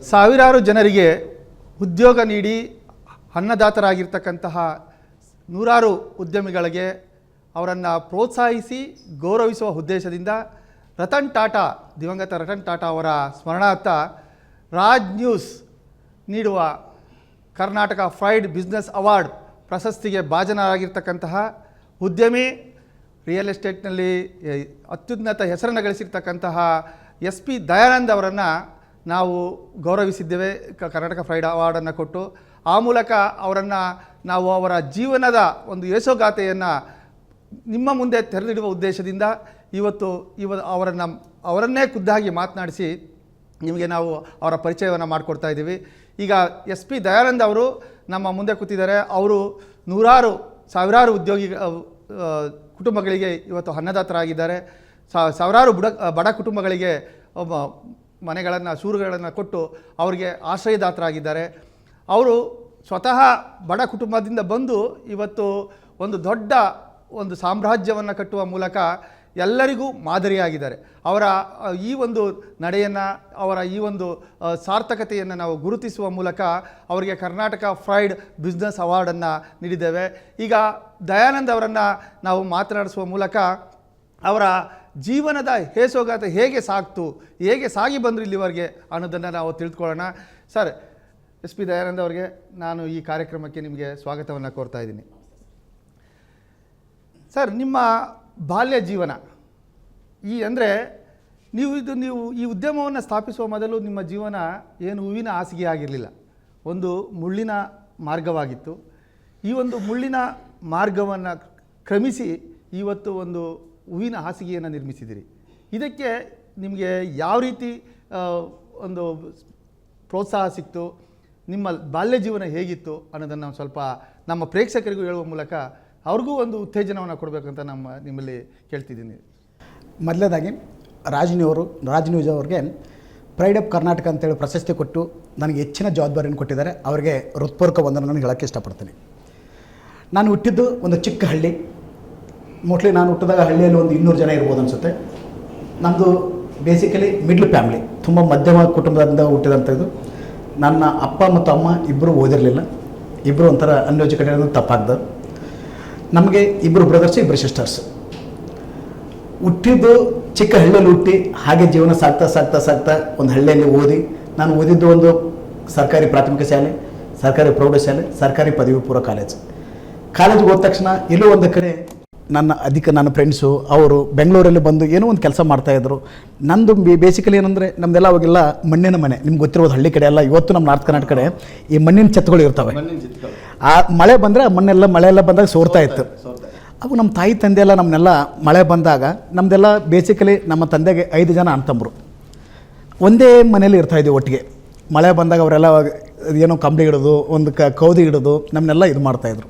ಸಾವಿರಾರು ಜನರಿಗೆ ಉದ್ಯೋಗ ನೀಡಿ ಅನ್ನದಾತರಾಗಿರ್ತಕ್ಕಂತಹ ನೂರಾರು ಉದ್ಯಮಿಗಳಿಗೆ ಅವರನ್ನು ಪ್ರೋತ್ಸಾಹಿಸಿ ಗೌರವಿಸುವ ಉದ್ದೇಶದಿಂದ ರತನ್ ಟಾಟಾ, ದಿವಂಗತ ರತನ್ ಟಾಟಾ ಅವರ ಸ್ಮರಣಾರ್ಥ ರಾಜ್ ನ್ಯೂಸ್ ನೀಡುವ ಕರ್ನಾಟಕ ಪ್ರೈಡ್ ಬಿಸ್ನೆಸ್ ಅವಾರ್ಡ್ ಪ್ರಶಸ್ತಿಗೆ ಭಾಜನರಾಗಿರ್ತಕ್ಕಂತಹ ಉದ್ಯಮಿ, ರಿಯಲ್ ಎಸ್ಟೇಟ್ನಲ್ಲಿ ಅತ್ಯುನ್ನತ ಹೆಸರನ್ನು ಗಳಿಸಿರ್ತಕ್ಕಂತಹ SP ದಯಾನಂದ್ ಅವರನ್ನು ನಾವು ಗೌರವಿಸಿದ್ದೇವೆ. ಕರ್ನಾಟಕ ಪ್ರೈಡ್ ಅವಾರ್ಡನ್ನು ಕೊಟ್ಟು ಆ ಮೂಲಕ ಅವರನ್ನು ನಾವು ಅವರ ಜೀವನದ ಒಂದು ಯಶೋಗಾಥೆಯನ್ನು ನಿಮ್ಮ ಮುಂದೆ ತೆರೆದಿಡುವ ಉದ್ದೇಶದಿಂದ ಇವತ್ತು ಅವರನ್ನೇ ಖುದ್ದಾಗಿ ಮಾತನಾಡಿಸಿ ನಿಮಗೆ ನಾವು ಅವರ ಪರಿಚಯವನ್ನು ಮಾಡಿಕೊಡ್ತಾ ಇದ್ದೀವಿ. ಈಗ SP ದಯಾನಂದ್ ಅವರು ನಮ್ಮ ಮುಂದೆ ಕೂತಿದ್ದಾರೆ. ಅವರು ಸಾವಿರಾರು ಉದ್ಯೋಗಿ ಕುಟುಂಬಗಳಿಗೆ ಇವತ್ತು ಅನ್ನದಾತರಾಗಿದ್ದಾರೆ. ಸಾವಿರಾರು ಬಡ ಕುಟುಂಬಗಳಿಗೆ ಮನೆಗಳನ್ನು ಸೂರುಗಳನ್ನು ಕೊಟ್ಟು ಅವರಿಗೆ ಆಶ್ರಯದಾತರಾಗಿದ್ದಾರೆ. ಅವರು ಸ್ವತಃ ಬಡ ಕುಟುಂಬದಿಂದ ಬಂದು ಇವತ್ತು ಒಂದು ದೊಡ್ಡ ಸಾಮ್ರಾಜ್ಯವನ್ನು ಕಟ್ಟುವ ಮೂಲಕ ಎಲ್ಲರಿಗೂ ಮಾದರಿಯಾಗಿದ್ದಾರೆ. ಅವರ ಈ ಒಂದು ನಡೆಯನ್ನು, ಅವರ ಈ ಒಂದು ಸಾರ್ಥಕತೆಯನ್ನು ನಾವು ಗುರುತಿಸುವ ಮೂಲಕ ಅವರಿಗೆ ಕರ್ನಾಟಕ ಪ್ರೈಡ್ ಬಿಸ್ನೆಸ್ ಅವಾರ್ಡನ್ನು ನೀಡಿದ್ದೇವೆ. ಈಗ ದಯಾನಂದ್ ಅವರನ್ನು ನಾವು ಮಾತನಾಡಿಸುವ ಮೂಲಕ ಅವರ ಜೀವನದ ಹೇಸೋಗಾತ ಹೇಗೆ ಸಾಗಿ ಬಂದರು ಇಲ್ಲಿವರೆಗೆ ಅನ್ನೋದನ್ನು ನಾವು ತಿಳಿದುಕೊಳ್ಳೋಣ. ಸರ್, SP ದಯಾನಂದ್ ಅವರಿಗೆ ನಾನು ಈ ಕಾರ್ಯಕ್ರಮಕ್ಕೆ ನಿಮಗೆ ಸ್ವಾಗತವನ್ನು ಕೋರ್ತಾ ಇದ್ದೀನಿ. ಸರ್, ನಿಮ್ಮ ಬಾಲ್ಯ ಜೀವನ ನೀವು ಈ ಉದ್ಯಮವನ್ನು ಸ್ಥಾಪಿಸುವ ಮೊದಲು ನಿಮ್ಮ ಜೀವನ ಏನು ಹೂವಿನ ಹಾಸಿಗೆ ಆಗಿರಲಿಲ್ಲ, ಒಂದು ಮುಳ್ಳಿನ ಮಾರ್ಗವಾಗಿತ್ತು. ಈ ಒಂದು ಮುಳ್ಳಿನ ಮಾರ್ಗವನ್ನು ಕ್ರಮಿಸಿ ಇವತ್ತು ಒಂದು ಹೂವಿನ ಹಾಸಿಗೆಯನ್ನು ನಿರ್ಮಿಸಿದಿರಿ. ಇದಕ್ಕೆ ನಿಮಗೆ ಯಾವ ರೀತಿ ಒಂದು ಪ್ರೋತ್ಸಾಹ ಸಿಕ್ತು, ನಿಮ್ಮ ಬಾಲ್ಯ ಜೀವನ ಹೇಗಿತ್ತು ಅನ್ನೋದನ್ನು ಸ್ವಲ್ಪ ನಮ್ಮ ಪ್ರೇಕ್ಷಕರಿಗೂ ಹೇಳುವ ಮೂಲಕ ಅವ್ರಿಗೂ ಒಂದು ಉತ್ತೇಜನವನ್ನು ಕೊಡಬೇಕಂತ ನಿಮ್ಮಲ್ಲಿ ಕೇಳ್ತಿದ್ದೀನಿ. ಮೊದಲನೇದಾಗಿ ರಾಜ್ ನ್ಯೂಸ್ ಅವ್ರಿಗೆ ಪ್ರೈಡ್ ಆಫ್ ಕರ್ನಾಟಕ ಅಂತೇಳಿ ಪ್ರಶಸ್ತಿ ಕೊಟ್ಟು ನನಗೆ ಹೆಚ್ಚಿನ ಜವಾಬ್ದಾರಿಯನ್ನು ಕೊಟ್ಟಿದ್ದಾರೆ. ಅವರಿಗೆ ಹೃತ್ಪೂರ್ವಕ ವಂದನೆಗಳನ್ನು ಹೇಳೋಕ್ಕೆ ಇಷ್ಟಪಡ್ತೀನಿ. ನಾನು ಹುಟ್ಟಿದ್ದು ಒಂದು ಚಿಕ್ಕ ಹಳ್ಳಿ. ಮೋಸ್ಟ್ಲಿ ನಾನು ಹುಟ್ಟಿದಾಗ ಹಳ್ಳಿಯಲ್ಲಿ ಒಂದು 200 ಜನ ಇರ್ಬೋದು ಅನಿಸುತ್ತೆ. ನಮ್ಮದು ಬೇಸಿಕಲಿ ಮಿಡ್ಲ್ ಫ್ಯಾಮಿಲಿ, ತುಂಬ ಮಧ್ಯಮ ಕುಟುಂಬದಿಂದ ಹುಟ್ಟಿದಂಥದ್ದು. ನನ್ನ ಅಪ್ಪ ಮತ್ತು ಅಮ್ಮ ಇಬ್ಬರು ಓದಿರಲಿಲ್ಲ. ಇಬ್ಬರು ಒಂಥರ ಅನ್ಯೋಜಕತೆ ತಪ್ಪಾಗ್ದು. ನಮಗೆ 2 ಬ್ರದರ್ಸ್ 2 ಸಿಸ್ಟರ್ಸ್. ಹುಟ್ಟಿದ್ದು ಚಿಕ್ಕ ಹಳ್ಳಿಯಲ್ಲಿ ಹುಟ್ಟಿ ಹಾಗೆ ಜೀವನ ಸಾಗ್ತಾ ಒಂದು ಹಳ್ಳಿಯಲ್ಲಿ ಓದಿ, ನಾನು ಓದಿದ್ದು ಒಂದು ಸರ್ಕಾರಿ ಪ್ರಾಥಮಿಕ ಶಾಲೆ, ಸರ್ಕಾರಿ ಪ್ರೌಢಶಾಲೆ, ಸರ್ಕಾರಿ ಪದವಿ ಪೂರ್ವ ಕಾಲೇಜಿಗೆ ಹೋದ ತಕ್ಷಣ ಎಲ್ಲೋ ಒಂದು ಕಡೆ ನನ್ನ ಫ್ರೆಂಡ್ಸು ಅವರು ಬೆಂಗಳೂರಲ್ಲಿ ಬಂದು ಏನೋ ಒಂದು ಕೆಲಸ ಮಾಡ್ತಾಯಿದ್ರು. ನಂದು ಬೇಸಿಕಲಿ ಏನಂದರೆ ನಮ್ಮದೆಲ್ಲ ಅವಾಗೆಲ್ಲ ಮಣ್ಣಿನ ಮನೆ. ನಿಮ್ಗೆ ಗೊತ್ತಿರೋದು ಹಳ್ಳಿ ಕಡೆ ಎಲ್ಲ, ಇವತ್ತು ನಮ್ಮ ನಾರ್ತ್ ಕರ್ನಾಟಕ ಕಡೆ ಈ ಮಣ್ಣಿನ ಛತ್ಗಳು ಇರ್ತವೆ. ಆ ಮಳೆ ಬಂದರೆ ಆ ಮಳೆಯೆಲ್ಲ ಬಂದಾಗ ಸೋರ್ತಾ ಇತ್ತು. ಅವು ನಮ್ಮ ತಾಯಿ ತಂದೆ ಎಲ್ಲ ನಮ್ಮನ್ನೆಲ್ಲ ಮಳೆ ಬಂದಾಗ ನಮ್ಮದೆಲ್ಲ ಬೇಸಿಕಲಿ ನಮ್ಮ ತಂದೆಗೆ 5 ಜನ ಅಣ್ತಂಬರು ಒಂದೇ ಮನೇಲಿ ಇರ್ತಾಯಿದ್ವಿ ಒಟ್ಟಿಗೆ. ಮಳೆ ಬಂದಾಗ ಅವರೆಲ್ಲ ಏನೋ ಕಂಬಳಿ ಹಿಡೋದು, ಒಂದು ಕೌದಿ ಹಿಡೋದು ನಮ್ಮನ್ನೆಲ್ಲ ಇದು ಮಾಡ್ತಾಯಿದ್ರು.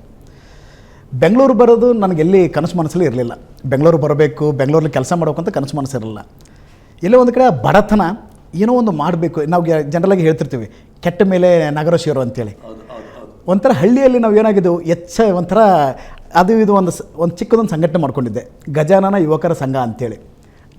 ಬೆಂಗಳೂರು ಬರೋದು ನನಗೆಲ್ಲಿ ಕನಸು ಮನಸ್ಸಲ್ಲಿ ಇರಲಿಲ್ಲ. ಬೆಂಗಳೂರು ಬರಬೇಕು, ಬೆಂಗಳೂರಲ್ಲಿ ಕೆಲಸ ಮಾಡಬೇಕು ಅಂತ ಕನಸು ಮನಸ್ಸಿರಲಿಲ್ಲ. ಎಲ್ಲೋ ಒಂದು ಕಡೆ ಬಡತನ ಏನೋ ಒಂದು ಮಾಡಬೇಕು. ನಾವು ಜನರಲಾಗಿ ಹೇಳ್ತಿರ್ತೀವಿ, ಕೆಟ್ಟ ಮೇಲೆ ನಗರ ಶೇರು ಅಂತೇಳಿ. ಒಂಥರ ಹಳ್ಳಿಯಲ್ಲಿ ನಾವು ಏನಾಗಿದ್ದೆವು, ಒಂಥರ ಅದು ಇದು ಒಂದು ಚಿಕ್ಕದೊಂದು ಸಂಘಟನೆ ಮಾಡ್ಕೊಂಡಿದ್ದೆ, ಗಜಾನನ ಯುವಕರ ಸಂಘ ಅಂತೇಳಿ.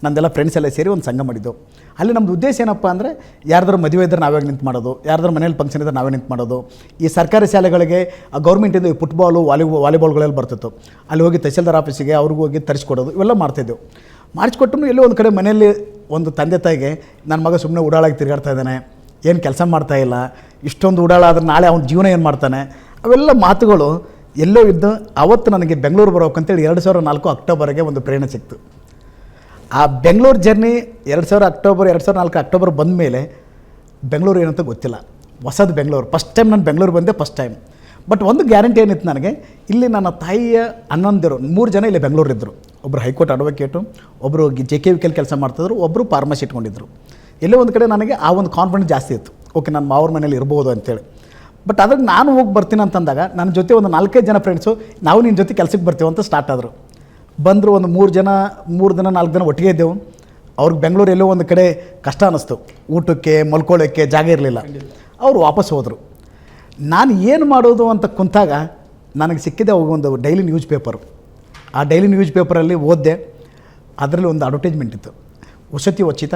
ನಮ್ಮದೆಲ್ಲ ಫ್ರೆಂಡ್ಸ್ ಎಲ್ಲ ಸೇರಿ ಒಂದು ಸಂಘ ಮಾಡಿದ್ದೆವು. ಅಲ್ಲಿ ನಮ್ಮದು ಉದ್ದೇಶ ಏನಪ್ಪ ಅಂದರೆ, ಯಾರ್ದಾರು ಮದುವೆ ಇದ್ದರೆ ನಾವೇ ನಿಂತು ಮಾಡೋದು, ಯಾರ್ದಾರು ಮನೇಲಿ ಫಂಕ್ಷನ್ ಇದ್ದರೆ ನಾವೇ ನಿಂತು ಮಾಡೋದು. ಈ ಸರ್ಕಾರಿ ಶಾಲೆಗಳಿಗೆ ಗೌರ್ಮೆಂಟಿಂದ ಈ ಫುಟ್ಬಾಲು ವಾಲಿಬಾಲ್ಗಳೆಲ್ಲ ಬರ್ತಿತ್ತು. ಅಲ್ಲಿ ಹೋಗಿ ತಹಸೀಲ್ದಾರ್ ಆಫೀಸಿಗೆ ಅವ್ರಿಗೂ ಹೋಗಿ ತರಿಸ್ಕೊಡೋದು, ಇವೆಲ್ಲ ಮಾಡ್ತಿದ್ದೆವು. ಮಾಡಿಸ್ಕೊಟ್ಟು ಎಲ್ಲೋ ಒಂದು ಕಡೆ ಮನೆಯಲ್ಲಿ ಒಂದು ತಂದೆ ತಾಯಿಗೆ ನನ್ನ ಮಗ ಸುಮ್ಮನೆ ಉಡಾಳಾಗಿ ತಿರುಗಾಡ್ತಾ ಇದ್ದಾನೆ, ಏನು ಕೆಲಸ ಮಾಡ್ತಾಯಿಲ್ಲ, ಇಷ್ಟೊಂದು ಉಡಾಳ ಆದರೆ ನಾಳೆ ಅವ್ನ ಜೀವನ ಏನು ಮಾಡ್ತಾನೆ, ಅವೆಲ್ಲ ಮಾತುಗಳು ಎಲ್ಲೋ ಇದ್ದು ಅವತ್ತು ನನಗೆ ಬೆಂಗಳೂರು ಬರೋಕ್ಕಂತೇಳಿ 2004 ಅಕ್ಟೋಬರ್ಗೆ ಒಂದು ಪ್ರೇರಣೆ ಸಿಕ್ತು. ಆ ಬೆಂಗಳೂರು ಜರ್ನಿ 2004 ಅಕ್ಟೋಬರ್ ಬಂದ ಮೇಲೆ ಬೆಂಗಳೂರು ಏನಂತ ಗೊತ್ತಿಲ್ಲ, ಹೊಸದು ಬೆಂಗಳೂರು. ಫಸ್ಟ್ ಟೈಮ್ ನಾನು ಬೆಂಗಳೂರು ಬಂದೆ, ಫಸ್ಟ್ ಟೈಮ್. ಬಟ್ ಒಂದು ಗ್ಯಾರಂಟಿ ಏನಿತ್ತು ನನಗೆ, ಇಲ್ಲಿ ನನ್ನ ತಾಯಿಯ ಅಣ್ಣಂದಿರು 3 ಜನ ಇಲ್ಲಿ ಬೆಂಗಳೂರಿದ್ದರು. ಒಬ್ಬರು ಹೈಕೋರ್ಟ್ ಅಡ್ವೊಕೇಟು, ಒಬ್ಬರು JKVK ಕೆಲಸ ಮಾಡ್ತಿದ್ರು, ಒಬ್ಬರು ಫಾರ್ಮಸಿ ಇಟ್ಕೊಂಡಿದ್ರು. ಎಲ್ಲೋ ಒಂದು ಕಡೆ ನನಗೆ ಆ ಒಂದು ಕಾನ್ಫಿಡೆನ್ಸ್ ಜಾಸ್ತಿ ಇತ್ತು, ಓಕೆ ನಾನು ಮಾವ್ರ ಮನೇಲಿ ಇರ್ಬೋದು ಅಂತೇಳಿ. ಬಟ್ ಅದಕ್ಕೆ ನಾನು ಹೋಗಿ ಬರ್ತೀನಿ ಅಂತಂದಾಗ ನನ್ನ ಜೊತೆ ಒಂದು 4-5 ಜನ ಫ್ರೆಂಡ್ಸು ನಾವು ನಿನ್ನ ಜೊತೆ ಕೆಲಸಕ್ಕೆ ಬರ್ತೀವಿ ಅಂತ ಸ್ಟಾರ್ಟ್ ಆದರು. ಬಂದರು, ಒಂದು 3 ದಿನ 4 ದಿನ ಒಟ್ಟಿಗೆ ಇದ್ದೆವು. ಅವ್ರಿಗೆ ಬೆಂಗಳೂರು ಎಲ್ಲೋ ಒಂದು ಕಡೆ ಕಷ್ಟ ಅನ್ನಿಸ್ತು, ಊಟಕ್ಕೆ ಮಲ್ಕೊಳ್ಳೋಕ್ಕೆ ಜಾಗ ಇರಲಿಲ್ಲ. ಅವರು ವಾಪಸ್ ಹೋದರು. ನಾನು ಏನು ಮಾಡೋದು ಅಂತ ಕುಂತಾಗ ನನಗೆ ಸಿಕ್ಕಿದೆ ಒಂದು ಡೈಲಿ ನ್ಯೂಸ್ ಪೇಪರು. ಆ ಡೈಲಿ ನ್ಯೂಸ್ ಪೇಪರಲ್ಲಿ ಓದಿದೆ. ಅದರಲ್ಲಿ ಒಂದು ಅಡ್ವರ್ಟೈಸ್ಮೆಂಟ್ ಇತ್ತು, ವಸತಿ ಉಚಿತ,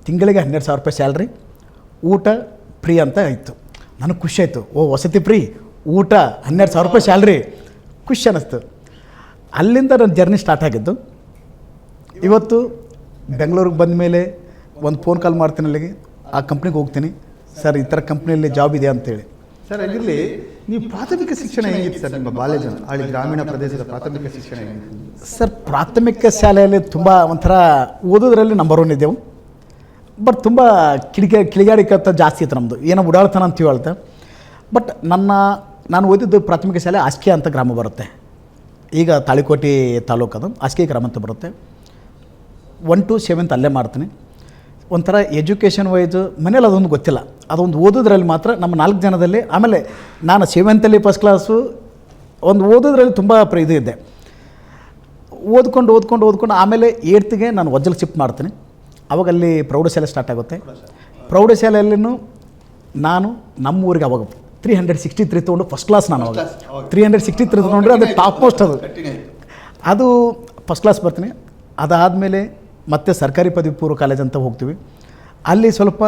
ತಿಂಗಳಿಗೆ 12,000 ರೂಪಾಯಿ ಸ್ಯಾಲ್ರಿ, ಊಟ ಫ್ರೀ ಅಂತ ಇತ್ತು. ನನಗೆ ಖುಷಿ ಆಯಿತು. ಓ ವಸತಿ ಫ್ರೀ, ಊಟ 12,000 ರೂಪಾಯಿ ಸ್ಯಾಲ್ರಿ, ಖುಷಿ ಅನ್ನಿಸ್ತು. ಅಲ್ಲಿಂದ ನನ್ನ ಜರ್ನಿ ಸ್ಟಾರ್ಟ್ ಆಗಿದ್ದು. ಇವತ್ತು ಬೆಂಗಳೂರಿಗೆ ಬಂದ ಮೇಲೆ ಒಂದು ಫೋನ್ ಕಾಲ್ ಮಾಡ್ತೀನಿ, ಅಲ್ಲಿಗೆ ಆ ಕಂಪ್ನಿಗೆ ಹೋಗ್ತೀನಿ, ಸರ್ ಈ ಥರ ಕಂಪ್ನಿಯಲ್ಲಿ ಜಾಬ್ ಇದೆ ಅಂತೇಳಿ. ಸರ್ ಅದರಲ್ಲಿ ನೀವು ಪ್ರಾಥಮಿಕ ಶಿಕ್ಷಣ ಹೇಗಿತ್ತು ಸರ್ ನಿಮ್ಮ ಬಾಲ್ಯದ ಹಳ್ಳಿ ಗ್ರಾಮೀಣ ಪ್ರದೇಶದ ಪ್ರಾಥಮಿಕ ಶಿಕ್ಷಣ ಹೇಗಿತ್ತು? ಸರ್ ಪ್ರಾಥಮಿಕ ಶಾಲೆಯಲ್ಲಿ ತುಂಬ ಒಂಥರ ಓದೋದ್ರಲ್ಲಿ ನಂಬರ್ 1 ಇದ್ದೆವು. ಬಟ್ ತುಂಬ ಕಿಡಿಗಾಡಿಕತ್ತ ಜಾಸ್ತಿ ಇತ್ತು ನಮ್ಮದು, ಏನೋ ಓಡಾಡ್ತಾನೆ ಅಂತ ಹೇಳ್ತೆ. ಬಟ್ ನಾನು ಓದಿದ್ದು ಪ್ರಾಥಮಿಕ ಶಾಲೆ ಆಸ್ಕಿ ಅಂತ ಗ್ರಾಮ ಬರುತ್ತೆ, ಈಗ ತಾಳಿಕೋಟೆ ತಾಲೂಕು, ಅದು ಆಸ್ಕಿ ಗ್ರಾಮ ಅಂತ ಬರುತ್ತೆ. 1 to 7th ಅಲ್ಲೇ ಮಾಡ್ತೀನಿ. ಒಂಥರ ಎಜುಕೇಷನ್ ವೈಸು ಮನೇಲಿ ಅದೊಂದು ಗೊತ್ತಿಲ್ಲ, ಅದೊಂದು ಓದೋದ್ರಲ್ಲಿ ಮಾತ್ರ ನಮ್ಮ 4 ಜನದಲ್ಲಿ. ಆಮೇಲೆ ನಾನು 7th ಫಸ್ಟ್ ಕ್ಲಾಸು, ಒಂದು ಓದೋದ್ರಲ್ಲಿ ತುಂಬ ಇದು ಇದ್ದೆ. ಓದ್ಕೊಂಡು ಆಮೇಲೆ 8th ನಾನು ವಜ್ಜಲ್ ಶಿಫ್ಟ್ ಮಾಡ್ತೀನಿ. ಅವಾಗ ಅಲ್ಲಿ ಪ್ರೌಢಶಾಲೆ ಸ್ಟಾರ್ಟ್ ಆಗುತ್ತೆ. ಪ್ರೌಢಶಾಲೆಯಲ್ಲಿನೂ ನಾನು ನಮ್ಮ ಊರಿಗೆ ಅವಾಗ 363 ತೊಗೊಂಡು ಫಸ್ಟ್ ಕ್ಲಾಸ್. ನಾನು ಅವಾಗ 363 ತೊಗೊಂಡ್ರೆ ಅದು ಟಾಪ್ ಮೋಸ್ಟ್. ಅದು ಫಸ್ಟ್ ಕ್ಲಾಸ್ ಬರ್ತೀನಿ. ಅದಾದಮೇಲೆ ಮತ್ತೆ ಸರ್ಕಾರಿ ಪದವಿ ಪೂರ್ವ ಕಾಲೇಜ್ ಅಂತ ಹೋಗ್ತೀವಿ. ಅಲ್ಲಿ ಸ್ವಲ್ಪ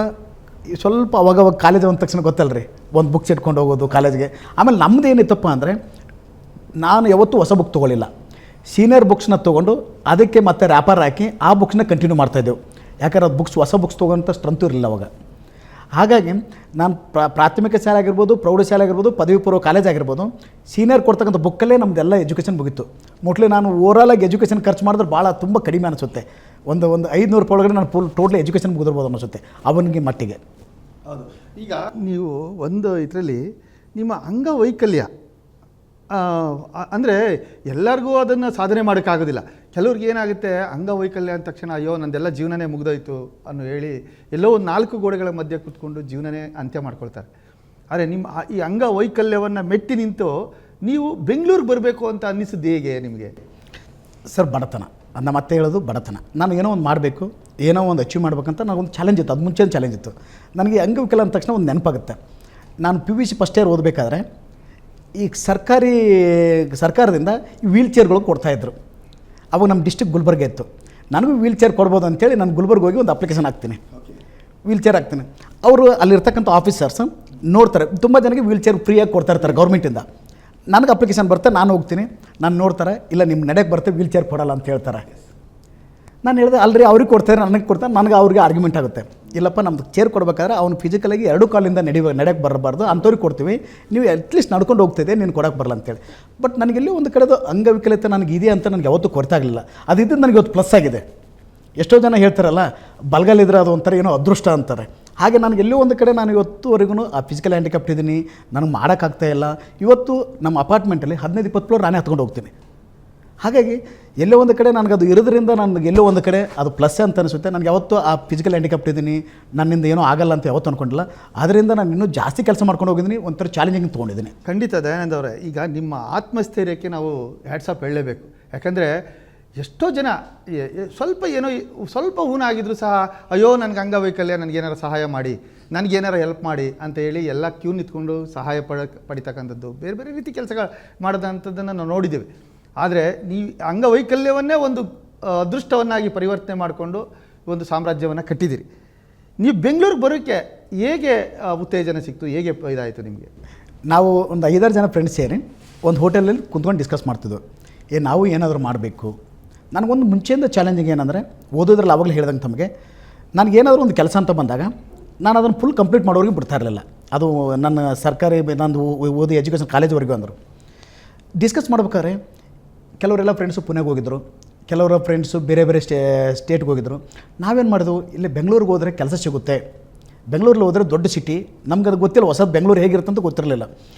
ಅವಾಗ ಕಾಲೇಜ್ ಅಂದ ತಕ್ಷಣ ಗೊತ್ತಲ್ಲ ರೀ, ಒಂದು ಬುಕ್ಸ್ ಇಟ್ಕೊಂಡು ಹೋಗೋದು ಕಾಲೇಜ್ಗೆ. ಆಮೇಲೆ ನಮ್ಮದು ಏನಿತ್ತಪ್ಪ ಅಂದರೆ, ನಾನು ಯಾವತ್ತೂ ಹೊಸ ಬುಕ್ ತೊಗೊಳ್ಳಿಲ್ಲ, ಸೀನಿಯರ್ ಬುಕ್ಸ್ನ ತೊಗೊಂಡು ಅದಕ್ಕೆ ಮತ್ತೆ ರ್ಯಾಪರ್ ಹಾಕಿ ಆ ಬುಕ್ಸ್ನ ಕಂಟಿನ್ಯೂ ಮಾಡ್ತಾಯಿದ್ದೆವು. ಯಾಕಂದ್ರೆ ಅದು ಹೊಸ ಬುಕ್ಸ್ ತೊಗೊಂಥ ಸ್ಟ್ರೆಂತು ಇರಲಿಲ್ಲ ಅವಾಗ. ಹಾಗಾಗಿ ನಾನು ಪ್ರಾಥಮಿಕ ಶಾಲೆ ಆಗಿರ್ಬೋದು, ಪ್ರೌಢಶಾಲೆ ಆಗಿರ್ಬೋದು, ಪದವಿ ಪೂರ್ವ ಕಾಲೇಜ್ ಆಗಿರ್ಬೋದು, ಸೀನಿಯರ್ ಕೊಡ್ತಕ್ಕಂಥ ಬುಕ್ಕಲ್ಲೇ ನಮ್ಮದೆಲ್ಲ ಎಜುಕೇಷನ್ ಮುಗಿತ್ತು. ಮೋಸ್ಟ್ಲಿ ನಾನು ಓವರಾಲಾಗಿ ಎಜುಕೇಷನ್ ಖರ್ಚು ಮಾಡಿದ್ರೆ ಭಾಳ ತುಂಬ ಕಡಿಮೆ ಅನಿಸುತ್ತೆ. ಒಂದು 500 ರೂಪಾಯಿ ಒಳಗಡೆ ನಾನು ಟೋಟಲ್ ಎಜುಕೇಷನ್ ಮುಗಿದಿರ್ಬೋದು ಅನಿಸುತ್ತೆ ಅವನಿಗೆ ಮಟ್ಟಿಗೆ. ಹೌದು. ಈಗ ನೀವು ಒಂದು ಇದರಲ್ಲಿ ನಿಮ್ಮ ಅಂಗವೈಕಲ್ಯ ಅಂದರೆ ಎಲ್ಲರಿಗೂ ಅದನ್ನು ಸಾಧನೆ ಮಾಡೋಕ್ಕಾಗೋದಿಲ್ಲ. ಕೆಲವ್ರಿಗೆ ಏನಾಗುತ್ತೆ, ಅಂಗವೈಕಲ್ಯ ಅಂದ ತಕ್ಷಣ ಅಯ್ಯೋ ನಂದೆಲ್ಲ ಜೀವನನೇ ಮುಗಿದೋಯ್ತು ಅನ್ನೋ ಹೇಳಿ ಎಲ್ಲೋ ಒಂದು 4 ಗೋಡೆಗಳ ಮಧ್ಯೆ ಕೂತ್ಕೊಂಡು ಜೀವನನೇ ಅಂತ್ಯ ಮಾಡ್ಕೊಳ್ತಾರೆ. ಆದರೆ ನಿಮ್ಮ ಈ ಅಂಗವೈಕಲ್ಯವನ್ನು ಮೆಟ್ಟಿ ನಿಂತು ನೀವು ಬೆಂಗಳೂರಿಗೆ ಬರಬೇಕು ಅಂತ ಅನ್ನಿಸಿದ್ದು ಹೇಗೆ ನಿಮಗೆ? ಸರ್ ಬಡತನ, ಅದನ್ನ ಮತ್ತೆ ಹೇಳೋದು ಬಡತನ. ನಾನು ಏನೋ ಒಂದು ಮಾಡಬೇಕು, ಏನೋ ಒಂದು ಅಚೀವ್ ಮಾಡ್ಬೇಕಂತ ನನಗೊಂದು ಚಾಲೆಂಜ್ ಇತ್ತು. ಅದು ಮುಂಚೆ ಚಾಲೆಂಜ್ ಇತ್ತು ನನಗೆ. ಅಂಗವಿಕಲ ಅಂದ ತಕ್ಷಣ ಒಂದು ನೆನಪಾಗುತ್ತೆ. ನಾನು PUC ಫಸ್ಟ್ ಇಯರ್ ಓದಬೇಕಾದ್ರೆ ಈ ಸರ್ಕಾರದಿಂದ ವೀಲ್ ಚೇರ್ಗಳು ಕೊಡ್ತಾಯಿದ್ರು. ಅವಾಗ ನಮ್ಮ ಡಿಸ್ಟ್ರಿಕ್ಟ್ ಗುಲ್ಬರ್ಗ ಇತ್ತು. ನನಗೂ ವೀಲ್ ಚೇರ್ ಕೊಡ್ಬೋದು ಅಂತೇಳಿ ನಾನು ಗುಲ್ಬರ್ಗ ಹೋಗಿ ಒಂದು ಅಪ್ಲಿಕೇಶನ್ ಹಾಕ್ತೀನಿ, ವೀಲ್ ಚೇರ್ ಹಾಕ್ತೀನಿ. ಅವರು ಅಲ್ಲಿರ್ತಕ್ಕಂಥ ಆಫೀಸರ್ಸ್ ನೋಡ್ತಾರೆ, ತುಂಬ ಜನಕ್ಕೆ ವೀಲ್ ಚೇರ್ ಫ್ರೀಯಾಗಿ ಕೊಡ್ತಾ ಇರ್ತಾರೆ ಗೌರ್ಮೆಂಟಿಂದ. ನನಗೆ ಅಪ್ಲಿಕೇಶನ್ ಬರುತ್ತೆ, ನಾನು ಹೋಗ್ತೀನಿ, ನಾನು ನೋಡ್ತಾರೆ, ಇಲ್ಲ ನಿಮ್ಮ ನಡೆಯಕ್ಕೆ ಬರುತ್ತೆ, ವೀಲ್ ಚೇರ್ ಕೊಡಲ್ಲ ಅಂತ ಹೇಳ್ತಾರೆ. ನಾನು ಹೇಳಿದೆ ಅಲ್ರಿ ಅವ್ರಿಗೆ ಕೊಡ್ತಾರೆ, ನನಗೆ ಕೊಡ್ತಾರೆ. ನನಗೆ ಅವ್ರಿಗೆ ಆರ್ಗ್ಯುಮೆಂಟ್ ಆಗುತ್ತೆ, ಇಲ್ಲಪ್ಪ ನಮ್ದು ಚೇರ್ ಕೊಡಬೇಕಾದ್ರೆ ಅವ್ನು ಫಿಸಿಕಲಾಗಿ 2 ಕಾಲಿಂದ ನಡೆಯಕ್ಕೆ ಬರಬಾರ್ದು, ಅಂಥವ್ರಿಗೆ ಕೊಡ್ತೀವಿ, ನೀವು ಅಟ್ಲೀಸ್ಟ್ ನಡ್ಕೊಂಡು ಹೋಗ್ತಿದ್ದೆ, ನೀನು ಕೊಡೋಕ್ಕೆ ಬರಲ್ಲ ಅಂತೇಳಿ. ಬಟ್ ನನಗೆಲ್ಲಿ ಒಂದು ಕಡೆದು ಅಂಗವಿಕಲತೆ ನನಗಿದೆ ಅಂತ ನನಗೆ ಯಾವತ್ತೂ ಕೊರತಾಗಲಿಲ್ಲ. ಅದಿದ್ದು ನನಗೆ ಇವತ್ತು ಪ್ಲಸ್ ಆಗಿದೆ. ಎಷ್ಟೋ ಜನ ಹೇಳ್ತಾರಲ್ಲ, ಬಲಗಲ್ಲಿದ್ರೆ ಅದು ಒಂಥರ ಏನೋ ಅದೃಷ್ಟ ಅಂತಾರೆ. ಹಾಗೆ ನನಗೆ ಎಲ್ಲೋ ಒಂದು ಕಡೆ ನಾನು ಇವತ್ತುವರೆಗೂ ಆ ಫಿಸಿಕಲ್ ಹ್ಯಾಂಡಿಕ್ಯಾಪ್ಟ್ ಇದ್ದೀನಿ, ನನಗೆ ಮಾಡೋಕ್ಕಾಗ್ತಾಯಿಲ್ಲ. ಇವತ್ತು ನಮ್ಮ ಅಪಾರ್ಟ್ಮೆಂಟಲ್ಲಿ 15-20 ಫ್ಲೋರ್ ನಾನೇ ಹತ್ಕೊಂಡು ಹೋಗ್ತೀನಿ. ಹಾಗಾಗಿ ಎಲ್ಲೋ ಒಂದು ಕಡೆ ನನಗದು ಇರೋದ್ರಿಂದ ನನಗೆ ಎಲ್ಲೋ ಒಂದು ಕಡೆ ಅದು ಪ್ಲಸ್ ಅಂತ ಅನಿಸುತ್ತೆ. ನನಗೆ ಯಾವತ್ತೂ ಆ ಫಿಸಿಕಲ್ ಹ್ಯಾಂಡಿಕ್ಯಾಪ್ಟ್ ಇದ್ದೀನಿ, ನನ್ನಿಂದ ಏನೂ ಆಗಲ್ಲ ಅಂತ ಯಾವತ್ತೂ ಅಂದ್ಕೊಂಡಿಲ್ಲ. ಅದರಿಂದ ನಾನು ಇನ್ನೂ ಜಾಸ್ತಿ ಕೆಲಸ ಮಾಡ್ಕೊಂಡು ಹೋಗಿದ್ದೀನಿ, ಒಂಥರ ಚಾಲೆಂಜಿಂಗ್ ತೊಗೊಂಡಿದ್ದೀನಿ. ಖಂಡಿತ ದಯಾನಂದ್ ಅವರೇ, ಈಗ ನಿಮ್ಮ ಆತ್ಮಸ್ಥೈರ್ಯಕ್ಕೆ ನಾವು ಹ್ಯಾಟ್ಸ್ ಆಫ್ ಹೇಳಲೇಬೇಕು. ಯಾಕಂದರೆ ಎಷ್ಟೋ ಜನ ಸ್ವಲ್ಪ ಊನಾಗಿದ್ರು ಸಹ ಅಯ್ಯೋ ನನಗೆ ಅಂಗವೈಕಲ್ಯ, ನನಗೇನಾರು ಸಹಾಯ ಮಾಡಿ, ನನಗೇನಾರು ಹೆಲ್ಪ್ ಮಾಡಿ ಅಂತ ಹೇಳಿ ಎಲ್ಲ ಕ್ಯೂ ನಿಂತ್ಕೊಂಡು ಸಹಾಯ ಪಡಿತಕ್ಕಂಥದ್ದು, ಬೇರೆ ಬೇರೆ ರೀತಿ ಕೆಲಸಗಳು ಮಾಡೋದಂಥದ್ದನ್ನು ನಾವು ನೋಡಿದ್ದೇವೆ. ಆದರೆ ನೀವು ಅಂಗವೈಕಲ್ಯವನ್ನೇ ಒಂದು ಅದೃಷ್ಟವನ್ನಾಗಿ ಪರಿವರ್ತನೆ ಮಾಡಿಕೊಂಡು ಒಂದು ಸಾಮ್ರಾಜ್ಯವನ್ನು ಕಟ್ಟಿದ್ದೀರಿ. ನೀವು ಬೆಂಗಳೂರಿಗೆ ಬರೋಕ್ಕೆ ಹೇಗೆ ಉತ್ತೇಜನ ಸಿಕ್ತು, ಹೇಗೆ ಇದಾಯಿತು ನಿಮಗೆ? ನಾವು ಒಂದು 5-6 ಜನ ಫ್ರೆಂಡ್ಸ್ ಸೇರಿ ಒಂದು ಹೋಟೆಲಲ್ಲಿ ಕುಂತ್ಕೊಂಡು ಡಿಸ್ಕಸ್ ಮಾಡ್ತಿದ್ವು, ನಾವು ಏನಾದರೂ ಮಾಡಬೇಕು. ನನಗೊಂದು ಮುಂಚೆಯಿಂದ ಚಾಲೆಂಜಿಂಗ್ ಏನಂದರೆ, ಓದೋದ್ರಲ್ಲಿ ಆವಾಗಲೇ ಹೇಳ್ದಂಗೆ ತಮಗೆ, ನನಗೇನಾದರೂ ಒಂದು ಕೆಲಸ ಅಂತ ಬಂದಾಗ ನಾನು ಅದನ್ನು ಫುಲ್ ಕಂಪ್ಲೀಟ್ ಮಾಡೋರಿಗೆ ಬಿಡ್ತಾ ಇರಲಿಲ್ಲ. ಅದು ನನ್ನ ಸರ್ಕಾರಿ ನಂದು ಓದಿ ಎಜುಕೇಷನ್ ಕಾಲೇಜ್ವರೆಗೂ ಅಂದರು. ಡಿಸ್ಕಸ್ ಮಾಡ್ಬೇಕಾದ್ರೆ ಕೆಲವರೆಲ್ಲ ಫ್ರೆಂಡ್ಸು ಪುಣೆಗೆ ಹೋಗಿದ್ದರು, ಕೆಲವರ ಫ್ರೆಂಡ್ಸು ಬೇರೆ ಬೇರೆ ಸ್ಟೇಟ್ಗೆ ಹೋಗಿದ್ದರು. ನಾವೇನು ಮಾಡಿದ್ವು, ಇಲ್ಲಿ ಬೆಂಗಳೂರಿಗೆ ಹೋದರೆ ಕೆಲಸ ಸಿಗುತ್ತೆ, ಬೆಂಗಳೂರಲ್ಲಿ ಹೋದರೆ ದೊಡ್ಡ ಸಿಟಿ, ನಮ್ಗೆ ಅದು ಗೊತ್ತಿಲ್ಲ, ಹೊಸದು ಬೆಂಗಳೂರು ಹೇಗಿರುತ್ತೆ ಅಂತ ಗೊತ್ತಿರಲಿಲ್ಲ.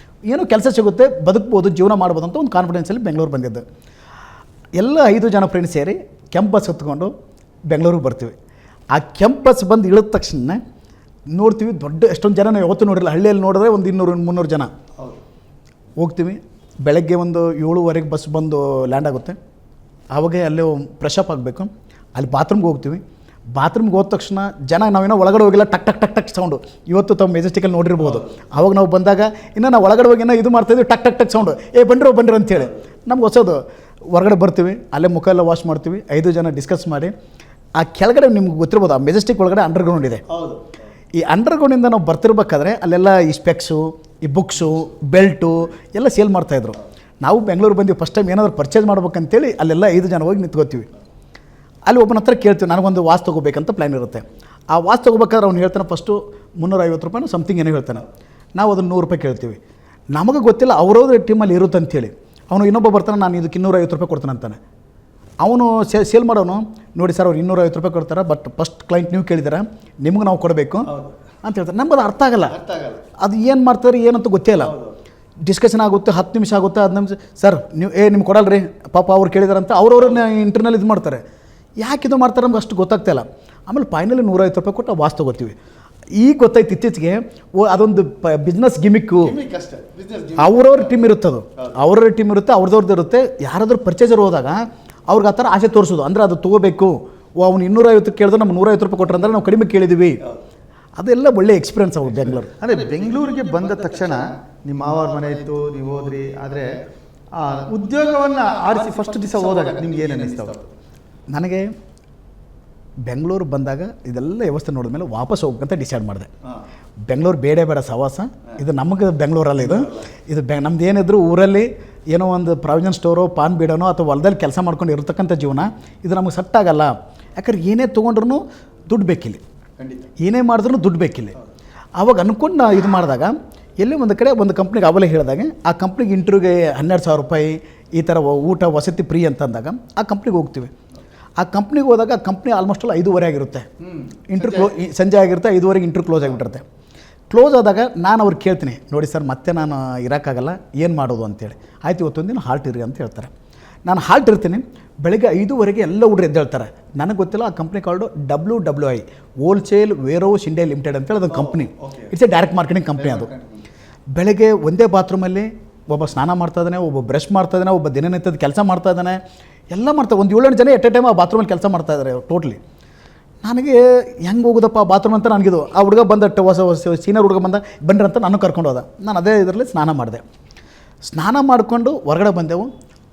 ಏನೋ ಕೆಲಸ ಸಿಗುತ್ತೆ, ಬದುಕ್ಬೋದು, ಜೀವನ ಮಾಡ್ಬೋದು ಅಂತ ಒಂದು ಕಾನ್ಫಿಡೆನ್ಸಲ್ಲಿ ಬೆಂಗಳೂರು ಬಂದಿದ್ದು. ಎಲ್ಲ 5 ಜನ ಫ್ರೆಂಡ್ಸ್ ಸೇರಿ ಕೆಂಪಸ್ ಹೊತ್ಕೊಂಡು ಬೆಂಗಳೂರಿಗೆ ಬರ್ತೀವಿ. ಆ ಕೆಂಪಸ್ ಬಂದು ಇಳಿದ ತಕ್ಷಣ ನೋಡ್ತೀವಿ, ದೊಡ್ಡ ಎಷ್ಟೊಂದು ಜನ ನಾವು ಯಾವತ್ತೂ ನೋಡಿರಲ್ಲ. ಹಳ್ಳಿಯಲ್ಲಿ ನೋಡಿದ್ರೆ ಒಂದು 200-300 ಜನ ಹೋಗ್ತೀವಿ. ಬೆಳಗ್ಗೆ ಒಂದು 7:15 ಬಸ್ ಬಂದು ಲ್ಯಾಂಡ್ ಆಗುತ್ತೆ. ಆವಾಗ ಅಲ್ಲೇ ಫ್ರೆಶ್ ಅಪ್ ಆಗಬೇಕು. ಅಲ್ಲಿ ಬಾತ್ರೂಮ್ಗೆ ಹೋಗ್ತೀವಿ. ಬಾತ್ರೂಮ್ಗೆ ಹೋದ ತಕ್ಷಣ ಜನ ನಾವೇನೋ ಒಳಗಡೆ ಹೋಗಿಲ್ಲ, ಟಕ್ ಟಕ್ ಟಕ್ ಟಕ್ ಸೌಂಡು. ಇವತ್ತು ತಮ್ಮ ಮೆಜೆಸ್ಟಿಕಲ್ಲಿ ನೋಡಿರ್ಬೋದು. ಆವಾಗ ನಾವು ಬಂದಾಗ ಇನ್ನೂ ನಾವು ಒಳಗಡೆ ಹೋಗಿ ಏನೋ ಇದು ಮಾಡ್ತಾಯಿದ್ವಿ, ಟಕ್ ಟಕ್ ಟಕ್ ಸೌಂಡು, ಬನ್ನಿರಿ ಅಂತೇಳಿ. ನಮ್ಗೆ ಹೊಸದು ಹೊರಗಡೆ ಬರ್ತೀವಿ, ಅಲ್ಲೇ ಮುಖ ಎಲ್ಲ ವಾಶ್ ಮಾಡ್ತೀವಿ. 5 ಜನ ಡಿಸ್ಕಸ್ ಮಾಡಿ ಆ ಕೆಳಗಡೆ ನಿಮ್ಗೆ ಗೊತ್ತಿರ್ಬೋದು, ಆ ಮೆಜೆಸ್ಟಿಕ್ ಒಳಗಡೆ ಅಂಡರ್ಗ್ರೌಂಡ್ ಇದೆ. ಈ ಅಂಡರ್ಗ್ರೌಂಡಿಂದ ನಾವು ಬರ್ತಿರ್ಬೇಕಾದ್ರೆ ಅಲ್ಲೆಲ್ಲ ಈ ಸ್ಪೆಕ್ಸು, ಈ ಬುಕ್ಸು, ಬೆಲ್ಟು ಎಲ್ಲ ಸೇಲ್ ಮಾಡ್ತಾಯಿದ್ರು. ನಾವು ಬೆಂಗಳೂರು ಬಂದೀವಿ, ಫಸ್ಟ್ ಟೈಮ್ ಏನಾದರೂ ಪರ್ಚೇಸ್ ಮಾಡ್ಬೇಕಂತೇಳಿ ಅಲ್ಲೆಲ್ಲ 5 ಜನ ಹೋಗಿ ನಿಂತ್ಕೋತೀವಿ. ಅಲ್ಲಿ ಒಬ್ಬನ ಹತ್ರ ಕೇಳ್ತೀವಿ, ನನಗೊಂದು ವಾಚ್ ತೊಗೋಬೇಕಂತ ಪ್ಲ್ಯಾನ್ ಇರುತ್ತೆ. ಆ ವಾಚ್ ತೊಗೋಬೇಕಾದ್ರೆ ಅವ್ನು ಹೇಳ್ತಾನೆ ಫಸ್ಟು 350 ರೂಪಾಯಿನೂ ಸಮಥಿಂಗ್ ಏನೋ ಹೇಳ್ತಾನೆ. ನಾವು ಅದನ್ನು 100 ರೂಪಾಯಿ ಕೇಳ್ತೀವಿ. ನಮಗೆ ಗೊತ್ತಿಲ್ಲ ಅವ್ರವ್ರ ಟೀಮಲ್ಲಿ ಇರುತ್ತೆ ಅಂತೇಳಿ. ಅವನು ಇನ್ನೊಬ್ಬ ಬರ್ತಾನೆ, ನಾನು ಇದಕ್ಕೆ 250 ರೂಪಾಯಿ ಕೊಡ್ತಾನೆ ಅಂತಾನೆ. ಅವನು ಸೇಲ್ ಮಾಡೋನು, ನೋಡಿ ಸರ್ ಅವ್ರು 250 ರೂಪಾಯಿ ಕೊಡ್ತಾರೆ, ಬಟ್ ಫಸ್ಟ್ ಕ್ಲೈಂಟ್ ನೀವು ಕೇಳಿದಾರೆ, ನಿಮ್ಗೆ ನಾವು ಕೊಡಬೇಕು ಅಂತ ಹೇಳ್ತಾರೆ. ನಮ್ಗೆ ಅದು ಅರ್ಥ ಆಗಲ್ಲ, ಅದು ಏನು ಮಾಡ್ತಾರೆ ಏನಂತ ಗೊತ್ತೇ ಇಲ್ಲ. ಡಿಸ್ಕಷನ್ ಆಗುತ್ತೆ, 10 ನಿಮಿಷ ಆಗುತ್ತೆ, 15 ನಿಮಿಷ, ಸರ್ ನೀವು ನಿಮ್ಗೆ ಕೊಡಲ್ರಿ ಪಾಪ ಅವ್ರು ಕೇಳಿದಾರಂತ ಅವ್ರವ್ರನ್ನ ಇಂಟರ್ನಲ್ ಇದು ಮಾಡ್ತಾರೆ. ಯಾಕೆ ಇದು ಮಾಡ್ತಾರೆ ನಮ್ಗೆ ಅಷ್ಟು ಗೊತ್ತಾಗ್ತಾ ಇಲ್ಲ. ಆಮೇಲೆ ಫೈನಲಿ 150 ರೂಪಾಯಿ ಕೊಟ್ಟು ವಾಚ್ ತೊಗೋತೀವಿ. ಈಗ ಗೊತ್ತಾಯ್ತು ಇತ್ತೀಚೆಗೆ, ಅದೊಂದು ಬಿಸ್ನೆಸ್ ಗಿಮಿಕ್ಕು. ಅವ್ರವ್ರ ಟೀಮ್ ಇರುತ್ತದು, ಅವ್ರವ್ರ ಟೀಮ್ ಇರುತ್ತೆ, ಅವ್ರದ್ದು ಇರುತ್ತೆ. ಯಾರಾದರೂ ಪರ್ಚೇಸರ್ ಹೋದಾಗ ಅವ್ರಿಗೆ ಆ ಥರ ಆಸೆ ತೋರಿಸೋದು, ಅಂದರೆ ಅದು ತೊಗೋಬೇಕು. ಅವ್ನು 250 ಕೇಳಿದ್ರೆ ನಮ್ಮ 150 ರೂಪಾಯಿ ಕೊಟ್ಟರೆ ಅಂದರೆ ನಾವು ಕಡಿಮೆ ಕೇಳಿದ್ದೀವಿ. ಅದೆಲ್ಲ ಒಳ್ಳೆ ಎಕ್ಸ್ಪೀರಿಯನ್ಸ್ ಆಗುತ್ತೆ ಬೆಂಗಳೂರು. ಅಂದರೆ ಬೆಂಗಳೂರಿಗೆ ಬಂದ ತಕ್ಷಣ ನಿಮ್ಮ ಮಾವರ ಮನೆ ಇತ್ತು, ನೀವು ಹೋದ್ರಿ. ಆದರೆ ಆ ಉದ್ಯೋಗವನ್ನು ಆರಿಸಿ ಫಸ್ಟ್ ದಿವಸ ಹೋದಾಗ ನಿಮ್ಗೆ ಏನು ಅನ್ನಿಸ್ತಾವೆ? ನನಗೆ ಬೆಂಗಳೂರು ಬಂದಾಗ ಇದೆಲ್ಲ ವ್ಯವಸ್ಥೆ ನೋಡಿದ ಮೇಲೆ ವಾಪಸ್ ಹೋಗ್ಬೇಕಂತ ಡಿಸೈಡ್ ಮಾಡಿದೆ. ಬೆಂಗಳೂರು ಬೇಡ ಸವಾಸ, ಇದು ನಮಗೆ ಬೆಂಗಳೂರಲ್ಲಿ ಇದು ನಮ್ದು ಏನಿದ್ರು ಊರಲ್ಲಿ ಏನೋ ಒಂದು ಪ್ರಾವಿಷನ್ ಸ್ಟೋರೋ, ಪಾನ್ ಬೀಡನೋ ಅಥವಾ ಹೊಲದಲ್ಲಿ ಕೆಲಸ ಮಾಡ್ಕೊಂಡು ಇರತಕ್ಕಂಥ ಜೀವನ ಇದು ನಮಗೆ ಸೆಟ್ ಆಗಲ್ಲ. ಯಾಕಂದ್ರೆ ಏನೇ ತೊಗೊಂಡ್ರೂ ದುಡ್ಡು ಬೇಕಿಲ್ಲಿ, ಏನೇ ಮಾಡಿದ್ರೂ ದುಡ್ಡು ಬೇಕಿಲ್ಲಿ. ಆವಾಗ ಅಂದ್ಕೊಂಡು ನಾ ಇದು ಮಾಡಿದಾಗ ಎಲ್ಲೇ ಒಂದು ಕಡೆ ಒಂದು ಕಂಪ್ನಿಗೆ ಅವಲೇ ಹೇಳಿದಾಗ ಆ ಕಂಪ್ನಿಗೆ ಇಂಟ್ರ್ಯೂಗೆ 12,000 ರೂಪಾಯಿ ಈ ಥರ ಊಟ ವಸತಿ ಫ್ರೀ ಅಂತಂದಾಗ ಆ ಕಂಪ್ನಿಗೆ ಹೋಗ್ತೀವಿ. ಆ ಕಂಪ್ನಿಗೆ ಹೋದಾಗ ಆ ಕಂಪ್ನಿ ಆಲ್ಮೋಸ್ಟ್ ಅಲ್ಲ 5:30 ಆಗಿರುತ್ತೆ. ಸಂಜೆ ಆಗಿರುತ್ತೆ, 5:30ಗೆ ಇಂಟ್ರ್ಯೂ ಕ್ಲೋಸ್ ಆಗಿಬಿಟ್ಟಿರುತ್ತೆ. ಕ್ಲೋಸ್ ಆದಾಗ ನಾನು ಅವ್ರಿಗೆ ಕೇಳ್ತೀನಿ, ನೋಡಿ ಸರ್ ಮತ್ತೆ ನಾನು ಇರೋಕ್ಕಾಗಲ್ಲ, ಏನು ಮಾಡೋದು ಅಂತೇಳಿ. ಆಯ್ತು ಇವತ್ತೊಂದು ದಿನ ಹಾಲ್ಟ್ ಇರಿ ಅಂತ ಹೇಳ್ತಾರೆ. ನಾನು ಹಾಲ್ಟ್ ಇರ್ತೀನಿ. ಬೆಳಗ್ಗೆ 5:30ಗೆ ಎಲ್ಲ ಹುಡುಗರು ಎದ್ದೇಳ್ತಾರೆ. ನನಗೆ ಗೊತ್ತಿಲ್ಲ, ಆ company called WWI wholesale warehouse India limited ಅಂತೇಳಿ ಅದೊಂದು company. It's A direct marketing company. ಅದು ಬೆಳಗ್ಗೆ ಒಂದೇ ಬಾತ್ರೂಮಲ್ಲಿ ಒಬ್ಬ ಸ್ನಾನ ಮಾಡ್ತಾಯಿದ್ದಾನೆ, ಒಬ್ಬ ಬ್ರಷ್ ಮಾಡ್ತಾಯಿದ್ದಾನೆ, ಒಬ್ಬ ದಿನನಿತ್ಯದ ಕೆಲಸ ಮಾಡ್ತಾಯಿದ್ದಾನೆ, ಎಲ್ಲ ಮಾಡ್ತಾರೆ. ಒಂದು 7-8 ಜನ ಎಟ್ ಎ ಟೈಮ್ ಆ ಬಾತ್ರೂಮಲ್ಲಿ ಕೆಲಸ ಮಾಡ್ತಾಯಿದ್ದಾರೆ ಟೋಟ್ಲಿ. ನನಗೆ ಹೆಂಗೆ ಹೋಗೋದಪ್ಪ ಬಾತ್ರೂಮ್ ಅಂತ ನನಗಿದು. ಆ ಹುಡುಗ ಬಂದಟ್ಟು ಹೊಸ ಸೀನಿಯರ್ ಹುಡುಗ ಬನ್ರಿ ಅಂತ ನಾನು ಕರ್ಕೊಂಡು ಹೋದ. ನಾನು ಅದೇ ಇದರಲ್ಲಿ ಸ್ನಾನ ಮಾಡಿದೆ. ಸ್ನಾನ ಮಾಡಿಕೊಂಡು ಹೊರಗಡೆ ಬಂದೆವು.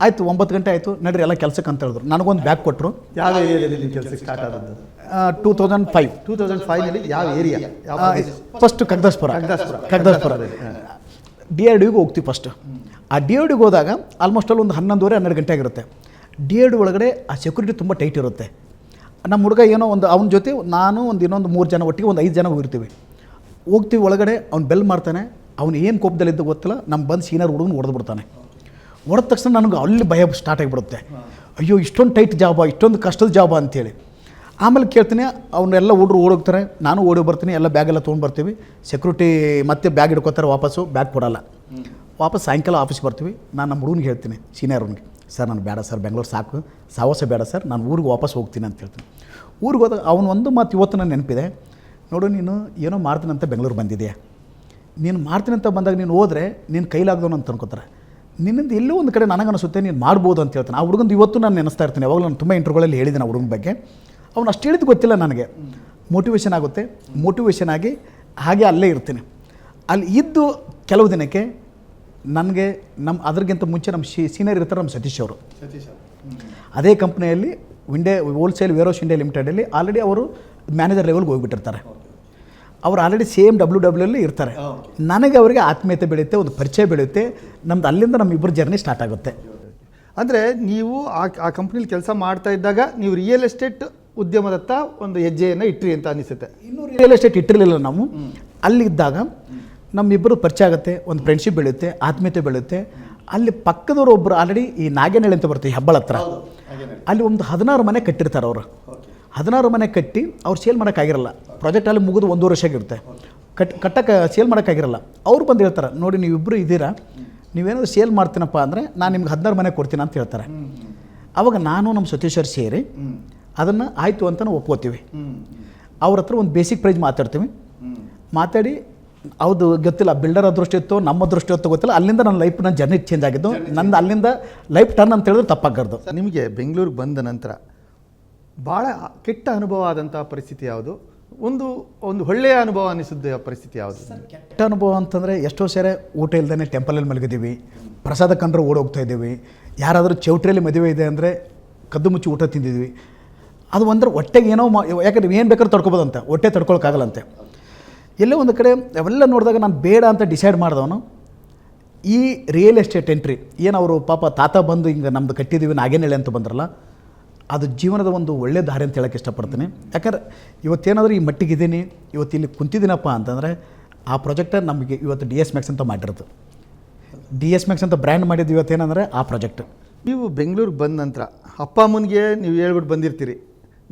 ಆಯಿತು 9 ಗಂಟೆ ಆಯಿತು, ನಡ್ರಿ ಎಲ್ಲ ಕೆಲಸಕ್ಕೆ ಅಂತ ಹೇಳಿದ್ರು. ನನಗೊಂದು ಬ್ಯಾಗ್ ಕೊಟ್ಟರು. ಯಾವ ಏರಿಯಾದಲ್ಲಿ ನಿಮ್ಮ ಕೆಲಸಕ್ಕೆ ಸ್ಟಾರ್ಟ್ ಆದದ್ದು? 2005 ಯಾವ ಏರಿಯಾ? ಫಸ್ಟ್ ಕಗ್ದಾಸ್ಪುರ. DRDOಗೆ ಹೋಗ್ತೀವಿ ಫಸ್ಟ್. ಆ DRDOಗೆ ಹೋದಾಗ ಆಲ್ಮೋಸ್ಟ್ ಅಲ್ಲಿ ಒಂದು 11:30-12 ಗಂಟೆ ಆಗಿರುತ್ತೆ. DRDO ಒಳಗಡೆ ಆ ಸೆಕ್ಯೂರಿಟಿ ತುಂಬ ಟೈಟ್ ಇರುತ್ತೆ. ನಮ್ಮ ಹುಡುಗ ಏನೋ ಒಂದು ಅವನ ಜೊತೆ ನಾನು ಇನ್ನೊಂದು 3 ಜನ ಒಟ್ಟಿಗೆ ಒಂದು 5 ಜನ ಹೋಗ್ತೀವಿ ಒಳಗಡೆ. ಅವ್ನು ಬೆಲ್ ಮಾಡ್ತಾನೆ. ಅವ್ನು ಏನು ಕೋಪದಲ್ಲಿದ್ದು ಗೊತ್ತಿಲ್ಲ, ನಮ್ಮ ಬಂದು ಸೀನಿಯರ್ ಹುಡುಗನ ಹೊಡೆದ್ಬಿಡ್ತಾನೆ. ಹೊಡೆದ ತಕ್ಷಣ ನನಗೆ ಅಲ್ಲಿ ಭಯ ಸ್ಟಾರ್ಟ್ ಆಗಿಬಿಡುತ್ತೆ. ಅಯ್ಯೋ ಇಷ್ಟೊಂದು ಟೈಟ್ ಜಾಬಾ, ಇಷ್ಟೊಂದು ಕಷ್ಟದ ಜಾಬಾ ಅಂತೇಳಿ. ಆಮೇಲೆ ಕೇಳ್ತೀನಿ, ಅವನ್ನೆಲ್ಲ ಹುಡುಗರು ಓಡೋಗ್ತಾರೆ, ನಾನು ಓಡಿ ಬರ್ತೀನಿ, ಎಲ್ಲ ಬ್ಯಾಗೆಲ್ಲ ತೊಗೊಂಡು ಬರ್ತೀವಿ. ಸೆಕ್ಯೂರಿಟಿ ಮತ್ತೆ ಬ್ಯಾಗ್ ಹಿಡ್ಕೋತಾರೆ, ವಾಪಸ್ಸು ಬ್ಯಾಗ್ ಕೊಡಲ್ಲ. ವಾಪಸ್ ಸಾಯಂಕಾಲ ಆಫೀಸ್ಗೆ ಬರ್ತೀವಿ. ನಾನು ನಮ್ಮ ಹುಡುಗನಿಗೆ ಹೇಳ್ತೀನಿ, ಸೀನಿಯರ್ ಅವ್ನಿಗೆ, ಸರ್ ನಾನು ಬೇಡ ಸರ್, ಬೆಂಗಳೂರು ಸಾಕು, ಸಾವಾಸ ಬೇಡ ಸರ್, ನಾನು ಊರಿಗೆ ವಾಪಸ್ ಹೋಗ್ತೀನಿ ಅಂತ ಹೇಳ್ತೀನಿ. ಊರಿಗೆ ಹೋದಾಗ ಅವನು ಒಂದು ಮಾತು ಇವತ್ತು ನನ್ನ ನೆನಪಿದೆ, ನೋಡು ನೀನು ಏನೋ ಮಾಡ್ತೀನಂತ ಬೆಂಗಳೂರು ಬಂದಿದೆಯಾ, ನೀನು ಮಾಡ್ತೀನಂತ ಬಂದಾಗ ನೀನು ಹೋದರೆ ನೀನು ಕೈಲಾಗ್ದವನು ಅಂತ ಅನ್ಕೋತಾರೆ. ನಿನ್ನಿಂದ ಎಲ್ಲೋ ಒಂದು ಕಡೆ ನನಗನ್ನಿಸುತ್ತೆ ನೀನು ಮಾಡ್ಬೋದು ಅಂತ ಹೇಳ್ತಾನೆ. ಆ ಹುಡುಗಂದು ಇವತ್ತು ನಾನು ನೆನೆಸ್ತಾ ಇರ್ತೀನಿ. ಯಾವಾಗಲೂ ನಾನು ತುಂಬ ಇಂಟರ್ವ್ಯೂಗಳಲ್ಲಿ ಹೇಳಿದ್ದೀನಿ ಆ ಹುಡುಗನ ಬಗ್ಗೆ. ಅವ್ನು ಅಷ್ಟು ಹೇಳಿದ್ದು ಗೊತ್ತಿಲ್ಲ ನನಗೆ. ಮೋಟಿವೇಶನ್ ಆಗುತ್ತೆ. ಮೋಟಿವೇಶನ್ ಆಗಿ ಹಾಗೆ ಅಲ್ಲೇ ಇರ್ತೀನಿ. ಅಲ್ಲಿ ಇದ್ದು ಕೆಲವು ದಿನಕ್ಕೆ ನನಗೆ ಅದರಿಗಿಂತ ಮುಂಚೆ ನಮ್ಮ ಸೀನಿಯರ್ ಇರ್ತಾರೆ, ನಮ್ಮ ಸತೀಶ್ ಅವರು. ಅದೇ ಕಂಪ್ನಿಯಲ್ಲಿ ಹೋಲ್ಸೇಲ್ ವೇರ್ಹೌಸ್ ಇಂಡಿಯಾ ಲಿಮಿಟೆಡಲ್ಲಿ ಆಲ್ರೆಡಿ ಅವರು ಮ್ಯಾನೇಜರ್ ಲೆವೆಲ್ಗೆ ಹೋಗಿಬಿಟ್ಟಿರ್ತಾರೆ. ಅವರು ಆಲ್ರೆಡಿ ಸೇಮ್ WWಲ್ಲಿ ಇರ್ತಾರೆ. ನನಗೆ ಅವರಿಗೆ ಆತ್ಮೀಯತೆ ಬೆಳೆಯುತ್ತೆ, ಒಂದು ಪರಿಚಯ ಬೆಳೆಯುತ್ತೆ. ನಮ್ದು ಅಲ್ಲಿಂದ ನಮ್ಮಿಬ್ಬರು ಜರ್ನಿ ಸ್ಟಾರ್ಟ್ ಆಗುತ್ತೆ. ಅಂದರೆ ನೀವು ಆ ಕಂಪ್ನಿಲಿ ಕೆಲಸ ಮಾಡ್ತಾ ಇದ್ದಾಗ ನೀವು ರಿಯಲ್ ಎಸ್ಟೇಟ್ ಉದ್ಯಮದತ್ತ ಒಂದು ಹೆಜ್ಜೆಯನ್ನು ಇಟ್ರಿ ಅಂತ ಅನಿಸುತ್ತೆ. ಇನ್ನೂ ರಿಯಲ್ ಎಸ್ಟೇಟ್ ಇಟ್ಟಿರಲಿಲ್ಲ ನಾವು. ಅಲ್ಲಿದ್ದಾಗ ನಮ್ಮಿಬ್ಬರು ಪರಿಚಯ ಆಗುತ್ತೆ, ಒಂದು ಫ್ರೆಂಡ್ಶಿಪ್ ಬೆಳೆಯುತ್ತೆ, ಆತ್ಮೀಯತೆ ಬೆಳೆಯುತ್ತೆ. ಅಲ್ಲಿ ಪಕ್ಕದವರು ಒಬ್ಬರು ಆಲ್ರೆಡಿ ಈ ನಾಗೇನಹಳ್ಳಿ ಅಂತ ಬರ್ತೀವಿ ಹೆಬ್ಬಾಳ ಹತ್ರ, ಅಲ್ಲಿ ಒಂದು 16 ಮನೆ ಕಟ್ಟಿರ್ತಾರೆ ಅವರು. 16 ಮನೆ ಕಟ್ಟಿ ಅವ್ರು ಸೇಲ್ ಮಾಡೋಕ್ಕಾಗಿರಲ್ಲ. ಪ್ರಾಜೆಕ್ಟ್ ಅಲ್ಲಿ ಮುಗಿದು 1 ವರ್ಷ ಆಗಿರುತ್ತೆ. ಕಟ್ಟಕ್ಕೆ ಸೇಲ್ ಮಾಡೋಕ್ಕಾಗಿರಲ್ಲ. ಅವ್ರು ಬಂದು ಹೇಳ್ತಾರೆ, ನೋಡಿ ನೀವಿಬ್ಬರು ಇದ್ದೀರಾ, ನೀವೇನಾದ್ರು ಸೇಲ್ ಮಾಡ್ತೀನಪ್ಪ ಅಂದರೆ ನಾನು ನಿಮ್ಗೆ 16 ಮನೆ ಕೊಡ್ತೀನಿ ಅಂತ ಹೇಳ್ತಾರೆ. ಆವಾಗ ನಾನು ನಮ್ಮ ಸತೀಶ್ವರ್ ಸೇರಿ ಅದನ್ನು ಆಯಿತು ಅಂತ ನಾವು ಒಪ್ಕೋತೀವಿ. ಅವ್ರ ಹತ್ರ ಒಂದು ಬೇಸಿಕ್ ಪ್ರೈಸ್ ಮಾತಾಡ್ತೀವಿ. ಮಾತಾಡಿ ಹೌದು ಗೊತ್ತಿಲ್ಲ, ಬಿಲ್ಡರ್ ಅದೃಷ್ಟ ಇತ್ತು, ನಮ್ಮ ಅದೃಷ್ಟ ಇತ್ತು ಗೊತ್ತಿಲ್ಲ, ಅಲ್ಲಿಂದ ನನ್ನ ಲೈಫ್ ನನ್ನ ಜರ್ನಿ ಚೇಂಜ್ ಆಗಿದ್ದು. ನಂದು ಅಲ್ಲಿಂದ ಲೈಫ್ ಟರ್ನ್ ಅಂತ ಹೇಳಿದ್ರೆ ತಪ್ಪಾಗರ್ದು. ನಿಮಗೆ ಬೆಂಗಳೂರಿಗೆ ಬಂದ ನಂತರ ಭಾಳ ಕೆಟ್ಟ ಅನುಭವ ಆದಂಥ ಪರಿಸ್ಥಿತಿ ಯಾವುದು? ಒಂದು ಒಳ್ಳೆಯ ಅನುಭವ ಅನಿಸಿದ್ದ ಪರಿಸ್ಥಿತಿ ಯಾವುದು? ಕೆಟ್ಟ ಅನುಭವ ಅಂತಂದರೆ ಎಷ್ಟೋ ಸೇರೆ ಊಟ ಇಲ್ಲದೇ ಟೆಂಪಲಲ್ಲಿ ಮಲಗಿದ್ದೀವಿ, ಪ್ರಸಾದ ಕಂಡ್ರೆ ಓಡೋಗ್ತಾ ಇದ್ದೀವಿ. ಯಾರಾದರೂ ಚೌಟ್ರಿಯಲ್ಲಿ ಮದುವೆ ಇದೆ ಅಂದರೆ ಕದ್ದು ಮುಚ್ಚಿ ಊಟ ತಿಂದಿದ್ವಿ. ಅದು ಅಂದ್ರೆ ಹೊಟ್ಟೆಗೆ ಏನೋ ಯಾಕಂದ್ರೆ ಏನು ಬೇಕಾದ್ರೂ ತಡ್ಕೊಬೋದಂತೆ, ಹೊಟ್ಟೆ ತಡ್ಕೊಳಕ್ಕಾಗಲ್ಲಂತೆ. ಎಲ್ಲೋ ಒಂದು ಕಡೆ ಅವೆಲ್ಲ ನೋಡಿದಾಗ ನಾನು ಬೇಡ ಅಂತ ಡಿಸೈಡ್ ಮಾಡಿದವನು ಈ ರಿಯಲ್ ಎಸ್ಟೇಟ್ ಎಂಟ್ರಿ ಏನು ಅವರು ಪಾಪ ತಾತ ಬಂದು ಹಿಂಗೆ ನಮ್ಮದು ಕಟ್ಟಿದ್ದೀವಿ ನಾಗೇನಹಳ್ಳಿ ಅಂತ ಬಂದ್ರಲ್ಲ, ಅದು ಜೀವನದ ಒಂದು ಒಳ್ಳೆ ದಾರಿ ಅಂತ ಹೇಳೋಕ್ಕೆ ಇಷ್ಟಪಡ್ತೀನಿ. ಯಾಕಂದ್ರೆ ಇವತ್ತೇನಾದರೂ ಈ ಮಟ್ಟಿಗಿದ್ದೀನಿ, ಇವತ್ತು ಇಲ್ಲಿ ಕುಂತಿದ್ದೀನಪ್ಪ ಅಂತಂದರೆ ಆ ಪ್ರಾಜೆಕ್ಟ ನಮಗೆ ಇವತ್ತು DS Max ಅಂತ ಮಾಡಿರೋದು. DS Max ಅಂತ ಬ್ರ್ಯಾಂಡ್ ಮಾಡಿದ್ದು ಇವತ್ತೇನಂದರೆ ಆ ಪ್ರಾಜೆಕ್ಟ್. ನೀವು ಬೆಂಗಳೂರಿಗೆ ಬಂದ ನಂತರ ಅಪ್ಪ ಅಮ್ಮನಿಗೆ ನೀವು ಹೇಳ್ಬಿಟ್ಟು ಬಂದಿರ್ತೀರಿ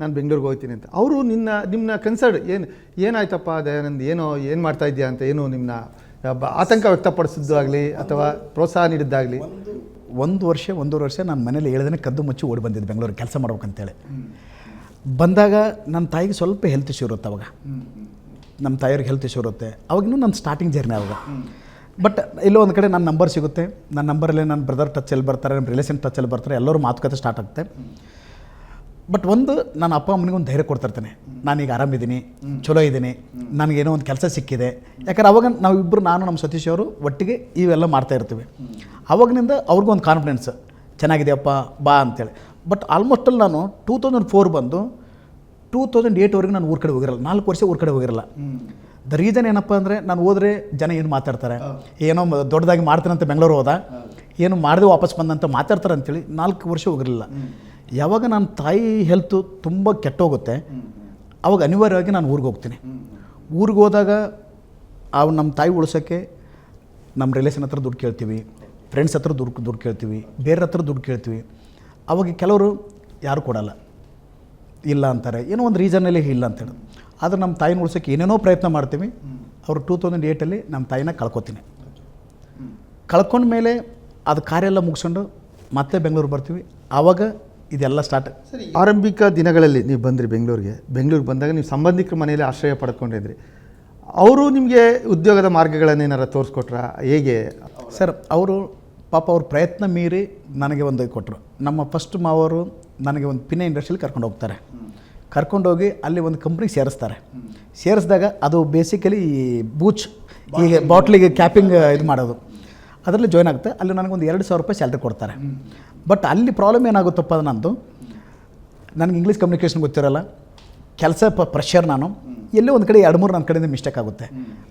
ನಾನು ಬೆಂಗಳೂರಿಗೆ ಹೋಗ್ತೀನಿ ಅಂತ. ಅವರು ನಿಮ್ಮನ್ನ ಕನ್ಸರ್ಡ್ ಏನಾಯ್ತಪ್ಪ ದಯಾನಂದ್ ಏನು ಮಾಡ್ತಾ ಇದೆಯಾ ಅಂತ ನಿಮ್ಮನ್ನ ಆತಂಕ ವ್ಯಕ್ತಪಡಿಸಿದ್ದು ಆಗಲಿ ಅಥವಾ ಪ್ರೋತ್ಸಾಹ ನೀಡಿದ್ದಾಗಲಿ? ಒಂದೂವರೆ ವರ್ಷ ನಾನು ಮನೇಲಿ ಹೇಳ್ದೇ ಕದ್ದು ಮುಚ್ಚಿ ಓಡಿ ಬಂದಿದ್ದು ಬೆಂಗಳೂರಿಗೆ ಕೆಲಸ ಮಾಡ್ಬೇಕಂತೇಳಿ. ಬಂದಾಗ ನನ್ನ ತಾಯಿಗೆ ಸ್ವಲ್ಪ ಹೆಲ್ತ್ ಇಶ್ಯೂ ಇರುತ್ತೆ. ಅವಾಗ ನಮ್ಮ ತಾಯಿಯವ್ರಿಗೆ ಹೆಲ್ತ್ ಇಶ್ಯೂ ಇರುತ್ತೆ. ಅವಾಗಿನ್ನೂ ನನ್ನ ಸ್ಟಾರ್ಟಿಂಗ್ ಜರ್ನಿ ಅವಾಗ. ಬಟ್ ಎಲ್ಲೋ ಒಂದು ಕಡೆ ನನ್ನ ನಂಬರ್ ಸಿಗುತ್ತೆ. ನನ್ನ ನಂಬರಲ್ಲಿ ನನ್ನ ಬ್ರದರ್ ಟಚಲ್ಲಿ ಬರ್ತಾರೆ, ನಮ್ಮ ರಿಲೇಷನ್ ಟಚಲ್ಲಿ ಬರ್ತಾರೆ, ಎಲ್ಲರೂ ಮಾತುಕತೆ ಸ್ಟಾರ್ಟ್ ಆಗುತ್ತೆ. ಬಟ್ ನನ್ನ ಅಪ್ಪ ಅಮ್ಮನಿಗೆ ಒಂದು ಧೈರ್ಯ ಕೊಡ್ತಿರ್ತಾನೆ, ನಾನೀಗ ಆರಾಮಿದ್ದೀನಿ, ಚಲೋ ಇದ್ದೀನಿ, ನನಗೇನೋ ಒಂದು ಕೆಲಸ ಸಿಕ್ಕಿದೆ. ಯಾಕಂದ್ರೆ ಅವಾಗ ನಾವಿಬ್ಬರು, ನಾನು ನಮ್ಮ ಸತೀಶ್ ಅವರು ಒಟ್ಟಿಗೆ ಇವೆಲ್ಲ ಮಾಡ್ತಾ ಇರ್ತೀವಿ. ಅವಾಗಿನಿಂದ ಅವ್ರಿಗೊಂದು ಕಾನ್ಫಿಡೆನ್ಸ್, ಚೆನ್ನಾಗಿದೆಯಪ್ಪ ಬಾ ಅಂತೇಳಿ. ಬಟ್ ಆಲ್ಮೋಸ್ಟಲ್ಲಿ ನಾನು 2004 ಬಂದು 2008ವರೆಗೆ ನಾನು ಊರ ಕಡೆ ಹೋಗಿರಲ್ಲ. 4 ವರ್ಷ ಊರ ಕಡೆ ಹೋಗಿರಲ್ಲ. ದ ರೀಸನ್ ಏನಪ್ಪ ಅಂದರೆ, ನಾನು ಹೋದರೆ ಜನ ಏನು ಮಾತಾಡ್ತಾರೆ, ಏನೋ ದೊಡ್ಡದಾಗಿ ಮಾಡ್ತಾನಂತ ಬೆಂಗಳೂರು ಹೋದ, ಏನು ಮಾಡಿದೆ ವಾಪಸ್ ಬಂದಂತ ಮಾತಾಡ್ತಾರೆ ಅಂತೇಳಿ 4 ವರ್ಷ ಹೋಗಿರಲಿಲ್ಲ. ಯಾವಾಗ ನನ್ನ ತಾಯಿ ಹೆಲ್ತು ತುಂಬ ಕೆಟ್ಟೋಗುತ್ತೆ ಅವಾಗ ಅನಿವಾರ್ಯವಾಗಿ ನಾನು ಊರಿಗೆ ಹೋಗ್ತೀನಿ. ಊರಿಗೆ ಹೋದಾಗ ನಮ್ಮ ತಾಯಿ ಉಳ್ಸೋಕ್ಕೆ ನಮ್ಮ ರಿಲೇಷನ್ ಹತ್ರ ದುಡ್ಡು ಕೇಳ್ತೀವಿ, ಫ್ರೆಂಡ್ಸ್ ಹತ್ರ ದುಡ್ಡು ಕೇಳ್ತೀವಿ, ಬೇರೆ ಹತ್ರ ದುಡ್ಡು ಕೇಳ್ತೀವಿ. ಅವಾಗ ಕೆಲವರು ಯಾರು ಕೊಡಲ್ಲ, ಇಲ್ಲ ಅಂತಾರೆ, ಏನೋ ಒಂದು ರೀಸನ್ನಲ್ಲಿ ಇಲ್ಲ ಅಂತೇಳಿ. ಆದರೆ ನಮ್ಮ ತಾಯಿನ ಉಳ್ಸೋಕ್ಕೆ ಏನೇನೋ ಪ್ರಯತ್ನ ಮಾಡ್ತೀವಿ. ಅವರು 2008ಅಲ್ಲಿ ನಮ್ಮ ತಾಯಿನ ಕಳ್ಕೊತೀನಿ. ಕಳ್ಕೊಂಡ್ಮೇಲೆ ಅದು ಕಾರ್ಯ ಎಲ್ಲ ಮುಗಿಸ್ಕೊಂಡು ಮತ್ತೆ ಬೆಂಗಳೂರು ಬರ್ತೀವಿ. ಆವಾಗ ಇದೆಲ್ಲ ಸ್ಟಾರ್ಟ್. ಆರಂಭಿಕ ದಿನಗಳಲ್ಲಿ ನೀವು ಬಂದ್ರಿ ಬೆಂಗಳೂರಿಗೆ ಬಂದಾಗ ನೀವು ಸಂಬಂಧಿಕರ ಮನೆಯಲ್ಲಿ ಆಶ್ರಯ ಪಡ್ಕೊಂಡಿದ್ರಿ. ಅವರು ನಿಮಗೆ ಉದ್ಯೋಗದ ಮಾರ್ಗಗಳನ್ನೇನಾರ ತೋರಿಸ್ಕೊಟ್ರ, ಹೇಗೆ? ಸರ್, ಅವರು ಪಾಪ ಅವ್ರ ಪ್ರಯತ್ನ ಮೀರಿ ನನಗೆ ಒಂದು ಕೊಟ್ಟರು. ನಮ್ಮ ಫಸ್ಟ್ ಮಾವರು ನನಗೆ ಒಂದು ಪಿನ್ನ ಇಂಡಸ್ಟ್ರಿಯಲ್ಲಿ ಕರ್ಕೊಂಡು ಹೋಗ್ತಾರೆ. ಕರ್ಕೊಂಡೋಗಿ ಅಲ್ಲಿ ಒಂದು ಕಂಪ್ನಿಗೆ ಸೇರಿಸ್ತಾರೆ. ಸೇರಿಸಿದಾಗ ಅದು ಬೇಸಿಕಲಿ ಬೂಚ್, ಈಗ ಬಾಟ್ಲಿಗೆ ಕ್ಯಾಪಿಂಗ್ ಇದು ಮಾಡೋದು, ಅದರಲ್ಲಿ ಜಾಯ್ನ್ ಆಗುತ್ತೆ. ಅಲ್ಲಿ ನನಗೊಂದು 2,000 ರೂಪಾಯಿ ಸ್ಯಾಲ್ರಿ ಕೊಡ್ತಾರೆ. ಬಟ್ ಅಲ್ಲಿ ಪ್ರಾಬ್ಲಮ್ ಏನಾಗುತ್ತಪ್ಪ, ನಂದು ನನಗೆ ಇಂಗ್ಲೀಷ್ ಕಮ್ಯುನಿಕೇಷನ್ ಗೊತ್ತಿರಲ್ಲ, ಕೆಲಸ ಪ್ರೆಷರ್. ನಾನು ಎಲ್ಲೇ ಒಂದು ಕಡೆ 2-3 ನನ್ನ ಕಡೆಯಿಂದ ಮಿಸ್ಟೇಕ್ ಆಗುತ್ತೆ.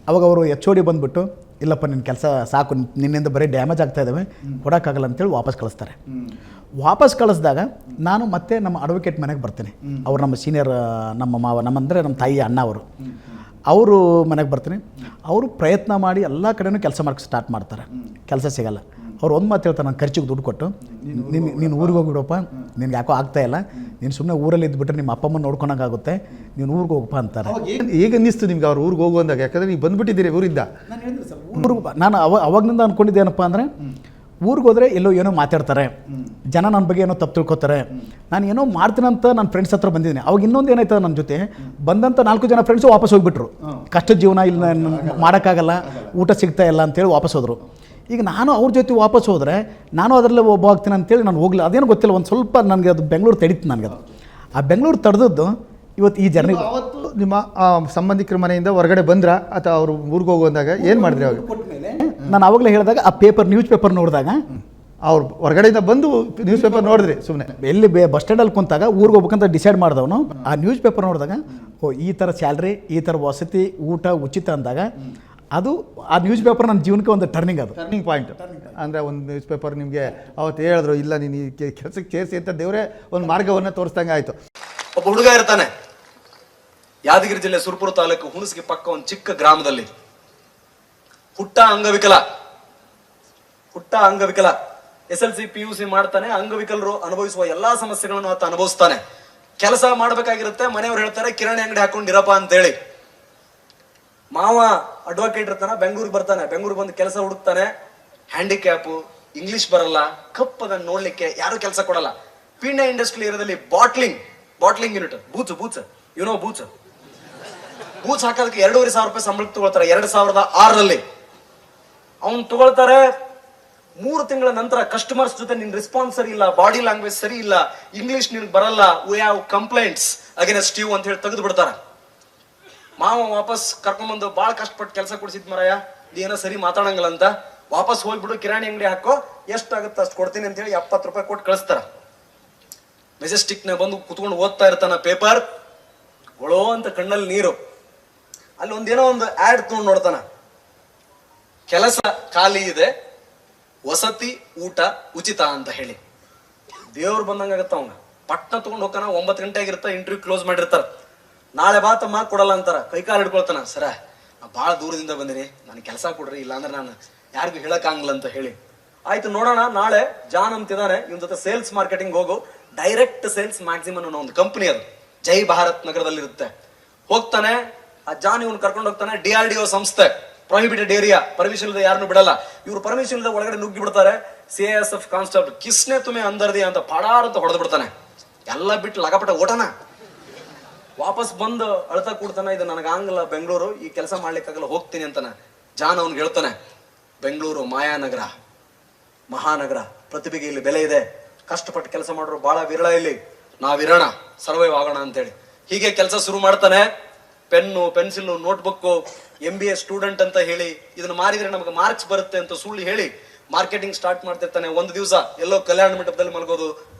ಅವಾಗ ಅವರು HOD ಬಂದುಬಿಟ್ಟು, ಇಲ್ಲಪ್ಪ ನಿನ್ನ ಕೆಲಸ ಸಾಕು, ನಿನ್ನಿಂದ ಬರೀ ಡ್ಯಾಮೇಜ್ ಆಗ್ತಾ ಇದ್ದಾವೆ, ಕೊಡೋಕ್ಕಾಗಲ್ಲ ಅಂತೇಳಿ ವಾಪಸ್ ಕಳಿಸ್ತಾರೆ. ವಾಪಸ್ ಕಳಿಸಿದಾಗ ನಾನು ಮತ್ತೆ ನಮ್ಮ ಅಡ್ವೊಕೇಟ್ ಮನೆಗೆ ಬರ್ತೀನಿ. ಅವ್ರು ನಮ್ಮ ಸೀನಿಯರ್, ನಮ್ಮ ಮಾವ, ನಮ್ಮ ತಾಯಿ ಅಣ್ಣ ಅವರು ಮನೆಗೆ ಬರ್ತೀನಿ. ಅವರು ಪ್ರಯತ್ನ ಮಾಡಿ ಎಲ್ಲ ಕಡೆಯೂ ಕೆಲಸ ಮಾಡೋಕ್ಕೆ ಸ್ಟಾರ್ಟ್ ಮಾಡ್ತಾರೆ. ಕೆಲಸ ಸಿಗಲ್ಲ. ಅವ್ರು ಒಂದು ಮಾತು ಹೇಳ್ತಾರೆ, ನಾನು ಖರ್ಚಿಗೆ ದುಡ್ಡು ಕೊಟ್ಟು, ನೀನು ಊರಿಗೆ ಹೋಗ್ಬಿಡಪ್ಪ, ನಿನ್ಗೆ ಯಾಕೋ ಆಗ್ತಾಯಿಲ್ಲ, ನೀನು ಸುಮ್ಮನೆ ಊರಲ್ಲಿ ಇದ್ಬಿಟ್ರೆ ನಿಮ್ಮ ಅಪ್ಪ ಅಮ್ಮನ ನೋಡ್ಕೊಳಕ್ಕಾಗುತ್ತೆ, ನೀನು ಊರಿಗೆ ಹೋಗಪ್ಪ ಅಂತಾರೆ. ಈಗ ಅನ್ನಿಸ್ತು ನಿಮ್ಗೆ ಅವ್ರು ಊರಿಗೆ ಹೋಗುವಂದಾಗ? ಯಾಕಂದರೆ ನೀವು ಬಂದುಬಿಟ್ಟಿದ್ದೀರಿ ಊರಿಂದ. ನಾನು ಅವಾಗಿನಿಂದ ಅಂದ್ಕೊಂಡಿದ್ದೇನಪ್ಪ ಅಂದರೆ, ಊರಿಗೆ ಹೋದರೆ ಎಲ್ಲೋ ಏನೋ ಮಾತಾಡ್ತಾರೆ, ಜನ ನನ್ನ ಬಗ್ಗೆ ಏನೋ ತಪ್ಪು ತಿಳ್ಕೊತಾರೆ, ನಾನು ಏನೋ ಮಾಡ್ತೀನಂತ ನನ್ನ ಫ್ರೆಂಡ್ಸ್ ಹತ್ರ ಬಂದಿದ್ದೀನಿ. ಅವಾಗ ಇನ್ನೊಂದು ಏನಾಯ್ತದೆ, ನನ್ನ ಜೊತೆ ಬಂದಂಥ 4 ಜನ ಫ್ರೆಂಡ್ಸು ವಾಪಸ್ ಹೋಗಿಬಿಟ್ರು. ಕಷ್ಟದ ಜೀವನ, ಇಲ್ಲಿ ಮಾಡೋಕ್ಕಾಗಲ್ಲ, ಊಟ ಸಿಗ್ತಾ ಇಲ್ಲ ಅಂತೇಳಿ ವಾಪಸ್ ಹೋದರು. ಈಗ ನಾನು ಅವ್ರ ಜೊತೆ ವಾಪಸ್ ಹೋದರೆ ನಾನು ಅದರಲ್ಲೇ ಒಬ್ಬ ಆಗ್ತೀನಿ ಅಂತೇಳಿ ನಾನು ಹೋಗಲಿಲ್ಲ. ಅದೇನು ಗೊತ್ತಿಲ್ಲ, ಒಂದು ಸ್ವಲ್ಪ ನನಗೆ ಅದು ಬೆಂಗಳೂರು ತಡೀತು. ನನಗೆ ಅದು ಆ ಬೆಂಗಳೂರು ತಡೆದದ್ದು ಇವತ್ತು ಈ ಜರ್ನಿ. ಅವತ್ತು ನಿಮ್ಮ ಸಂಬಂಧಿಕರ ಮನೆಯಿಂದ ಹೊರಗಡೆ ಬಂದ್ರಾ ಅಥವಾ ಅವರು ಊರಿಗೆ ಹೋಗುವಂದಾಗ ಏನು ಮಾಡಿದ್ರಿ? ಅವಾಗ ನಾನು ಆವಾಗಲೇ ಹೇಳಿದಾಗ ಆ ನ್ಯೂಸ್ ಪೇಪರ್ ನೋಡಿದಾಗ, ಅವ್ರು ಹೊರಗಡೆಯಿಂದ ಬಂದು ನ್ಯೂಸ್ ಪೇಪರ್ ನೋಡಿದ್ರಿ ಸುಮ್ಮನೆ? ಎಲ್ಲಿ ಬಸ್ ಸ್ಟ್ಯಾಂಡಲ್ಲಿ ಕುಂತಾಗ ಊರಿಗೆ ಹೋಗ್ಬೇಕಂತ ಡಿಸೈಡ್ ಮಾಡಿದವನು, ಆ ನ್ಯೂಸ್ ಪೇಪರ್ ನೋಡಿದಾಗ, ಈ ಥರ ಸ್ಯಾಲ್ರಿ, ಈ ಥರ ವಸತಿ, ಊಟ ಉಚಿತ ಅಂದಾಗ, ಅದು ಆ ನ್ಯೂಸ್ ಪೇಪರ್ ನನ್ನ ಜೀವನಕ್ಕೆ ಒಂದು ಟರ್ನಿಂಗ್ ಪಾಯಿಂಟ್. ಅಂದರೆ ಒಂದು ನ್ಯೂಸ್ ಪೇಪರ್ ನಿಮಗೆ ಅವತ್ತು ಹೇಳಿದ್ರು, ಇಲ್ಲ ನೀನು ಈ ಕೆಲಸಕ್ಕೆ ಸೇರಿಸಿ ಅಂತ ದೇವರೇ ಒಂದು ಮಾರ್ಗವನ್ನು ತೋರಿಸ್ದಂಗೆ ಆಯಿತು. ಒಬ್ಬ ಹುಡುಗ ಇರ್ತಾನೆ, ಯಾದಗಿರಿ ಜಿಲ್ಲೆ ಸುರಪುರ ತಾಲೂಕು ಹುಣಸಗಿ ಪಕ್ಕ ಒಂದು ಚಿಕ್ಕ ಗ್ರಾಮದಲ್ಲಿ. ಹುಟ್ಟ ಅಂಗವಿಕಲ, SLC PUC ಮಾಡ್ತಾನೆ. ಅಂಗವಿಕಲರು ಅನುಭವಿಸುವ ಎಲ್ಲಾ ಸಮಸ್ಯೆಗಳನ್ನು ಆತ ಅನುಭವಿಸ್ತಾನೆ. ಕೆಲಸ ಮಾಡ್ಬೇಕಾಗಿರುತ್ತೆ. ಮನೆಯವ್ರು ಹೇಳ್ತಾರೆ, ಕಿರಾಣಿ ಅಂಗಡಿ ಹಾಕೊಂಡಿರಪ್ಪ ಅಂತೇಳಿ. ಮಾವ ಅಡ್ವೊಕೇಟ್ ಇರ್ತಾನೆ, ಬೆಂಗಳೂರಿಗೆ ಬರ್ತಾನೆ. ಬೆಂಗಳೂರಿಗೆ ಬಂದು ಕೆಲಸ ಹುಡುಕ್ತಾನೆ. ಹ್ಯಾಂಡಿಕ್ಯಾಪು, ಇಂಗ್ಲಿಷ್ ಬರಲ್ಲ, ಕಪ್ಪದನ್ನು ನೋಡ್ಲಿಕ್ಕೆ ಯಾರು ಕೆಲಸ ಕೊಡಲ್ಲ. ಪೀಣ್ಯ ಇಂಡಸ್ಟ್ರಿ ಏರಿಯಾದಲ್ಲಿ ಬಾಟ್ಲಿಂಗ್ ಯೂನಿಟ್, ಬೂಚ್ ಹಾಕೋದಕ್ಕೆ 2,500 ರೂಪಾಯಿ ಸಂಬಳ ತಗೊಳ್ತಾರೆ. 2006ರಲ್ಲಿ ಅವ್ನು ತಗೊಳ್ತಾರೆ. 3 ತಿಂಗಳ ನಂತರ ಕಸ್ಟಮರ್ಸ್ ಜೊತೆ ನಿನ್ ರೆಸ್ಪಾನ್ಸ್ ಸರಿ ಇಲ್ಲ, ಬಾಡಿ ಲ್ಯಾಂಗ್ವೇಜ್ ಸರಿ ಇಲ್ಲ, ಇಂಗ್ಲಿಷ್ ನಿನ್ಗೆ ಬರಲ್ಲ, we have complaints against you ಅಂತ ಹೇಳಿ ತೆಗೆದು ಬಿಡ್ತಾರೆ. ಮಾವ ವಾಪಸ್ ಕರ್ಕೊಂಡ್ಬಂದು ಬಾಳ ಕಷ್ಟಪಟ್ಟು ಕೆಲಸ ಕೊಡಿಸಿದ್ ಮರಯ್ಯ, ಏನೋ ಸರಿ ಮಾತಾಡಂಗಿಲ್ಲ ಅಂತ, ವಾಪಸ್ ಹೋಗ್ಬಿಡು, ಕಿರಾಣಿ ಅಂಗಡಿ ಹಾಕೋ, ಎಷ್ಟಾಗುತ್ತೆ ಅಷ್ಟು ಕೊಡ್ತೀನಿ ಅಂತ ಹೇಳಿ 70 ರೂಪಾಯಿ ಕೊಟ್ಟು ಕಳಿಸ್ತಾರ. ಮೆಜೆಸ್ಟಿಕ್ ನ ಬಂದು ಕುತ್ಕೊಂಡು ಓದ್ತಾ ಇರ್ತಾನ ಪೇಪರ್. ಒಳೋ ಅಂತ ಕಣ್ಣಲ್ಲಿ ನೀರು. ಅಲ್ಲಿ ಒಂದೇನೋ ಒಂದು ಆಡ್ ತಗೊಂಡು ನೋಡ್ತಾನ, ಕೆಲಸ ಖಾಲಿ ಇದೆ, ವಸತಿ ಊಟ ಉಚಿತ ಅಂತ ಹೇಳಿ. ದೇವ್ರು ಬಂದಂಗಾಗತ್ತ ಅವಂಗ. ಪಟ್ನ ತಗೊಂಡು ಹೋಗ್ತಾನ, 9 ಗಂಟೆ ಆಗಿರ್ತ, ಇಂಟರ್ವ್ಯೂ ಕ್ಲೋಸ್ ಮಾಡಿರ್ತಾರ. ನಾಳೆ ಬಾತಮ್ಮ ಕೊಡಲ್ಲ ಅಂತಾರ, ಕೈಕಾಲು ಹಿಡ್ಕೊಳ್ತಾನ, ಸರ ನಾ ಭಾಳ ದೂರದಿಂದ ಬಂದಿನಿ, ನನಗೆ ಕೆಲಸ ಕೊಡ್ರಿ, ಇಲ್ಲಾಂದ್ರೆ ನಾನು ಯಾರಿಗೂ ಹೇಳಕ್ಕಾಗಲ್ಲ ಅಂತ ಹೇಳಿ. ಆಯ್ತು ನೋಡೋಣ, ನಾಳೆ ಜಾನ್ ಅಂತಿದ್ದಾನೆ, ಇವನ್ ಜೊತೆ ಸೇಲ್ಸ್ ಮಾರ್ಕೆಟಿಂಗ್ ಹೋಗು, ಡೈರೆಕ್ಟ್ ಸೇಲ್ಸ್ ಮ್ಯಾಕ್ಸಿಮಮ್ ಅನ್ನೋ ಒಂದು ಕಂಪನಿ ಅದು ಜೈ ಭಾರತ್ ನಗರದಲ್ಲಿ ಇರುತ್ತೆ. ಹೋಗ್ತಾನೆ, ಆ ಜಾನ್ ಇವನ್ ಕರ್ಕೊಂಡು ಹೋಗ್ತಾನೆ. DRDO ಸಂಸ್ಥೆ, ಪ್ರೊಹಿಬಿಟೆಡ್ ಏರಿಯಾ, ಪರ್ಮಿಷನ್ ಇಲ್ಲದೆ ಯಾರನ್ನು ಬಿಡಲ್ಲ. ಇವ್ರು ಪರ್ಮಿಷನ್ ಇಲ್ಲದೆ ಒಳಗಡೆ ನುಗ್ಗಿ ಬಿಡ್ತಾರೆ. CISF ಕಾನ್ಸ್ಟೇಬಲ್ ಕಿಸ್ನೆ ತುಮೆ ಅಂದರ್ದಿ ಅಂತ ಪಡಾರ್ ಅಂತ ಹೊಡೆದು ಬಿಡ್ತಾನೆ. ಎಲ್ಲ ಬಿಟ್ಟು ಲಗಪಟ ಓಟನ ವಾಪಸ್ ಬಂದು ಅಳ್ತಾ ಕೂಡ್ತಾನೆ, ಇದು ನನಗಾಗಲ್ಲ ಬೆಂಗಳೂರು, ಈ ಕೆಲಸ ಮಾಡ್ಲಿಕ್ಕಾಗಲ್ಲ, ಹೋಗ್ತೀನಿ ಅಂತಾನೆ. ಜಾನ್ ಅವ್ನಿಗೆ ಹೇಳ್ತಾನೆ, ಬೆಂಗಳೂರು ಮಾಯಾನಗರ, ಮಹಾನಗರ, ಪ್ರತಿಭೆಗೆ ಇಲ್ಲಿ ಬೆಲೆ ಇದೆ, ಕಷ್ಟಪಟ್ಟು ಕೆಲಸ ಮಾಡೋರು ಬಹಳ ವಿರಳ, ಇಲ್ಲಿ ನಾವಿರೋಣ, ಸರ್ವೈವ್ ಆಗೋಣ ಅಂತೇಳಿ. ಹೀಗೆ ಕೆಲಸ ಶುರು ಮಾಡ್ತಾನೆ. Pen, pencil, notebook, MBA student ಅಂತ ಹೇಳಿ, ಇದನ್ನ ಮಾರಿದ್ರೆ ನಮಗೆ ಮಾರ್ಕ್ಸ್ ಬರುತ್ತೆ ಅಂತ ಸುಳ್ಳು ಹೇಳಿ ಮಾರ್ಕೆಟಿಂಗ್ ಸ್ಟಾರ್ಟ್ ಮಾಡ್ತಿರ್ತಾನೆ. ಒಂದು ದಿವಸ ಎಲ್ಲೋ ಕಲ್ಯಾಣ ಮಂಟಪದಲ್ಲಿ ಮಲಗೋದು,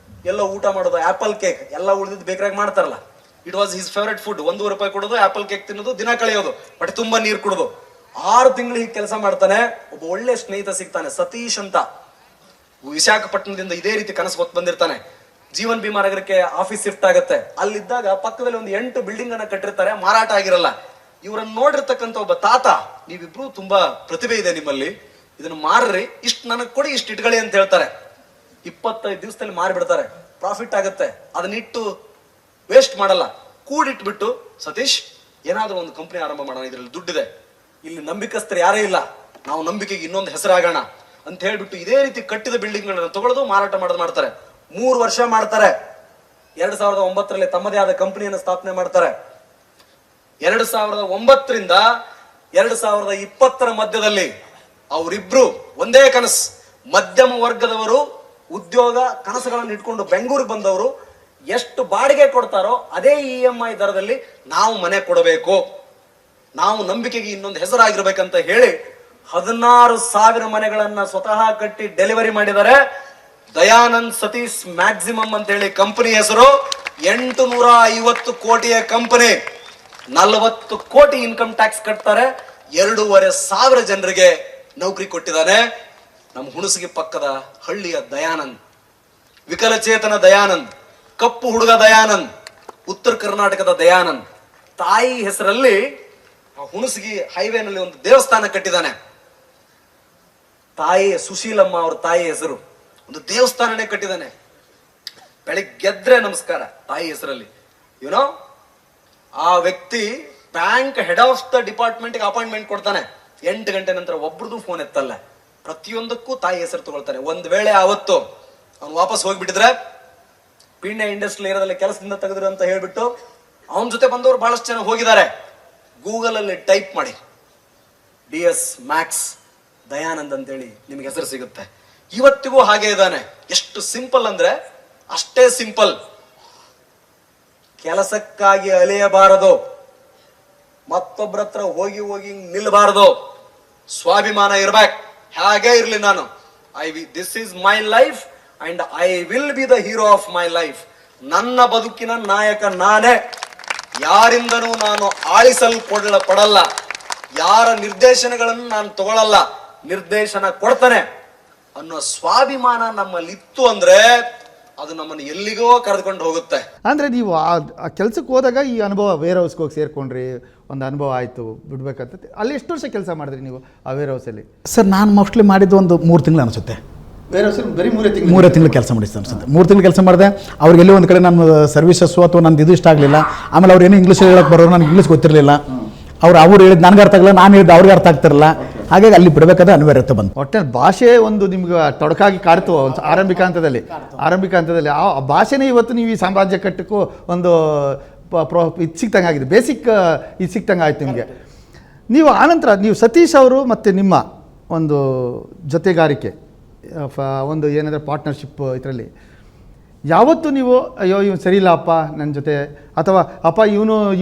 ಎಲ್ಲೋ ಊಟ ಮಾಡೋದು, ಆಪಲ್ ಕೇಕ್ ಎಲ್ಲ ಉಳಿದಿದ್ದು ಬೇಕರಾಗಿ ಮಾಡ್ತಾರಲ್ಲ, it was his favourite food. 1 ರೂಪಾಯಿ ಕೊಡೋದು, ಆಪಲ್ ಕೇಕ್ ತಿನ್ನೋದು, ದಿನ ಕಳೆಯೋದು, ಬಟ್ ತುಂಬಾ ನೀರು ಕುಡೋದು. 6 ತಿಂಗಳು ಹೀಗೆ ಕೆಲಸ ಮಾಡ್ತಾನೆ. ಒಬ್ಬ ಒಳ್ಳೆ ಸ್ನೇಹಿತ ಸಿಗ್ತಾನೆ, ಸತೀಶ್ ಅಂತ. ವಿಶಾಖಪಟ್ಟಣದಿಂದ ಇದೇ ರೀತಿ ಕನಸು ಹೊತ್ತು ಬಂದಿರ್ತಾನೆ. ಜೀವನ್ ಭೀಮಾ ನಗರಕ್ಕೆ ಆಫೀಸ್ ಶಿಫ್ಟ್ ಆಗುತ್ತೆ. ಅಲ್ಲಿದ್ದಾಗ ಪಕ್ಕದಲ್ಲಿ ಒಂದು 8 ಬಿಲ್ಡಿಂಗ್ ಅನ್ನ ಕಟ್ಟಿರ್ತಾರೆ, ಮಾರಾಟ ಆಗಿರಲ್ಲ. ಇವರನ್ನ ನೋಡಿರ್ತಕ್ಕಂಥ ಒಬ್ಬ ತಾತ, ನೀವಿಬ್ರು ತುಂಬಾ ಪ್ರತಿಭೆ ಇದೆ ನಿಮ್ಮಲ್ಲಿ, ಇದನ್ನ ಮಾರ್ರಿ, ಇಷ್ಟು ನನಗೆ ಕೊಡಿ, ಇಷ್ಟು ಇಟ್ಕೊಳ್ಳಿ ಅಂತ ಹೇಳ್ತಾರೆ. 25 ದಿವಸದಲ್ಲಿ ಮಾರಿಬಿಡ್ತಾರೆ, ಪ್ರಾಫಿಟ್ ಆಗುತ್ತೆ. ಅದನ್ನಿಟ್ಟು ವೇಸ್ಟ್ ಮಾಡಲ್ಲ, ಕೂಡಿಟ್ಬಿಟ್ಟು, ಸತೀಶ್ ಏನಾದ್ರೂ ಒಂದು ಕಂಪನಿ ಆರಂಭ ಮಾಡೋಣ, ಇದ್ರಲ್ಲಿ ದುಡ್ಡಿದೆ, ಇಲ್ಲಿ ನಂಬಿಕಸ್ಥರು ಯಾರೇ ಇಲ್ಲ, ನಾವು ನಂಬಿಕೆಗೆ ಇನ್ನೊಂದು ಹೆಸರಾಗೋಣ ಅಂತ ಹೇಳ್ಬಿಟ್ಟು ಇದೇ ರೀತಿ ಕಟ್ಟಿದ ಬಿಲ್ಡಿಂಗ್ ಗಳನ್ನ ತಗೊಳ್ಳೋದು, ಮಾರಾಟ ಮಾಡೋದು ಮಾಡ್ತಾರೆ. 3 ವರ್ಷ ಮಾಡ್ತಾರೆ. 2009ರಲ್ಲಿ ತಮ್ಮದೇ ಆದ ಕಂಪನಿಯನ್ನು ಸ್ಥಾಪನೆ ಮಾಡ್ತಾರೆ. 2009ರಿಂದ 2020ರ ಮಧ್ಯದಲ್ಲಿ ಅವರಿಬ್ರು ಒಂದೇ ಕನಸು. ಮಧ್ಯಮ ವರ್ಗದವರು, ಉದ್ಯೋಗ ಕನಸುಗಳನ್ನು ಇಟ್ಕೊಂಡು ಬೆಂಗಳೂರಿಗೆ ಬಂದವರು ಎಷ್ಟು ಬಾಡಿಗೆ ಕೊಡ್ತಾರೋ ಅದೇ EMI ದರದಲ್ಲಿ ನಾವು ಮನೆ ಕೊಡಬೇಕು, ನಾವು ನಂಬಿಕೆಗೆ ಇನ್ನೊಂದು ಹೆಸರಾಗಿರ್ಬೇಕಂತ ಹೇಳಿ 16,000 ಮನೆಗಳನ್ನ ಸ್ವತಃ ಕಟ್ಟಿ ಡೆಲಿವರಿ ಮಾಡಿದ್ದಾರೆ. ದಯಾನಂದ್ ಸತೀಶ್ ಮ್ಯಾಕ್ಸಿಮಮ್ ಅಂತ ಹೇಳಿ ಕಂಪನಿ ಹೆಸರು. 850 ಕೋಟಿಯ ಕಂಪನಿ, 40 ಕೋಟಿ ಇನ್ಕಮ್ ಟ್ಯಾಕ್ಸ್ ಕಟ್ತಾರೆ. 2,500 ಜನರಿಗೆ ನೌಕರಿ ಕೊಟ್ಟಿದ್ದಾನೆ. ನಮ್ಮ ಹುಣಸಗಿ ಪಕ್ಕದ ಹಳ್ಳಿಯ ದಯಾನಂದ್, ವಿಕಲಚೇತನ ದಯಾನಂದ್, ಕಪ್ಪು ಹುಡುಗ ದಯಾನಂದ್, ಉತ್ತರ ಕರ್ನಾಟಕದ ದಯಾನಂದ್. ತಾಯಿ ಹೆಸರಲ್ಲಿ ಹುಣಸಗಿ ಹೈವೇನಲ್ಲಿ ಒಂದು ದೇವಸ್ಥಾನ ಕಟ್ಟಿದ್ದಾನೆ. ತಾಯಿ ಸುಶೀಲಮ್ಮ ಅವ್ರ ತಾಯಿ ಹೆಸರು, ಒಂದು ದೇವಸ್ಥಾನನೇ ಕಟ್ಟಿದ್ದಾನೆ. ಬೆಳಿಗ್ಗೆದ್ರೆ ನಮಸ್ಕಾರ ತಾಯಿ ಹೆಸರಲ್ಲಿ. ಯುನೋ ಆ ವ್ಯಕ್ತಿ bank head of the department appointment ಕೊಡ್ತಾನೆ. 8 ಗಂಟೆ ನಂತರ ಒಬ್ರದ್ದು ಫೋನ್ ಎತ್ತಲ್ಲ, ಪ್ರತಿಯೊಂದಕ್ಕೂ ತಾಯಿ ಹೆಸರು ತಗೊಳ್ತಾನೆ. ಒಂದ್ ವೇಳೆ ಅವತ್ತು ಅವ್ನು ವಾಪಸ್ ಹೋಗ್ಬಿಟ್ಟಿದ್ರೆ, ಪೀಣ್ಯ ಇಂಡಸ್ಟ್ರಿಯಲ್ ಏರಿಯಾದಲ್ಲಿ ಕೆಲಸದಿಂದ ತೆಗೆದ್ರು ಅಂತ ಹೇಳ್ಬಿಟ್ಟು ಅವನ ಜೊತೆ ಬಂದವರು ಬಹಳಷ್ಟು ಜನ ಹೋಗಿದ್ದಾರೆ. ಗೂಗಲ್ ಅಲ್ಲಿ ಟೈಪ್ ಮಾಡಿ DS ಮ್ಯಾಕ್ಸ್ ದಯಾನಂದ್ ಅಂತೇಳಿ ನಿಮ್ಗೆ ಹೆಸರು ಸಿಗುತ್ತೆ. ಇವತ್ತಿಗೂ ಹಾಗೆ ಇದ್ದಾನೆ. ಎಷ್ಟು ಸಿಂಪಲ್ ಅಂದ್ರೆ ಅಷ್ಟೇ ಸಿಂಪಲ್. ಕೆಲಸಕ್ಕಾಗಿ ಅಲೆಯಬಾರದು, ಮತ್ತೊಬ್ಬರ ಹತ್ರ ಹೋಗಿ ಹೋಗಿ ನಿಲ್ಲಬಾರದು, ಸ್ವಾಭಿಮಾನ ಇರ್ಬೇಕು. ಹಾಗೆ ಇರ್ಲಿ ನಾನು, this is my life and I will be the hero of my life. ನನ್ನ ಬದುಕಿನ ನಾಯಕ ನಾನೇ, ಯಾರಿಂದನೂ ನಾನು ಪಡಲ್ಲ, ಯಾರ ನಿರ್ದೇಶನಗಳನ್ನು ನಾನು ತಗೊಳ್ಳಲ್ಲ, ನಿರ್ದೇಶನ ಕೊಡ್ತಾನೆ ಅನ್ನೋ ಸ್ವಾಭಿಮಾನ ನಮ್ಮಲ್ಲಿ ಇತ್ತು ಅಂದ್ರೆ ಅದು ನಮ್ಮನ್ನು ಎಲ್ಲಿಗೋ ಕರೆದುಕೊಂಡು ಹೋಗುತ್ತೆ. ಅಂದರೆ ನೀವು ಆ ಕೆಲಸಕ್ಕೆ ಹೋದಾಗ ಈ ಅನುಭವ, ವೇರ್ ಹೌಸ್ಗೆ ಹೋಗಿ ಸೇರ್ಕೊಂಡ್ರಿ, ಒಂದು ಅನುಭವ ಆಯಿತು ಬಿಡ್ಬೇಕಂತ. ಅಲ್ಲಿ ಎಷ್ಟು ವರ್ಷ ಕೆಲಸ ಮಾಡಿದ್ರಿ ನೀವು ಆ ವೇರ್ ಹೌಸಲ್ಲಿ? ಸರ್ ನಾನು ಮೋಸ್ಟ್ಲಿ ಮಾಡಿದ್ದು ಒಂದು 3 ತಿಂಗಳು ಅನಿಸುತ್ತೆ. ವೇರ್ ಹೌಸಲ್ಲಿ ಬರೀ 3 ತಿಂಗಳು ಕೆಲಸ ಮಾಡಿಸ್ತು ಅನಿಸುತ್ತೆ. 3 ತಿಂಗಳು ಕೆಲಸ ಮಾಡಿದೆ. ಅವ್ರಿಗೆ ಎಲ್ಲೋ ಒಂದು ಕಡೆ ನನ್ನ ಸರ್ವಿಸಸ್ಸು ಅಥವಾ ನಂದು ಇದು ಇಷ್ಟ ಆಗಲಿಲ್ಲ. ಆಮೇಲೆ ಅವ್ರು ಏನೋ ಇಂಗ್ಲೀಷ್ ಹೇಳಕ್ಕೆ ಬರೋರು, ನನಗೆ ಇಂಗ್ಲೀಷ್ ಗೊತ್ತಿರಲಿಲ್ಲ. ಅವ್ರು ಹೇಳಿದ್ದು ನನಗೆ ಅರ್ಥ ಆಗಲ್ಲ, ನಾನು ಹೇಳಿದ್ದು ಅವ್ರಿಗೆ ಅರ್ಥ ಆಗ್ತಿರಲ್ಲ. ಹಾಗಾಗಿ ಅಲ್ಲಿ ಬಿಡಬೇಕಾದ ಅನಿವಾರ್ಯತೆ ಬಂತು. ಒಟ್ಟಿನಲ್ಲಿ ಭಾಷೆ ಒಂದು ನಿಮ್ಗೆ ತೊಡಕಾಗಿ ಕಾಡ್ತು ಆರಂಭಿಕ ಹಂತದಲ್ಲಿ. ಆ ಭಾಷೆನೇ ಇವತ್ತು ನೀವು ಈ ಸಾಮ್ರಾಜ್ಯ ಕಟ್ಟಕ್ಕೂ ಒಂದು ಇದು ಸಿಕ್ತಂಗೆ ಆಗಿದೆ, ಬೇಸಿಕ್ ಇದು ಸಿಕ್ತಂಗೆ ಆಯ್ತು ನಿಮಗೆ. ನೀವು ಆನಂತರ ನೀವು ಸತೀಶ್ ಅವರು ಮತ್ತು ನಿಮ್ಮ ಒಂದು ಜೊತೆಗಾರಿಕೆ, ಒಂದು ಏನಂದರೆ ಪಾರ್ಟ್ನರ್ಶಿಪ್, ಇದರಲ್ಲಿ ಯಾವತ್ತು ನೀವು ಅಯ್ಯೋ ಇವನು ಸರಿ ಇಲ್ಲ ಅಪ್ಪ ನನ್ನ ಜೊತೆ, ಅಥವಾ ಅಪ್ಪ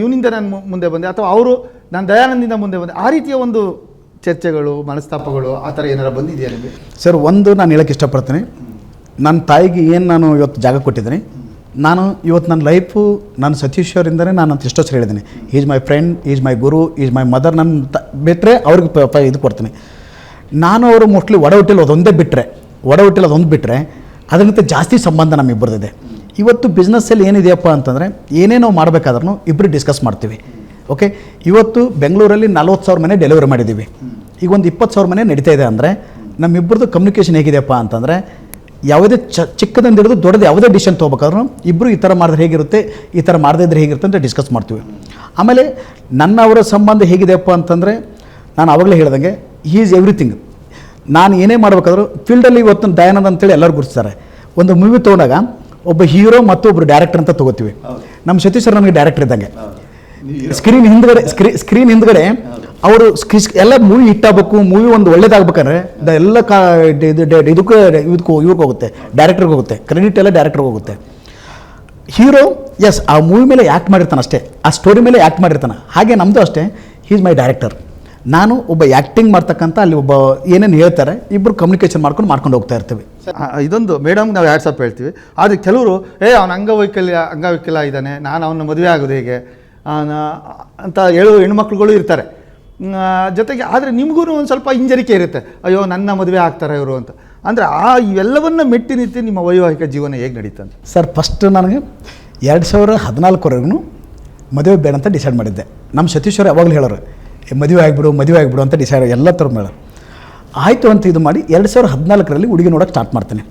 ಇವನಿಂದ ನಾನು ಮುಂದೆ ಬಂದೆ, ಅಥವಾ ಅವರು ನಾನು ದಯಾನಂದಿಂದ ಮುಂದೆ ಬಂದೆ, ಆ ರೀತಿಯ ಒಂದು ಚರ್ಚೆಗಳು, ಮನಸ್ತಾಪಗಳು ಆ ಥರ ಏನಾರು ಬಂದಿದೆಯಾ ನಿಮಗೆ? ಸರ್, ಒಂದು ನಾನು ಹೇಳೋಕ್ಕೆ ಇಷ್ಟಪಡ್ತೀನಿ, ನನ್ನ ತಾಯಿಗೆ ಏನು ನಾನು ಇವತ್ತು ಜಾಗ ಕೊಟ್ಟಿದ್ದೀನಿ, ನಾನು ಇವತ್ತು ನನ್ನ ಲೈಫು ನಾನು ಸತೀಶ್ ಅವರಿಂದನೇ ನಾನು ಅಂತ ಎಷ್ಟೋ ಸರಿ ಹೇಳಿದ್ದೀನಿ, is my friend, is my Guru, is my mother. ನನ್ನ ಬಿಟ್ಟರೆ ಅವ್ರಿಗೆ ಇದು ಕೊಡ್ತೀನಿ. ನಾನು ಅವರು ಮೋಸ್ಟ್ಲಿ ಒಡಹುಟ್ಟಿಲ್ಲ ಅದೊಂದೇ ಬಿಟ್ಟರೆ, ಒಡಹುಟ್ಟಿಲ್ಲ ಅದೊಂದು ಬಿಟ್ಟರೆ ಅದಕ್ಕಿಂತ ಜಾಸ್ತಿ ಸಂಬಂಧ ನಮ್ಮಿಬ್ಬರದಿದೆ. ಇವತ್ತು ಬಿಸ್ನೆಸ್ಸಲ್ಲಿ ಏನಿದೆಯಪ್ಪ ಅಂತಂದರೆ ಏನೇ ನಾವು ಮಾಡಬೇಕಾದ್ರೂ ಇಬ್ಬರು ಡಿಸ್ಕಸ್ ಮಾಡ್ತೀವಿ. ಓಕೆ, ಇವತ್ತು ಬೆಂಗಳೂರಲ್ಲಿ 40,000 ಮನೆ ಡೆಲಿವರಿ ಮಾಡಿದ್ದೀವಿ. ಈಗ ಒಂದು 20,000 ಮನೆ ನಡೀತಾ ಇದೆ ಅಂದರೆ ನಮ್ಮಿಬ್ಬರದು ಕಮ್ಯುನಿಕೇಷನ್ ಹೇಗಿದೆಯಪ್ಪ ಅಂತಂದರೆ ಯಾವುದೇ ಚಿಕ್ಕದಿಂದ ಹಿಡಿದು ದೊಡ್ಡದು ಯಾವುದೇ ಡಿಸಿಷನ್ ತೊಗೋಬೇಕಾದ್ರೂ ಇಬ್ಬರು ಈ ಥರ ಮಾಡಿದ್ರೆ ಹೇಗಿರುತ್ತೆ, ಈ ಥರ ಮಾಡದೇ ಇದ್ರೆ ಹೇಗಿರುತ್ತೆ ಅಂತ ಡಿಸ್ಕಸ್ ಮಾಡ್ತೀವಿ. ಆಮೇಲೆ ನನ್ನ ಅವರ ಸಂಬಂಧ ಹೇಗಿದೆಯಪ್ಪ ಅಂತಂದರೆ ನಾನು ಆವಾಗಲೇ ಹೇಳ್ದಂಗೆ ಹೀ ಈಸ್ ಎವ್ರಿಥಿಂಗ್. ನಾನು ಏನೇ ಮಾಡಬೇಕಾದ್ರೂ ಫೀಲ್ಡಲ್ಲಿ ಇವತ್ತು ದಯಾನಂದ್ ಅಂತೇಳಿ ಎಲ್ಲರೂ ಗುರುತಿಸ್ತಾರೆ. ಒಂದು ಮೂವಿ ತೊಗೊಂಡಾಗ ಒಬ್ಬ ಹೀರೋ ಮತ್ತು ಒಬ್ಬರು ಡೈರೆಕ್ಟರ್ ಅಂತ ತೊಗೋತೀವಿ. ನಮ್ಮ ಸತೀಶ್ ಸರ್ ನನಗೆ ಡೈರೆಕ್ಟರ್ ಇದ್ದಂಗೆ. ಸ್ಕ್ರೀನ್ ಹಿಂದ್ಗಡೆ ಅವರು ಎಲ್ಲ ಮೂವಿ ಹಿಟ್ ಆಗಬೇಕು, ಮೂವಿ ಒಂದು ಒಳ್ಳೇದಾಗಬೇಕಾದ್ರೆ ಎಲ್ಲ ಇದಕ್ಕೂ ಇವ್ರಿಗೆ ಹೋಗುತ್ತೆ, ಡೈರೆಕ್ಟರ್ಗೆ ಹೋಗುತ್ತೆ, ಕ್ರೆಡಿಟ್ ಎಲ್ಲ ಡೈರೆಕ್ಟರ್ಗೆ ಹೋಗುತ್ತೆ. ಹೀರೋ ಎಸ್ ಆ ಮೂವಿ ಮೇಲೆ ಆ್ಯಕ್ಟ್ ಮಾಡಿರ್ತಾನೆ ಅಷ್ಟೇ, ಆ ಸ್ಟೋರಿ ಮೇಲೆ ಆ್ಯಕ್ಟ್ ಮಾಡಿರ್ತಾನೆ. ಹಾಗೆ ನಮ್ಮದು ಅಷ್ಟೇ, ಹೀ ಈಸ್ ಮೈ ಡೈರೆಕ್ಟರ್. ನಾನು ಒಬ್ಬ ಆ್ಯಕ್ಟಿಂಗ್ ಮಾಡ್ತಕ್ಕಂಥ ಅಲ್ಲಿ ಒಬ್ಬ ಏನೇನು ಹೇಳ್ತಾರೆ ಇಬ್ಬರು ಕಮ್ಯುನಿಕೇಷನ್ ಮಾಡ್ಕೊಂಡು ಹೋಗ್ತಾ ಇರ್ತೀವಿ. ಇದೊಂದು ಮೇಡಮ್ ನಾವು ವಾಟ್ಸಪ್ ಹೇಳ್ತೀವಿ, ಆದರೆ ಕೆಲವರು ಅವನ ಅಂಗವೈಕಲ್ಯ ಇದ್ದಾನೆ, ನಾನು ಅವನ ಮದುವೆ ಆಗೋದು ಹೇಗೆ ಅಂತ ಹೇಳುವ ಹೆಣ್ಮಕ್ಳುಗಳು ಇರ್ತಾರೆ ಜೊತೆಗೆ. ಆದರೆ ನಿಮಗೂ ಒಂದು ಸ್ವಲ್ಪ ಹಿಂಜರಿಕೆ ಇರುತ್ತೆ, ಅಯ್ಯೋ ನನ್ನ ಮದುವೆ ಆಗ್ತಾರೆ ಇವರು ಅಂತ. ಅಂದರೆ ಇವೆಲ್ಲವನ್ನು ಮೆಟ್ಟಿ ನಿಂತು ನಿಮ್ಮ ವೈವಾಹಿಕ ಜೀವನ ಹೇಗೆ ನಡೀತಂತೆ? ಸರ್, ಫಸ್ಟ್ ನನಗೆ 2014ವರೆಗೂ ಮದುವೆ ಬೇಡ ಅಂತ ಡಿಸೈಡ್ ಮಾಡಿದ್ದೆ. ನಮ್ಮ ಸತೀಶ್ ಅವರು ಯಾವಾಗಲೂ ಹೇಳೋರು ಮದುವೆ ಆಗಿಬಿಡು ಅಂತ ಡಿಸೈಡ್ ಎಲ್ಲ ಥರ ಮೇಳ ಆಯಿತು ಅಂತ ಇದು ಮಾಡಿ 2014ರಲ್ಲಿ ಹುಡುಗಿ ನೋಡೋಕ್ಕೆ ಸ್ಟಾರ್ಟ್ ಮಾಡ್ತೇನೆ.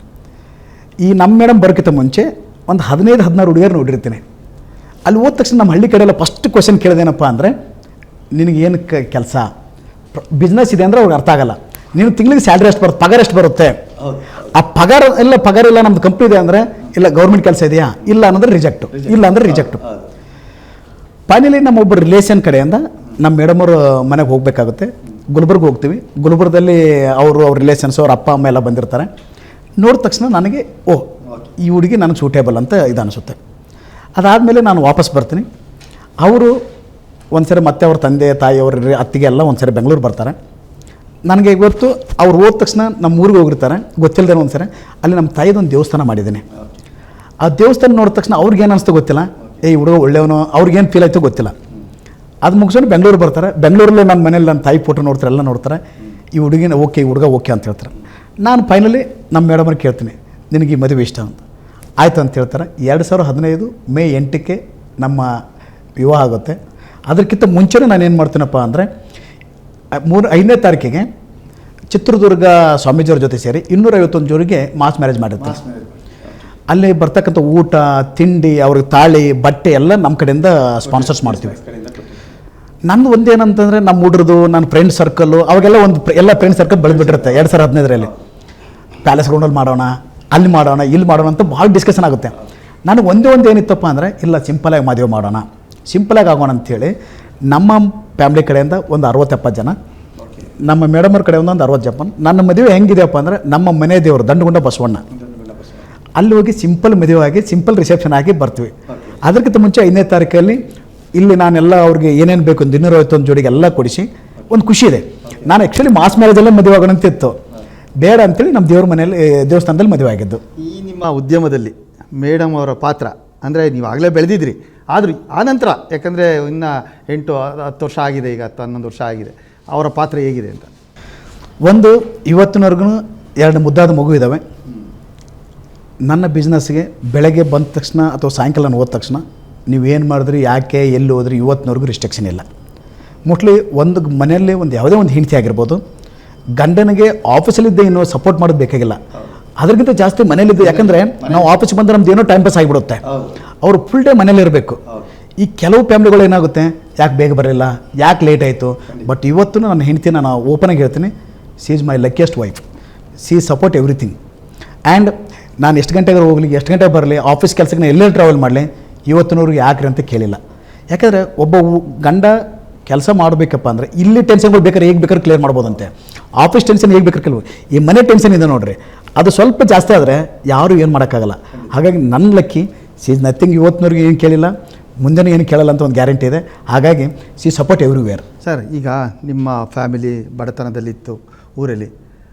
ಈ ನಮ್ಮ ಮೇಡಮ್ ಬರೋಕ್ಕಿಂತ ಮುಂಚೆ ಒಂದು 15-16 ಹುಡುಗಿಯರು ನೋಡಿರ್ತೀನಿ. ಅಲ್ಲಿ ಹೋದ ತಕ್ಷಣ ನಮ್ಮ ಹಳ್ಳಿ ಕಡೆ ಎಲ್ಲ ಫಸ್ಟ್ ಕ್ವಶನ್ ಕೇಳೋದೇನಪ್ಪ ಅಂದರೆ, ನಿನಗೇನು ಕೆಲಸ, ಬಿಸ್ನೆಸ್ ಇದೆ ಅಂದರೆ ಅವ್ರಿಗೆ ಅರ್ಥ ಆಗಲ್ಲ. ನೀನು ತಿಂಗಳಿಗೆ ಸ್ಯಾಲ್ರಿ ಎಷ್ಟು ಬರುತ್ತೆ, ಪಗಾರ ಎಷ್ಟು ಬರುತ್ತೆ, ಆ ಪಗಾರ ಇಲ್ಲ ನಮ್ಮದು ಕಂಪ್ನಿ ಇದೆ ಅಂದರೆ ಇಲ್ಲ ಗೌರ್ಮೆಂಟ್ ಕೆಲಸ ಇದೆಯಾ, ಇಲ್ಲ ಅನ್ನೋದ್ರೆ ರಿಜೆಕ್ಟು. ಫೈನಲಿ ನಮ್ಮ ಒಬ್ಬರು ರಿಲೇಷನ್ ಕಡೆಯಿಂದ ನಮ್ಮ ಮೇಡಮವ್ರ ಮನೆಗೆ ಹೋಗಬೇಕಾಗುತ್ತೆ. ಗುಲ್ಬರ್ಗ ಹೋಗ್ತೀವಿ. ಗುಲ್ಬರ್ಗದಲ್ಲಿ ಅವ್ರ ರಿಲೇಷನ್ಸ್, ಅವ್ರ ಅಪ್ಪ ಅಮ್ಮ ಎಲ್ಲ ಬಂದಿರ್ತಾರೆ. ನೋಡಿದ ತಕ್ಷಣ ನನಗೆ ಈ ಹುಡುಗಿ ನನಗೆ ಸೂಟೇಬಲ್ ಅಂತ ಇದು ಅನಿಸುತ್ತೆ. ಅದಾದಮೇಲೆ ನಾನು ವಾಪಸ್ ಬರ್ತೀನಿ. ಅವರು ಒಂದ್ಸರಿ ಮತ್ತೆ ಅವ್ರ ತಂದೆ ತಾಯಿ ಅವ್ರ ಅತ್ತಿಗೆ ಎಲ್ಲ ಒಂದ್ಸರಿ ಬೆಂಗಳೂರು ಬರ್ತಾರೆ. ನನಗೆ ಇವತ್ತು ಅವ್ರು ಹೋದ ತಕ್ಷಣ ನಮ್ಮ ಊರಿಗೆ ಹೋಗಿರ್ತಾರೆ, ಗೊತ್ತಿಲ್ಲದೆ ಒಂದ್ಸರಿ ಅಲ್ಲಿ ನಮ್ಮ ತಾಯಿದೊಂದು ದೇವಸ್ಥಾನ ಮಾಡಿದ್ದೀನಿ. ಆ ದೇವಸ್ಥಾನ ನೋಡಿದ ತಕ್ಷಣ ಅವ್ರಿಗೇನು ಅನಿಸ್ತು ಗೊತ್ತಿಲ್ಲ, ಈ ಹುಡುಗ ಒಳ್ಳೆಯವನು, ಅವ್ರಿಗೇನು ಫೀಲ್ ಆಯಿತು ಗೊತ್ತಿಲ್ಲ. ಅದು ಮುಗಿಸ್ಕೊಂಡು ಬೆಂಗಳೂರು ಬರ್ತಾರೆ. ಬೆಂಗಳೂರಲ್ಲೇ ನನ್ನ ಮನೇಲಿ ನನ್ನ ತಾಯಿ ಫೋಟೋ ನೋಡ್ತಾರೆ, ಎಲ್ಲ ನೋಡ್ತಾರೆ. ಈ ಹುಡುಗಿನ ಓಕೆ, ಈ ಹುಡುಗ ಓಕೆ ಅಂತ ಹೇಳ್ತಾರೆ. ನಾನು ಫೈನಲಿ ನಮ್ಮ ಮೇಡಮ್ರಿಗೆ ಕೇಳ್ತೀನಿ, ನಿನಗೆ ಈ ಮದುವೆ ಇಷ್ಟ ಅಂತ. ಆಯಿತು ಅಂತ ಹೇಳ್ತಾರೆ. 2015 ಮೇ 8ಕ್ಕೆ ನಮ್ಮ ವಿವಾಹ ಆಗುತ್ತೆ. ಅದಕ್ಕಿಂತ ಮುಂಚೆನೇ ನಾನು ಏನು ಮಾಡ್ತೀನಪ್ಪ ಅಂದರೆ 5ನೇ ತಾರೀಕಿಗೆ ಚಿತ್ರದುರ್ಗ ಸ್ವಾಮೀಜಿಯವ್ರ ಜೊತೆ ಸೇರಿ 251 ಜನರಿಗೆ ಮಾಸ್ ಮ್ಯಾರೇಜ್ ಮಾಡಿರ್ತೀನಿ. ಅಲ್ಲಿ ಬರ್ತಕ್ಕಂಥ ಊಟ ತಿಂಡಿ, ಅವ್ರಿಗೆ ತಾಳಿ ಬಟ್ಟೆ ಎಲ್ಲ ನಮ್ಮ ಕಡೆಯಿಂದ ಸ್ಪಾನ್ಸರ್ಸ್ ಮಾಡ್ತೀವಿ. ನಂದು ಒಂದೇನಂತಂದರೆ ನಮ್ಮ ಹುಡ್ರದು ನನ್ನ ಫ್ರೆಂಡ್ ಸರ್ಕಲ್ಲು ಅವಾಗೆಲ್ಲ ಎಲ್ಲ ಫ್ರೆಂಡ್ ಸರ್ಕಲ್ ಬೆಳೆದ್ಬಿಟ್ಟಿರುತ್ತೆ. 2015ರಲ್ಲಿ ಪ್ಯಾಲೇಸ್ ಗ್ರೌಂಡಲ್ಲಿ ಮಾಡೋಣ, ಅಲ್ಲಿ ಮಾಡೋಣ, ಇಲ್ಲಿ ಮಾಡೋಣ ಅಂತ ಭಾಳ ಡಿಸ್ಕಷನ್ ಆಗುತ್ತೆ. ನನಗೆ ಒಂದೇ ಏನಿತ್ತಪ್ಪ ಅಂದರೆ ಇಲ್ಲ ಸಿಂಪಲಾಗಿ ಮದುವೆ ಮಾಡೋಣ, ಸಿಂಪಲಾಗಿ ಆಗೋಣ ಅಂಥೇಳಿ ನಮ್ಮ ಫ್ಯಾಮ್ಲಿ ಕಡೆಯಿಂದ ಒಂದು 60-70 ಜನ, ನಮ್ಮ ಮೇಡಮವ್ರ ಕಡೆ ಒಂದು 60 ಜನ. ನನ್ನ ಮದುವೆ ಹೆಂಗಿದೆಯಪ್ಪ ಅಂದರೆ ನಮ್ಮ ಮನೆ ದೇವರು ದಂಡಗುಂಡ ಬಸವಣ್ಣ, ಅಲ್ಲಿ ಹೋಗಿ ಸಿಂಪಲ್ ಮದುವೆ ಆಗಿ ಸಿಂಪಲ್ ರಿಸೆಪ್ಷನ್ ಆಗಿ ಬರ್ತೀವಿ. ಅದಕ್ಕಿಂತ ಮುಂಚೆ 5ನೇ ತಾರೀಕಲ್ಲಿ ಇಲ್ಲಿ ನಾನೆಲ್ಲ ಅವ್ರಿಗೆ ಏನೇನು ಬೇಕು ಒಂದು 251 ಜೋಡಿಗೆ ಎಲ್ಲ ಕೊಡಿಸಿ ಒಂದು ಖುಷಿ ಇದೆ. ನಾನು ಆ್ಯಕ್ಚುಲಿ ಮಾಸ್ ಮ್ಯಾರೇಜಲ್ಲೇ ಮದುವೆ ಆಗೋಣ ಅಂತಿತ್ತು, ಬೇಡ ಅಂತೇಳಿ ನಮ್ಮ ದೇವ್ರ ಮನೆಯಲ್ಲಿ ದೇವಸ್ಥಾನದಲ್ಲಿ ಮದುವೆ ಆಗಿದ್ದು. ಈ ನಿಮ್ಮ ಉದ್ಯಮದಲ್ಲಿ ಮೇಡಮ್ ಅವರ ಪಾತ್ರ ಅಂದರೆ ನೀವು ಆಗಲೇ ಬೆಳೆದಿದ್ರಿ, ಆದರೂ ಆನಂತರ ಯಾಕಂದರೆ ಇನ್ನು 8-10 ವರ್ಷ ಆಗಿದೆ, ಈಗ 10-11 ವರ್ಷ ಆಗಿದೆ, ಅವರ ಪಾತ್ರ ಹೇಗಿದೆ ಅಂತ? ಒಂದು ಇವತ್ತಿನವರೆಗೂ 2 ಮುದ್ದಾದ ಮಗು ಇದ್ದಾವೆ. ನನ್ನ ಬಿಸ್ನೆಸ್ಗೆ ಬೆಳಗ್ಗೆ ಬಂದ ತಕ್ಷಣ ಅಥವಾ ಸಾಯಂಕಾಲ ಹೋದ ತಕ್ಷಣ ನೀವೇನು ಮಾಡಿದ್ರಿ, ಯಾಕೆ, ಎಲ್ಲಿ ಹೋದ್ರಿ, ಇವತ್ತಿನವರೆಗೂ ರಿಸ್ಟ್ರಿಕ್ಷನ್ ಇಲ್ಲ. ಮೋಸ್ಟ್ಲಿ ಒಂದು ಮನೆಯಲ್ಲಿ ಯಾವುದೇ ಒಂದು ಹೆಂಡತಿ ಆಗಿರ್ಬೋದು, ಗಂಡನಿಗೆ ಆಫೀಸಲ್ಲಿದ್ದೇ ಇನ್ನೂ ಸಪೋರ್ಟ್ ಮಾಡೋದು ಬೇಕಾಗಿಲ್ಲ, ಅದಕ್ಕಿಂತ ಜಾಸ್ತಿ ಮನೇಲಿದ್ದು. ಯಾಕಂದರೆ ನಾವು ಆಫೀಸ್ಗೆ ಬಂದರೆ ನಮ್ದು ಏನೋ ಟೈಮ್ ಪಾಸ್ ಆಗಿಬಿಡುತ್ತೆ, ಅವರು ಫುಲ್ ಡೇ ಮನೇಲಿರಬೇಕು. ಈ ಕೆಲವು ಫ್ಯಾಮ್ಲಿಗಳು ಏನಾಗುತ್ತೆ, ಯಾಕೆ ಬೇಗ ಬರಲಿಲ್ಲ, ಯಾಕೆ ಲೇಟ್ ಆಯಿತು. ಬಟ್ ಇವತ್ತು ನನ್ನ ಹೆಂಡತಿ ನಾನು ಓಪನಾಗಿ ಹೇಳ್ತೀನಿ, C is my luckiest wife, C support everything. And ನಾನು ಎಷ್ಟು ಗಂಟೆಗೆ ಹೋಗಲಿ, ಎಷ್ಟು ಗಂಟೆಗೆ ಬರಲಿ, ಆಫೀಸ್ ಕೆಲಸಕ್ಕೆ ನಾನು ಎಲ್ಲೇ ಟ್ರಾವೆಲ್ ಮಾಡಲಿ, ಇವತ್ತಿನವ್ರಿಗೆ ಯಾಕ್ರಿ ಅಂತ ಕೇಳಿಲ್ಲ. ಯಾಕಂದರೆ ಒಬ್ಬ ಗಂಡ ಕೆಲಸ ಮಾಡಬೇಕಪ್ಪ ಅಂದರೆ ಇಲ್ಲಿ ಟೆನ್ಷನ್ಗಳು ಬೇಕಾದ್ರೆ ಹೇಗೆ ಬೇಕಾದ್ರೆ ಕ್ಲಿಯರ್ ಮಾಡ್ಬೋದಂತೆ, ಆಫೀಸ್ ಟೆನ್ಷನ್ ಹೇಗೆ ಬೇಕಾದ್ರೆ ಕೆಲವು, ಈ ಮನೆ ಟೆನ್ಷನ್ ಇದೆ ನೋಡಿರಿ, ಅದು ಸ್ವಲ್ಪ ಜಾಸ್ತಿ ಆದರೆ ಯಾರೂ ಏನು ಮಾಡೋಕ್ಕಾಗಲ್ಲ. ಹಾಗಾಗಿ ನನ್ನ ಲಕ್ಕಿ, ಸಿ ಈಸ್ ನಥಿಂಗ್. ಇವತ್ತಿನವ್ರಿಗೆ ಏನು ಕೇಳಿಲ್ಲ, ಮುಂದೆನೂ ಏನು ಕೇಳಲ್ಲ ಅಂತ ಒಂದು ಗ್ಯಾರಂಟಿ ಇದೆ. ಹಾಗಾಗಿ ಸಿ ಸಪೋರ್ಟ್ ಎವ್ರಿವೇರ್. ಸರ್, ಈಗ ನಿಮ್ಮ ಫ್ಯಾಮಿಲಿ ಬಡತನದಲ್ಲಿತ್ತು ಊರಲ್ಲಿ,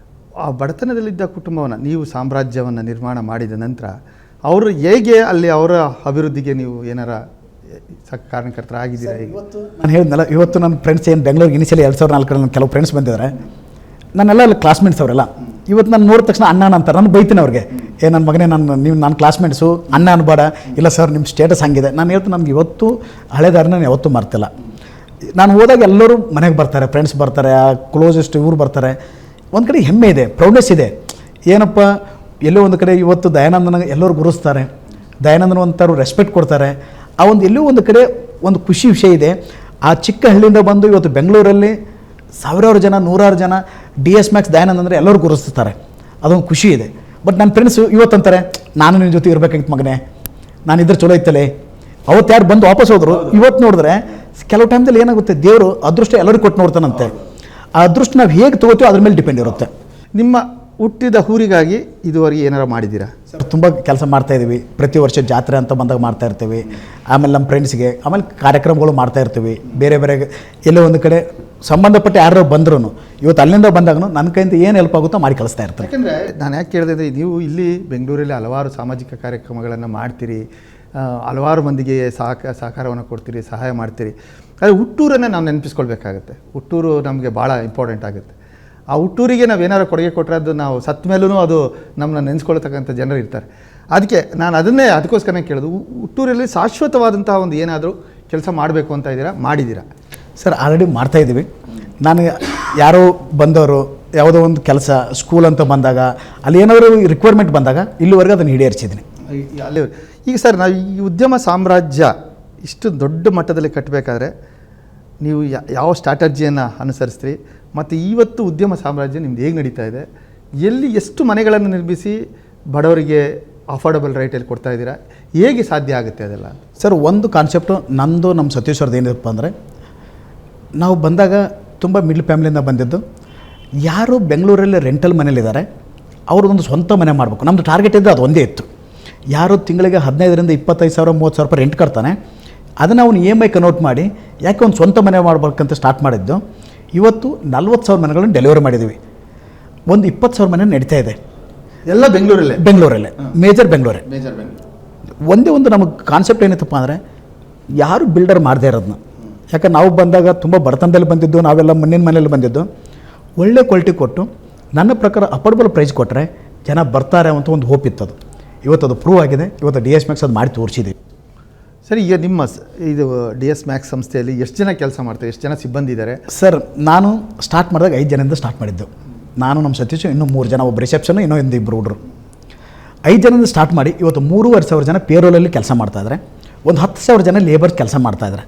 ಆ ಬಡತನದಲ್ಲಿದ್ದ ಕುಟುಂಬವನ್ನು ನೀವು ಸಾಮ್ರಾಜ್ಯವನ್ನು ನಿರ್ಮಾಣ ಮಾಡಿದ ನಂತರ ಅವರು ಹೇಗೆ ಅಲ್ಲಿ ಅವರ ಅಭಿವೃದ್ಧಿಗೆ ನೀವು ಏನಾರ ಕಾರಣಕರ್ತರಾಗಿದ್ದೀರಾ? ಈಗ ಇವತ್ತು ನಾನು ಹೇಳಿದ್ನಲ್ಲ, ಇವತ್ತು ನನ್ನ ಫ್ರೆಂಡ್ಸ್ ಏನು ಬೆಂಗಳೂರಿಗೆ ಇನಿಷಿಯಲಿ 2004 ನನ್ನ ಕೆಲವು ಫ್ರೆಂಡ್ಸ್ ಬಂದಿದ್ದಾರೆ, ನನ್ನೆಲ್ಲ ಅಲ್ಲಿ ಕ್ಲಾಸ್ಮೇಟ್ಸ್ ಅವರೆಲ್ಲ. ಇವತ್ತು ನಾನು ನೋಡಿದ ತಕ್ಷಣ ಅಣ್ಣ ಅಂತಾರೆ, ನಾನು ಬೈತೀನಿ ಅವ್ರಿಗೆ, ನನ್ನ ಮಗನೇ ನನ್ನ ಕ್ಲಾಸ್ಮೇಟ್ಸು ಅಣ್ಣ ಅನ್ಬೇಡ, ಇಲ್ಲ ಸರ್ ನಿಮ್ಮ ಸ್ಟೇಟಸ್ ಹಂಗಿದೆ. ನಾನು ಹೇಳ್ತೀನಿ, ನನಗೆ ಇವತ್ತು ಹಳೆದಾರನ ನಾನು ಯಾವತ್ತೂ ಮರ್ತಿಲ್ಲ. ನಾನು ಹೋದಾಗ ಎಲ್ಲರೂ ಮನೆಗೆ ಬರ್ತಾರೆ, ಫ್ರೆಂಡ್ಸ್ ಬರ್ತಾರೆ, ಕ್ಲೋಸೆಸ್ಟ್ ಇವ್ರು ಬರ್ತಾರೆ. ಒಂದು ಕಡೆ ಹೆಮ್ಮೆ ಇದೆ, ಪ್ರೌಡ್ನೆಸ್ ಇದೆ. ಏನಪ್ಪ ಎಲ್ಲೋ ಒಂದು ಕಡೆ ಇವತ್ತು ದಯಾನಂದನ ಎಲ್ಲರೂ ಗುರುಸ್ತಾರೆ, ದಯಾನಂದನ ಒಂಥರ ರೆಸ್ಪೆಕ್ಟ್ ಕೊಡ್ತಾರೆ. ಆ ಒಂದು ಎಲ್ಲೋ ಒಂದು ಕಡೆ ಒಂದು ಖುಷಿ ವಿಷಯ ಇದೆ. ಆ ಚಿಕ್ಕ ಹಳ್ಳಿಯಿಂದ ಬಂದು ಇವತ್ತು ಬೆಂಗಳೂರಲ್ಲಿ ಸಾವಿರಾರು ಜನ, ನೂರಾರು ಜನ DS ಮ್ಯಾಕ್ಸ್ ದಯಾನಂದ ಅಂದರೆ ಎಲ್ಲರೂ ಗುರುತಿಸ್ತಾರೆ. ಅದೊಂದು ಖುಷಿ ಇದೆ. ಬಟ್ ನನ್ನ ಫ್ರೆಂಡ್ಸು ಇವತ್ತಂತಾರೆ, ನಾನು ನಿನ್ನ ಜೊತೆ ಇರಬೇಕಾಗಿತ್ತು ಮಗನೇ, ನಾನು ಇದ್ರೆ ಚಲೋ ಇತ್ತಲೇ. ಅವತ್ತು ಯಾರು ಬಂದು ವಾಪಸ್ ಹೋದರು. ಇವತ್ತು ನೋಡಿದ್ರೆ ಕೆಲವು ಟೈಮ್ದಲ್ಲಿ ಏನಾಗುತ್ತೆ, ದೇವರು ಅದೃಷ್ಟ ಎಲ್ಲರಿಗೂ ಕೊಟ್ಟು ನೋಡ್ತಾನಂತೆ. ಆ ಅದೃಷ್ಟ ನಾವು ಹೇಗೆ ತೊಗೋತೀವೋ ಅದ್ರ ಮೇಲೆ ಡಿಪೆಂಡ್ ಇರುತ್ತೆ. ನಿಮ್ಮ ಹುಟ್ಟಿದ ಊರಿಗಾಗಿ ಇದುವರೆಗೆ ಏನಾರು ಮಾಡಿದ್ದೀರಾ? ಸರ್ ತುಂಬ ಕೆಲಸ ಮಾಡ್ತಾಯಿದ್ದೀವಿ. ಪ್ರತಿ ವರ್ಷ ಜಾತ್ರೆ ಅಂತ ಬಂದಾಗ ಮಾಡ್ತಾ ಇರ್ತೀವಿ. ಆಮೇಲೆ ನಮ್ಮ ಫ್ರೆಂಡ್ಸ್ಗೆ ಆಮೇಲೆ ಕಾರ್ಯಕ್ರಮಗಳು ಮಾಡ್ತಾ ಇರ್ತೀವಿ. ಬೇರೆ ಬೇರೆ ಎಲ್ಲೋ ಒಂದು ಕಡೆ ಸಂಬಂಧಪಟ್ಟ ಯಾರು ಬಂದ್ರೂ ಇವತ್ತು ಅಲ್ಲಿಂದ ಬಂದಾಗ ನನ್ನ ಕೈಯಿಂದ ಏನು ಹೆಲ್ಪ್ ಆಗುತ್ತೋ ಮಾಡಿ ಕಳಿಸ್ತಾ ಇರ್ತಾರೆ. ಯಾಕೆಂದರೆ ನಾನು ಯಾಕೆ ಕೇಳಿದೆ ಅಂದರೆ, ನೀವು ಇಲ್ಲಿ ಬೆಂಗಳೂರಲ್ಲಿ ಹಲವಾರು ಸಾಮಾಜಿಕ ಕಾರ್ಯಕ್ರಮಗಳನ್ನು ಮಾಡ್ತೀರಿ, ಹಲವಾರು ಮಂದಿಗೆ ಸಹಕಾರವನ್ನು ಕೊಡ್ತೀರಿ, ಸಹಾಯ ಮಾಡ್ತೀರಿ. ಆದರೆ ಹುಟ್ಟೂರನ್ನೇ ನಾವು ನೆನಪಿಸ್ಕೊಳ್ಬೇಕಾಗತ್ತೆ. ಹುಟ್ಟೂರು ನಮಗೆ ಭಾಳ ಇಂಪಾರ್ಟೆಂಟ್ ಆಗುತ್ತೆ. ಆ ಹುಟ್ಟೂರಿಗೆ ನಾವು ಏನಾರು ಕೊಡುಗೆ ಕೊಟ್ಟರೆ ಅದು ನಾವು ಸತ್ತ ಮೇಲೂ ಅದು ನಮ್ಮನ್ನ ನೆನೆಸ್ಕೊಳ್ತಕ್ಕಂಥ ಜನರು ಇರ್ತಾರೆ. ಅದಕ್ಕೆ ನಾನು ಅದಕ್ಕೋಸ್ಕರನೇ ಕೇಳೋದು, ಹುಟ್ಟೂರಲ್ಲಿ ಶಾಶ್ವತವಾದಂಥ ಒಂದು ಏನಾದರೂ ಕೆಲಸ ಮಾಡಬೇಕು ಅಂತ ಇದ್ದೀರಾ, ಮಾಡಿದ್ದೀರಾ? ಸರ್ ಆಲ್ರೆಡಿ ಮಾಡ್ತಾಯಿದ್ದೀವಿ. ನಾನು ಯಾರೋ ಬಂದವರು ಯಾವುದೋ ಒಂದು ಕೆಲಸ ಸ್ಕೂಲ್ ಅಂತ ಬಂದಾಗ ಅಲ್ಲಿ ಏನಾದರೂ ರಿಕ್ವೈರ್ಮೆಂಟ್ ಬಂದಾಗ ಇಲ್ಲಿವರೆಗೆ ಅದನ್ನು ಈಡೇರಿಸಿದ್ದೀನಿ. ಅಲ್ಲಿ ಈಗ ಸರ್, ನಾವು ಈ ಉದ್ಯಮ ಸಾಮ್ರಾಜ್ಯ ಇಷ್ಟು ದೊಡ್ಡ ಮಟ್ಟದಲ್ಲಿ ಕಟ್ಟಬೇಕಾದ್ರೆ ನೀವು ಯಾವ ಸ್ಟ್ರಾಟಜಿಯನ್ನು ಅನುಸರಿಸ್ತೀರಿ? ಮತ್ತು ಇವತ್ತು ಉದ್ಯಮ ಸಾಮ್ರಾಜ್ಯ ನಿಮ್ದು ಹೇಗೆ ನಡೀತಾ ಇದೆ? ಎಲ್ಲಿ ಎಷ್ಟು ಮನೆಗಳನ್ನು ನಿರ್ಮಿಸಿ ಬಡವರಿಗೆ ಅಫೋರ್ಡಬಲ್ ರೇಟಲ್ಲಿ ಕೊಡ್ತಾ ಇದ್ದೀರಾ? ಹೇಗೆ ಸಾಧ್ಯ ಆಗುತ್ತೆ ಅದೆಲ್ಲ? ಸರ್ ಒಂದು ಕಾನ್ಸೆಪ್ಟು ನಂದು, ನಮ್ಮ ಸತೀಶ್ ಅವ್ರದ್ದು ಏನಿರಪ್ಪ ಅಂದರೆ, ನಾವು ಬಂದಾಗ ತುಂಬ ಮಿಡ್ಲ್ ಫ್ಯಾಮಿಲಿಯಿಂದ ಬಂದಿದ್ದು. ಯಾರು ಬೆಂಗಳೂರಲ್ಲಿ ರೆಂಟಲ್ ಮನೇಲಿದ್ದಾರೆ ಅವ್ರದ್ದೊಂದು ಸ್ವಂತ ಮನೆ ಮಾಡಬೇಕು. ನಮ್ಮದು ಟಾರ್ಗೆಟ್ ಇದ್ದರೆ ಅದು ಒಂದೇ ಇತ್ತು. ಯಾರು ತಿಂಗಳಿಗೆ 15,000 25,000 30,000 ರೆಂಟ್ ಕಟ್ತಾನೆ, ಅದನ್ನು ಅವನು EMI ಕನ್ವರ್ಟ್ ಮಾಡಿ ಯಾಕೆ ಒಂದು ಸ್ವಂತ ಮನೆ ಮಾಡಬೇಕಂತ ಸ್ಟಾರ್ಟ್ ಮಾಡಿದ್ದು. ಇವತ್ತು 40,000 ಮನೆಗಳನ್ನು ಡೆಲಿವರಿ ಮಾಡಿದ್ದೀವಿ. ಒಂದು 20,000 ಮನೆ ನಡೀತಾ ಇದೆ, ಎಲ್ಲ ಬೆಂಗಳೂರಲ್ಲೇ ಮೇಜರ್ ಬೆಂಗಳೂರೇ. ಒಂದೇ ಒಂದು ನಮಗೆ ಕಾನ್ಸೆಪ್ಟ್ ಏನಿತ್ತಪ್ಪ ಅಂದರೆ, ಯಾರು ಬಿಲ್ಡರ್ ಮಾಡದೇ ಇರೋದನ್ನ. ಯಾಕೆ ನಾವು ಬಂದಾಗ ತುಂಬ ಬಡತನದಲ್ಲಿ ಬಂದಿದ್ದು, ನಾವೆಲ್ಲ ಮಣ್ಣಿನ ಮನೆಯಲ್ಲಿ ಬಂದಿದ್ದು. ಒಳ್ಳೆ ಕ್ವಾಲಿಟಿ ಕೊಟ್ಟು ನನ್ನ ಪ್ರಕಾರ ಅಫೋರ್ಡಬಲ್ ಪ್ರೈಸ್ ಕೊಟ್ಟರೆ ಜನ ಬರ್ತಾರೆ ಅಂತ ಒಂದು ಹೋಪ್ ಇತ್ತದು. ಇವತ್ತು ಅದು ಪ್ರೂವ್ ಆಗಿದೆ. ಇವತ್ತು DS ಮ್ಯಾಕ್ಸ್ ಅದು ಮಾಡಿ ತೋರಿಸಿದ್ದೀವಿ. ಸರ್, ಈಗ ನಿಮ್ಮ ಇದು DS ಮ್ಯಾಕ್ಸ್ ಸಂಸ್ಥೆಯಲ್ಲಿ ಎಷ್ಟು ಜನ ಕೆಲಸ ಮಾಡ್ತಾರೆ, ಎಷ್ಟು ಜನ ಸಿಬ್ಬಂದಿ ಇದ್ದಾರೆ? ಸರ್ ನಾನು ಸ್ಟಾರ್ಟ್ ಮಾಡಿದಾಗ 5 ಜನದಿಂದ ಸ್ಟಾರ್ಟ್ ಮಾಡಿದ್ದು. ನಾನು, ನಮ್ಮ ಸತೀಶು, ಇನ್ನೂ 3 ಜನ, ಒಬ್ಬ ರಿಸೆಪ್ಷನ್ನು, ಇನ್ನೂ 2 ಹುಡುಗರು. 5 ಜನದಿಂದ ಸ್ಟಾರ್ಟ್ ಮಾಡಿ ಇವತ್ತು 3,500 ಜನ ಪೇರೋಲಲ್ಲಿ ಕೆಲಸ ಮಾಡ್ತಾಯಿದ್ದಾರೆ. ಒಂದು 10,000 ಜನ ಲೇಬರ್ಸ್ ಕೆಲಸ ಮಾಡ್ತಾಯಿದ್ದಾರೆ,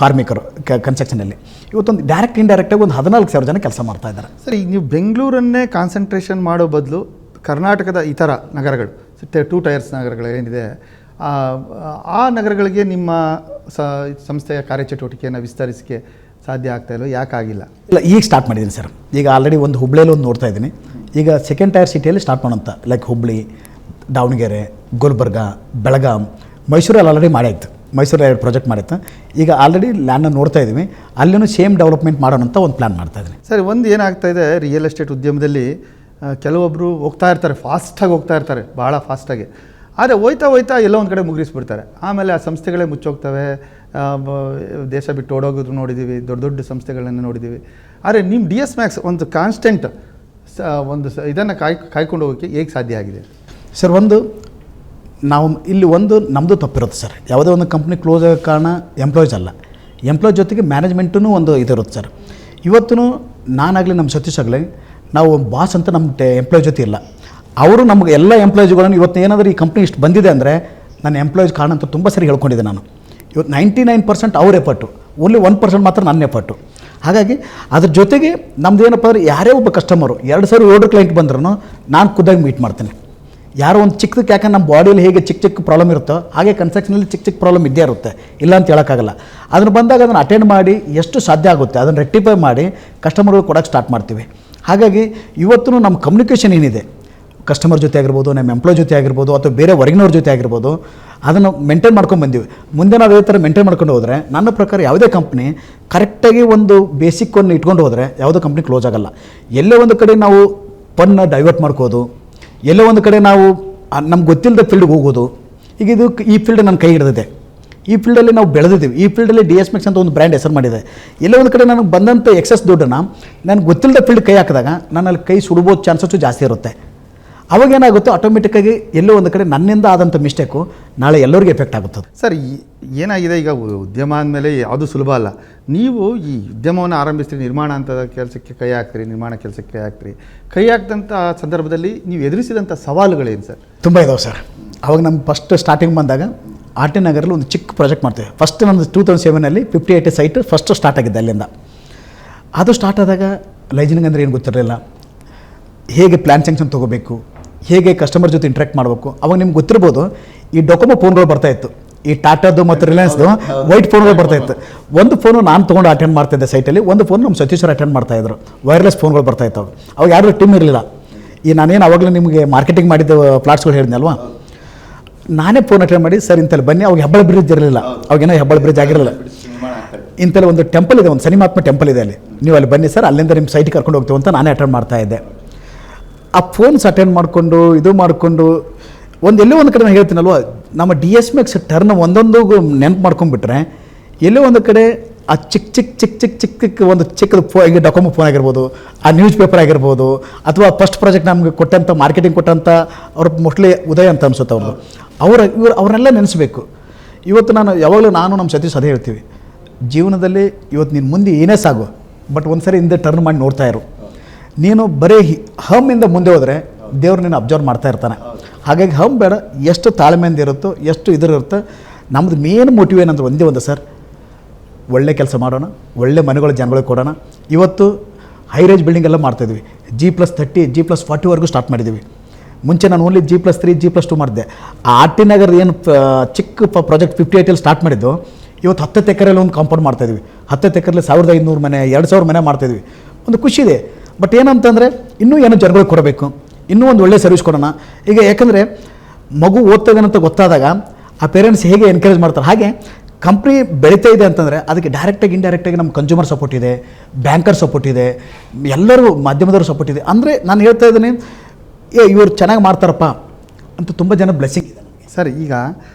ಕಾರ್ಮಿಕರು ಕನ್ಸ್ಟ್ರಕ್ಷನಲ್ಲಿ. ಇವತ್ತೊಂದು ಡೈರೆಕ್ಟ್ ಇಂಡೈರೆಕ್ಟಾಗಿ ಒಂದು 14,000 ಜನ ಕೆಲಸ ಮಾಡ್ತಾಯಿದ್ದಾರೆ. ಸರ್, ಈಗ ನೀವು ಬೆಂಗಳೂರನ್ನೇ ಕಾನ್ಸಂಟ್ರೇಷನ್ ಮಾಡೋ ಬದಲು ಕರ್ನಾಟಕದ ಇತರ ನಗರಗಳು, 2 ಟೈರ್ಸ್ ನಗರಗಳು ಏನಿದೆ, ಆ ನಗರಗಳಿಗೆ ನಿಮ್ಮ ಸಂಸ್ಥೆಯ ಕಾರ್ಯಚಟುವಟಿಕೆಯನ್ನು ವಿಸ್ತರಿಸಕ್ಕೆ ಸಾಧ್ಯ ಆಗ್ತಾ ಇಲ್ಲೋ? ಯಾಕಾಗಿಲ್ಲ? ಇಲ್ಲ, ಈಗ ಸ್ಟಾರ್ಟ್ ಮಾಡಿದ್ದೀನಿ ಸರ್. ಈಗ ಆಲ್ರೆಡಿ ಒಂದು ಹುಬ್ಳಿಯಲ್ಲಿ ಒಂದು ನೋಡ್ತಾ ಇದ್ದೀನಿ. ಈಗ 2nd ಟೈರ್ ಸಿಟಿಯಲ್ಲಿ ಸ್ಟಾರ್ಟ್ ಮಾಡೋಂಥ, ಲೈಕ್ ಹುಬ್ಳಿ, ದಾವಣಗೆರೆ, ಗುಲ್ಬರ್ಗ, ಬೆಳಗಾಂ, ಮೈಸೂರಲ್ಲಿ ಆಲ್ರೆಡಿ ಮಾಡಾಯ್ತು. ಮೈಸೂರಲ್ಲಿ 2 ಪ್ರಾಜೆಕ್ಟ್ ಮಾಡಿತ್ತು. ಈಗ ಆಲ್ರೆಡಿ ಲ್ಯಾಂಡನ್ನು ನೋಡ್ತಾ ಇದ್ದೀವಿ. ಅಲ್ಲಿನೂ ಸೇಮ್ ಡೆವಲಪ್ಮೆಂಟ್ ಮಾಡೋಣ ಅಂತ ಒಂದು ಪ್ಲ್ಯಾನ್ ಮಾಡ್ತಾ ಇದ್ದೀನಿ. ಸರ್, ಒಂದು ಏನಾಗ್ತಾ ಇದೆ, ರಿಯಲ್ ಎಸ್ಟೇಟ್ ಉದ್ಯಮದಲ್ಲಿ ಕೆಲವೊಬ್ಬರು ಹೋಗ್ತಾ ಇರ್ತಾರೆ, ಫಾಸ್ಟಾಗಿ ಹೋಗ್ತಾ ಇರ್ತಾರೆ, ಭಾಳ ಫಾಸ್ಟಾಗಿ. ಆದರೆ ಹೋಯ್ತಾ ಎಲ್ಲೋ ಒಂದು ಕಡೆ ಮುಗಿಸ್ಬಿಡ್ತಾರೆ. ಆಮೇಲೆ ಆ ಸಂಸ್ಥೆಗಳೇ ಮುಚ್ಚೋಗ್ತವೆ, ದೇಶ ಬಿಟ್ಟು ಓಡೋಗೋದು ನೋಡಿದ್ದೀವಿ, ದೊಡ್ಡ ಸಂಸ್ಥೆಗಳನ್ನು ನೋಡಿದ್ದೀವಿ. ಆದರೆ ನಿಮ್ಮ DS ಮ್ಯಾಕ್ಸ್ ಒಂದು ಕಾನ್ಸ್ಟೆಂಟ್ ಇದನ್ನು ಕಾಯ್ಕೊಂಡು ಹೋಗೋಕ್ಕೆ ಹೇಗೆ ಸಾಧ್ಯ ಆಗಿದೆ? ಸರ್, ನಾವು ಇಲ್ಲಿ ನಮ್ಮದು ತಪ್ಪಿರುತ್ತೆ ಸರ್. ಯಾವುದೇ ಒಂದು ಕಂಪ್ನಿ ಕ್ಲೋಸ್ ಆಗೋ ಕಾರಣ ಎಂಪ್ಲಾಯೀಸ್ ಅಲ್ಲ, ಎಂಪ್ಲಾಯ್ ಜೊತೆಗೆ ಮ್ಯಾನೇಜ್ಮೆಂಟೂ ಒಂದು ಇದಿರುತ್ತೆ ಸರ್. ಇವತ್ತು ನಾನಾಗಲಿ, ನಮ್ಮ ಸತೀಶ್ ಆಗಲಿ, ನಾವು ಬಾಸ್ ಅಂತ ನಮ್ಮ ಎಂಪ್ಲಾಯ್ ಜೊತೆ ಇಲ್ಲ. ಅವರು ನಮಗೆ ಎಲ್ಲ ಎಂಪ್ಲಾಯೀಸ್ಗಳನ್ನು ಇವತ್ತು ಏನಾದರೂ ಈ ಕಂಪ್ನಿ ಇಷ್ಟು ಬಂದಿದೆ ಅಂದರೆ ನನ್ನ ಎಂಪ್ಲಾಯೀಸ್ ಕಾರಣ ಅಂತ ತುಂಬ ಸರಿ ಹೇಳ್ಕೊಂಡಿದ್ದೆ ನಾನು. ಇವತ್ತು 99% ಅವ್ರ ಎಫರ್ಟು, ಓನ್ಲಿ 1% ಮಾತ್ರ ನನ್ನ ಎಫರ್ಟು. ಹಾಗಾಗಿ ಅದ್ರ ಜೊತೆಗೆ ನಮ್ದು ಏನಪ್ಪ ಅಂದರೆ, ಯಾರೇ ಒಬ್ಬ ಕಸ್ಟಮರು 2,000 ಕ್ಲೈಂಟ್ ಬಂದ್ರೂ ನಾನು ಖುದ್ದಾಗಿ ಮೀಟ್ ಮಾಡ್ತೀನಿ. ಯಾರೋ ಒಂದು ಚಿಕ್ಕದಕ್ಕೆ, ಯಾಕಂದ್ರೆ ನಮ್ಮ ಬಾಡಿಯಲ್ಲಿ ಹೇಗೆ ಚಿಕ್ಕ ಪ್ರಾಬ್ಲಮ್ ಇರುತ್ತೋ ಹಾಗೆ ಕನ್ಸ್ಟ್ರಕ್ಷನಲ್ಲಿ ಚಿಕ್ಕ ಪ್ರಾಬ್ಲಮ್ ಇದ್ದೇ ಇರುತ್ತೆ, ಇಲ್ಲ ಅಂತ ಹೇಳೋಕ್ಕಾಗಲ್ಲ. ಅದನ್ನು ಬಂದಾಗ ಅದನ್ನು ಅಟೆಂಡ್ ಮಾಡಿ ಎಷ್ಟು ಸಾಧ್ಯ ಆಗುತ್ತೆ ಅದನ್ನು ರೆಕ್ಟಿಫೈ ಮಾಡಿ ಕಸ್ಟಮರ್ಗಳು ಕೊಡೋಕ್ಕೆ ಸ್ಟಾರ್ಟ್ ಮಾಡ್ತೀವಿ. ಹಾಗಾಗಿ ಇವತ್ತು ನಮ್ಮ ಕಮ್ಯುನಿಕೇಷನ್ ಏನಿದೆ, ಕಸ್ಟಮರ್ ಜೊತೆ ಆಗಿರ್ಬೋದು, ನಮ್ಮ ಎಂಪ್ಲಾಯ್ ಜೊತೆ ಆಗಿರ್ಬೋದು, ಅಥವಾ ಬೇರೆ ಹೊರಗಿನವ್ರ ಜೊತೆ ಆಗಿರ್ಬೋದು, ಅದನ್ನು ಮೇಂಟೈನ್ ಮಾಡ್ಕೊಂಡು ಬಂದೀವಿ. ಮುಂದೆ ನಾವು ಇದೇ ಥರ ಮೇಂಟೈನ್ ಮಾಡ್ಕೊಂಡು ಹೋದರೆ ನನ್ನ ಪ್ರಕಾರ ಯಾವುದೇ ಕಂಪ್ನಿ ಕರೆಕ್ಟಾಗಿ ಒಂದು ಬೇಸಿಕ್ಕನ್ನು ಇಟ್ಕೊಂಡು ಹೋದರೆ ಯಾವುದೋ ಕಂಪ್ನಿ ಕ್ಲೋಸ್ ಆಗೋಲ್ಲ. ಎಲ್ಲೇ ಒಂದು ಕಡೆ ನಾವು ಪನ್ನ ಡೈವರ್ಟ್ ಮಾಡ್ಕೋದು, ಎಲ್ಲೋ ಒಂದು ಕಡೆ ನಾವು ನಮ್ಗೆ ಗೊತ್ತಿಲ್ಲದ ಫೀಲ್ಡ್ಗೆ ಹೋಗೋದು. ಈಗ ಇದು ಈ ಫೀಲ್ಡ್ ನನ್ನ ಕೈ ಹಿಡಿದಿದೆ, ಈ ಫೀಲ್ಡಲ್ಲಿ ನಾವು ಬೆಳೆದಿದ್ದೀವಿ, ಈ ಫೀಲ್ಡಲ್ಲಿ DSMX ಅಂತ ಒಂದು ಬ್ರ್ಯಾಂಡ್ ಹೆಸರು ಮಾಡಿದೆ. ಎಲ್ಲೋ ಒಂದು ಕಡೆ ನನಗೆ ಬಂದಂಥ ಎಕ್ಸಸ್ ದುಡ್ಡನ್ನು ನನಗೆ ಗೊತ್ತಿಲ್ಲದ ಫೀಲ್ಡ್ ಕೈ ಹಾಕಿದಾಗ ನನ್ನಲ್ಲಿ ಕೈ ಸುಡ್ಬೋದು ಚಾನ್ಸಸ್ಸು ಜಾಸ್ತಿ ಇರುತ್ತೆ. ಅವಾಗ ಏನಾಗುತ್ತೋ ಆಟೋಮೆಟಿಕ್ಕಾಗಿ ಎಲ್ಲೋ ಒಂದು ಕಡೆ ನನ್ನಿಂದ ಆದಂಥ ಮಿಸ್ಟೇಕು ನಾಳೆ ಎಲ್ಲರಿಗೂ ಎಫೆಕ್ಟ್ ಆಗುತ್ತದೆ. ಸರ್ ಏನಾಗಿದೆ, ಈಗ ಉದ್ಯಮ ಅಂದಮೇಲೆ ಯಾವುದು ಸುಲಭ ಅಲ್ಲ. ನೀವು ಈ ಉದ್ಯಮವನ್ನು ಆರಂಭಿಸ್ತೀರಿ, ನಿರ್ಮಾಣ ಅಂತ ಕೆಲಸಕ್ಕೆ ಕೈ ಹಾಕ್ತೀರಿ, ನಿರ್ಮಾಣ ಕೆಲಸಕ್ಕೆ ಕೈ ಹಾಕ್ತೀರಿ. ಕೈ ಹಾಕಿದಂಥ ಸಂದರ್ಭದಲ್ಲಿ ನೀವು ಎದುರಿಸಿದಂಥ ಸವಾಲುಗಳೇನು ಸರ್? ತುಂಬ ಇದಾವೆ ಸರ್. ಅವಾಗ ನಮ್ಗೆ ಫಸ್ಟ್ ಸ್ಟಾರ್ಟಿಂಗ್ ಬಂದಾಗ RT ನಗರಲ್ಲಿ ಒಂದು ಚಿಕ್ಕ ಪ್ರಾಜೆಕ್ಟ್ ಮಾಡ್ತೇವೆ. ಫಸ್ಟ್ ನಮ್ಮದು 2007 58 ಸೈಟ್ ಫಸ್ಟ್ ಸ್ಟಾರ್ಟ್ ಆಗಿದ್ದೆ ಅಲ್ಲಿಂದ. ಅದು ಸ್ಟಾರ್ಟ್ ಆದಾಗ ಲೈಜನಿಂಗ್ ಅಂದರೆ ಏನು ಗೊತ್ತಿರಲಿಲ್ಲ, ಹೇಗೆ ಪ್ಲ್ಯಾನ್ ಸ್ಯಾಂಕ್ಷನ್ ತೊಗೋಬೇಕು, ಹೇಗೆ ಕಸ್ಟಮರ್ ಜೊತೆ ಇಂಟ್ರ್ಯಾಕ್ಟ್ ಮಾಡಬೇಕು. ಅವಾಗ ನಿಮ್ಗೆ ಗೊತ್ತಿರ್ಬೋದು, ಈ ಡೊಕೊಮೊ ಫೋನ್ಗಳು ಬರ್ತಾಯಿತ್ತು, ಈ ಟಾಟಾದು ಮತ್ತು ರಿಲಯನ್ಸ್ದು ವೈಟ್ ಫೋನ್ಗಳು ಬರ್ತಾಯಿತ್ತು. ಒಂದು ಫೋನು ನಾನು ತೊಗೊಂಡು ಅಟೆಂಡ್ ಮಾಡ್ತಾಯಿದ್ದೆ ಸೈಟಲ್ಲಿ, ಒಂದು ಫೋನ್ ನಮ್ಮ ಸತೀಶ್ವರ ಅಟೆಂಡ್ ಮಾಡ್ತಾಯಿದ್ರು. ವೈರ್ಲೆಸ್ ಫೋನ್ಗಳು ಬರ್ತಾಯಿತ್ತು. ಅವಾಗ ಯಾರು ಟೀಮ್ ಇರಲಿಲ್ಲ. ಈ ನಾನೇನು ಅವಾಗಲೇ ನಿಮಗೆ ಮಾರ್ಕೆಟಿಂಗ್ ಮಾಡಿದ್ದ ಫ್ಲಾಟ್ಸ್ಗಳು ಹೇಳಿದ್ನಲ್ವಾ, ನಾನೇ ಫೋನ್ ಅಟೆಂಡ್ ಮಾಡಿ ಸರ್ ಇಂತಲ್ಲಿ ಬನ್ನಿ. ಅವಾಗ ಹೆಬ್ಬಾಳ ಬ್ರಿಡ್ಜ್ ಇರಲಿಲ್ಲ, ಅವಾಗೇನೋ ಹೆಬ್ಬಾಳ ಬ್ರಿಡ್ಜ್ ಆಗಿರಲಿಲ್ಲ. ಇಂತಲ್ಲಿ ಒಂದು ಟೆಂಪಲ್ ಇದೆ, ಒಂದು ಸನಿಮಾತ್ಮ ಟೆಂಪಲ್ ಇದೆ, ಅಲ್ಲಿ ನೀವು ಅಲ್ಲಿ ಬನ್ನಿ ಸರ್, ಅಲ್ಲಿಂದ ನಿಮ್ಮ ಸೈಟಿಗೆ ಕರ್ಕೊಂಡು ಹೋಗ್ತೀವಿ ಅಂತ ನಾನೇ ಅಟೆಂಡ್ ಮಾಡ್ತಾ ಇದ್ದೆ. ಆ ಫೋನ್ಸ್ ಅಟೆಂಡ್ ಮಾಡಿಕೊಂಡು ಇದು ಮಾಡಿಕೊಂಡು ಎಲ್ಲೋ ಒಂದು ಕಡೆ ನಾನು ಹೇಳ್ತೀನಲ್ವ, ನಮ್ಮ DSMX ಟರ್ನ್ ಒಂದೊಂದು ನೆನಪು ಮಾಡ್ಕೊಂಡ್ಬಿಟ್ರೆ ಎಲ್ಲೋ ಒಂದು ಕಡೆ ಆ ಚಿಕ್ಕ ಒಂದು ಚಿಕ್ಕದು ಈಗ ಡೊಕೊಮೊ ಫೋನ್ ಆಗಿರ್ಬೋದು, ಆ ನ್ಯೂಸ್ ಪೇಪರ್ ಆಗಿರ್ಬೋದು, ಅಥವಾ ಫಸ್ಟ್ ಪ್ರಾಜೆಕ್ಟ್ ನಮಗೆ ಕೊಟ್ಟಂಥ ಮಾರ್ಕೆಟಿಂಗ್ ಕೊಟ್ಟಂಥ ಅವ್ರ ಮೋಸ್ಟ್ಲಿ ಉದಯ ಅಂತ ಅನ್ಸುತ್ತೆ ಅವ್ರದ್ದು. ಅವ್ರನ್ನೆಲ್ಲ ನೆನೆಸ್ಬೇಕು. ಇವತ್ತು ಯಾವಾಗಲೂ ನಮ್ಮ ಸತೀಶ್ ಅದೇ ಹೇಳ್ತೀವಿ, ಜೀವನದಲ್ಲಿ ಇವತ್ತು ನೀನು ಮುಂದೆ ಏನೇ ಸಾಗು, ಬಟ್ ಒಂದು ಸರಿ ಹಿಂದೆ ಟರ್ನ್ ಮಾಡಿ ನೋಡ್ತಾ ಇರು. ನೀನು ಬರೀ ಹಮ್ಮಿಂದ ಮುಂದೆ ಹೋದರೆ ದೇವ್ರು ನೀನು ಅಬ್ಸರ್ವ್ ಮಾಡ್ತಾ ಇರ್ತಾನೆ. ಹಾಗಾಗಿ ಹಮ್ ಬೇಡ, ಎಷ್ಟು ತಾಳ್ಮೆಯಿಂದ ಇರುತ್ತೋ, ಎಷ್ಟು ಇರುತ್ತೆ. ನಮ್ಮದು ಮೇನ್ ಮೋಟಿವ್ ಏನಂದ್ರೆ ಒಂದೇ ಒಂದು ಸರ್, ಒಳ್ಳೆ ಕೆಲಸ ಮಾಡೋಣ, ಒಳ್ಳೆ ಮನೆಗಳು ಜನಗಳಿಗೆ ಕೊಡೋಣ. ಇವತ್ತು ಹೈ ರೇಂಜ್ ಬಿಲ್ಡಿಂಗ್ ಎಲ್ಲ ಮಾಡ್ತಾಯಿದ್ವಿ, G+30 G+40ವರೆಗೂ ಸ್ಟಾರ್ಟ್ ಮಾಡಿದ್ದೀವಿ. ಮುಂಚೆ ನಾನು ಓನ್ಲಿ G+3 G+2 ಮಾಡಿದೆ. ಆ RT ನಗರ ಏನು ಚಿಕ್ಕ ಪ್ರಾಜೆಕ್ಟ್ 58 ಸ್ಟಾರ್ಟ್ ಮಾಡಿದ್ದು, ಇವತ್ತು 10 ಎಕರೆಯಲ್ಲಿ ಒಂದು ಕಾಂಪೌಂಡ್ ಮಾಡ್ತಾಯಿದ್ವಿ. 10 ಎಕರೆಯಲ್ಲಿ 1500 ಮನೆ 2000 ಮನೆ ಮಾಡ್ತಾಯಿದ್ವಿ. ಒಂದು ಖುಷಿ ಇದೆ. ಬಟ್ ಏನಂತಂದರೆ ಇನ್ನೂ ಏನೋ ಜನಗಳಿಗೆ ಕೊಡಬೇಕು, ಇನ್ನೂ ಒಂದು ಒಳ್ಳೆ ಸರ್ವಿಸ್ ಕೊಡೋಣ. ಈಗ ಯಾಕಂದರೆ ಮಗು ಓದ್ತಾಯಿದ್ದಾನಂತ ಗೊತ್ತಾದಾಗ ಆ ಪೇರೆಂಟ್ಸ್ ಹೇಗೆ ಎನ್ಕರೇಜ್ ಮಾಡ್ತಾರೆ, ಹಾಗೆ ಕಂಪ್ನಿ ಬೆಳೀತಾ ಇದೆ ಅಂತಂದರೆ ಅದಕ್ಕೆ ಡೈರೆಕ್ಟಾಗಿ ಇಂಡೈರೆಕ್ಟಾಗಿ ನಮ್ಮ ಕನ್ಸ್ಯೂಮರ್ ಸಪೋರ್ಟ್ ಇದೆ, ಬ್ಯಾಂಕರ್ ಸಪೋರ್ಟ್ ಇದೆ, ಎಲ್ಲರೂ ಮಾಧ್ಯಮದವರು ಸಪೋರ್ಟ್ ಇದೆ. ಅಂದರೆ ನಾನು ಹೇಳ್ತಾ ಇದ್ದೀನಿ, ಇವರು ಚೆನ್ನಾಗಿ ಮಾಡ್ತಾರಪ್ಪ ಅಂತ ತುಂಬ ಜನ ಬ್ಲೆಸ್ಸಿಂಗ್ ಇದೆ ಸರ್. ಈಗ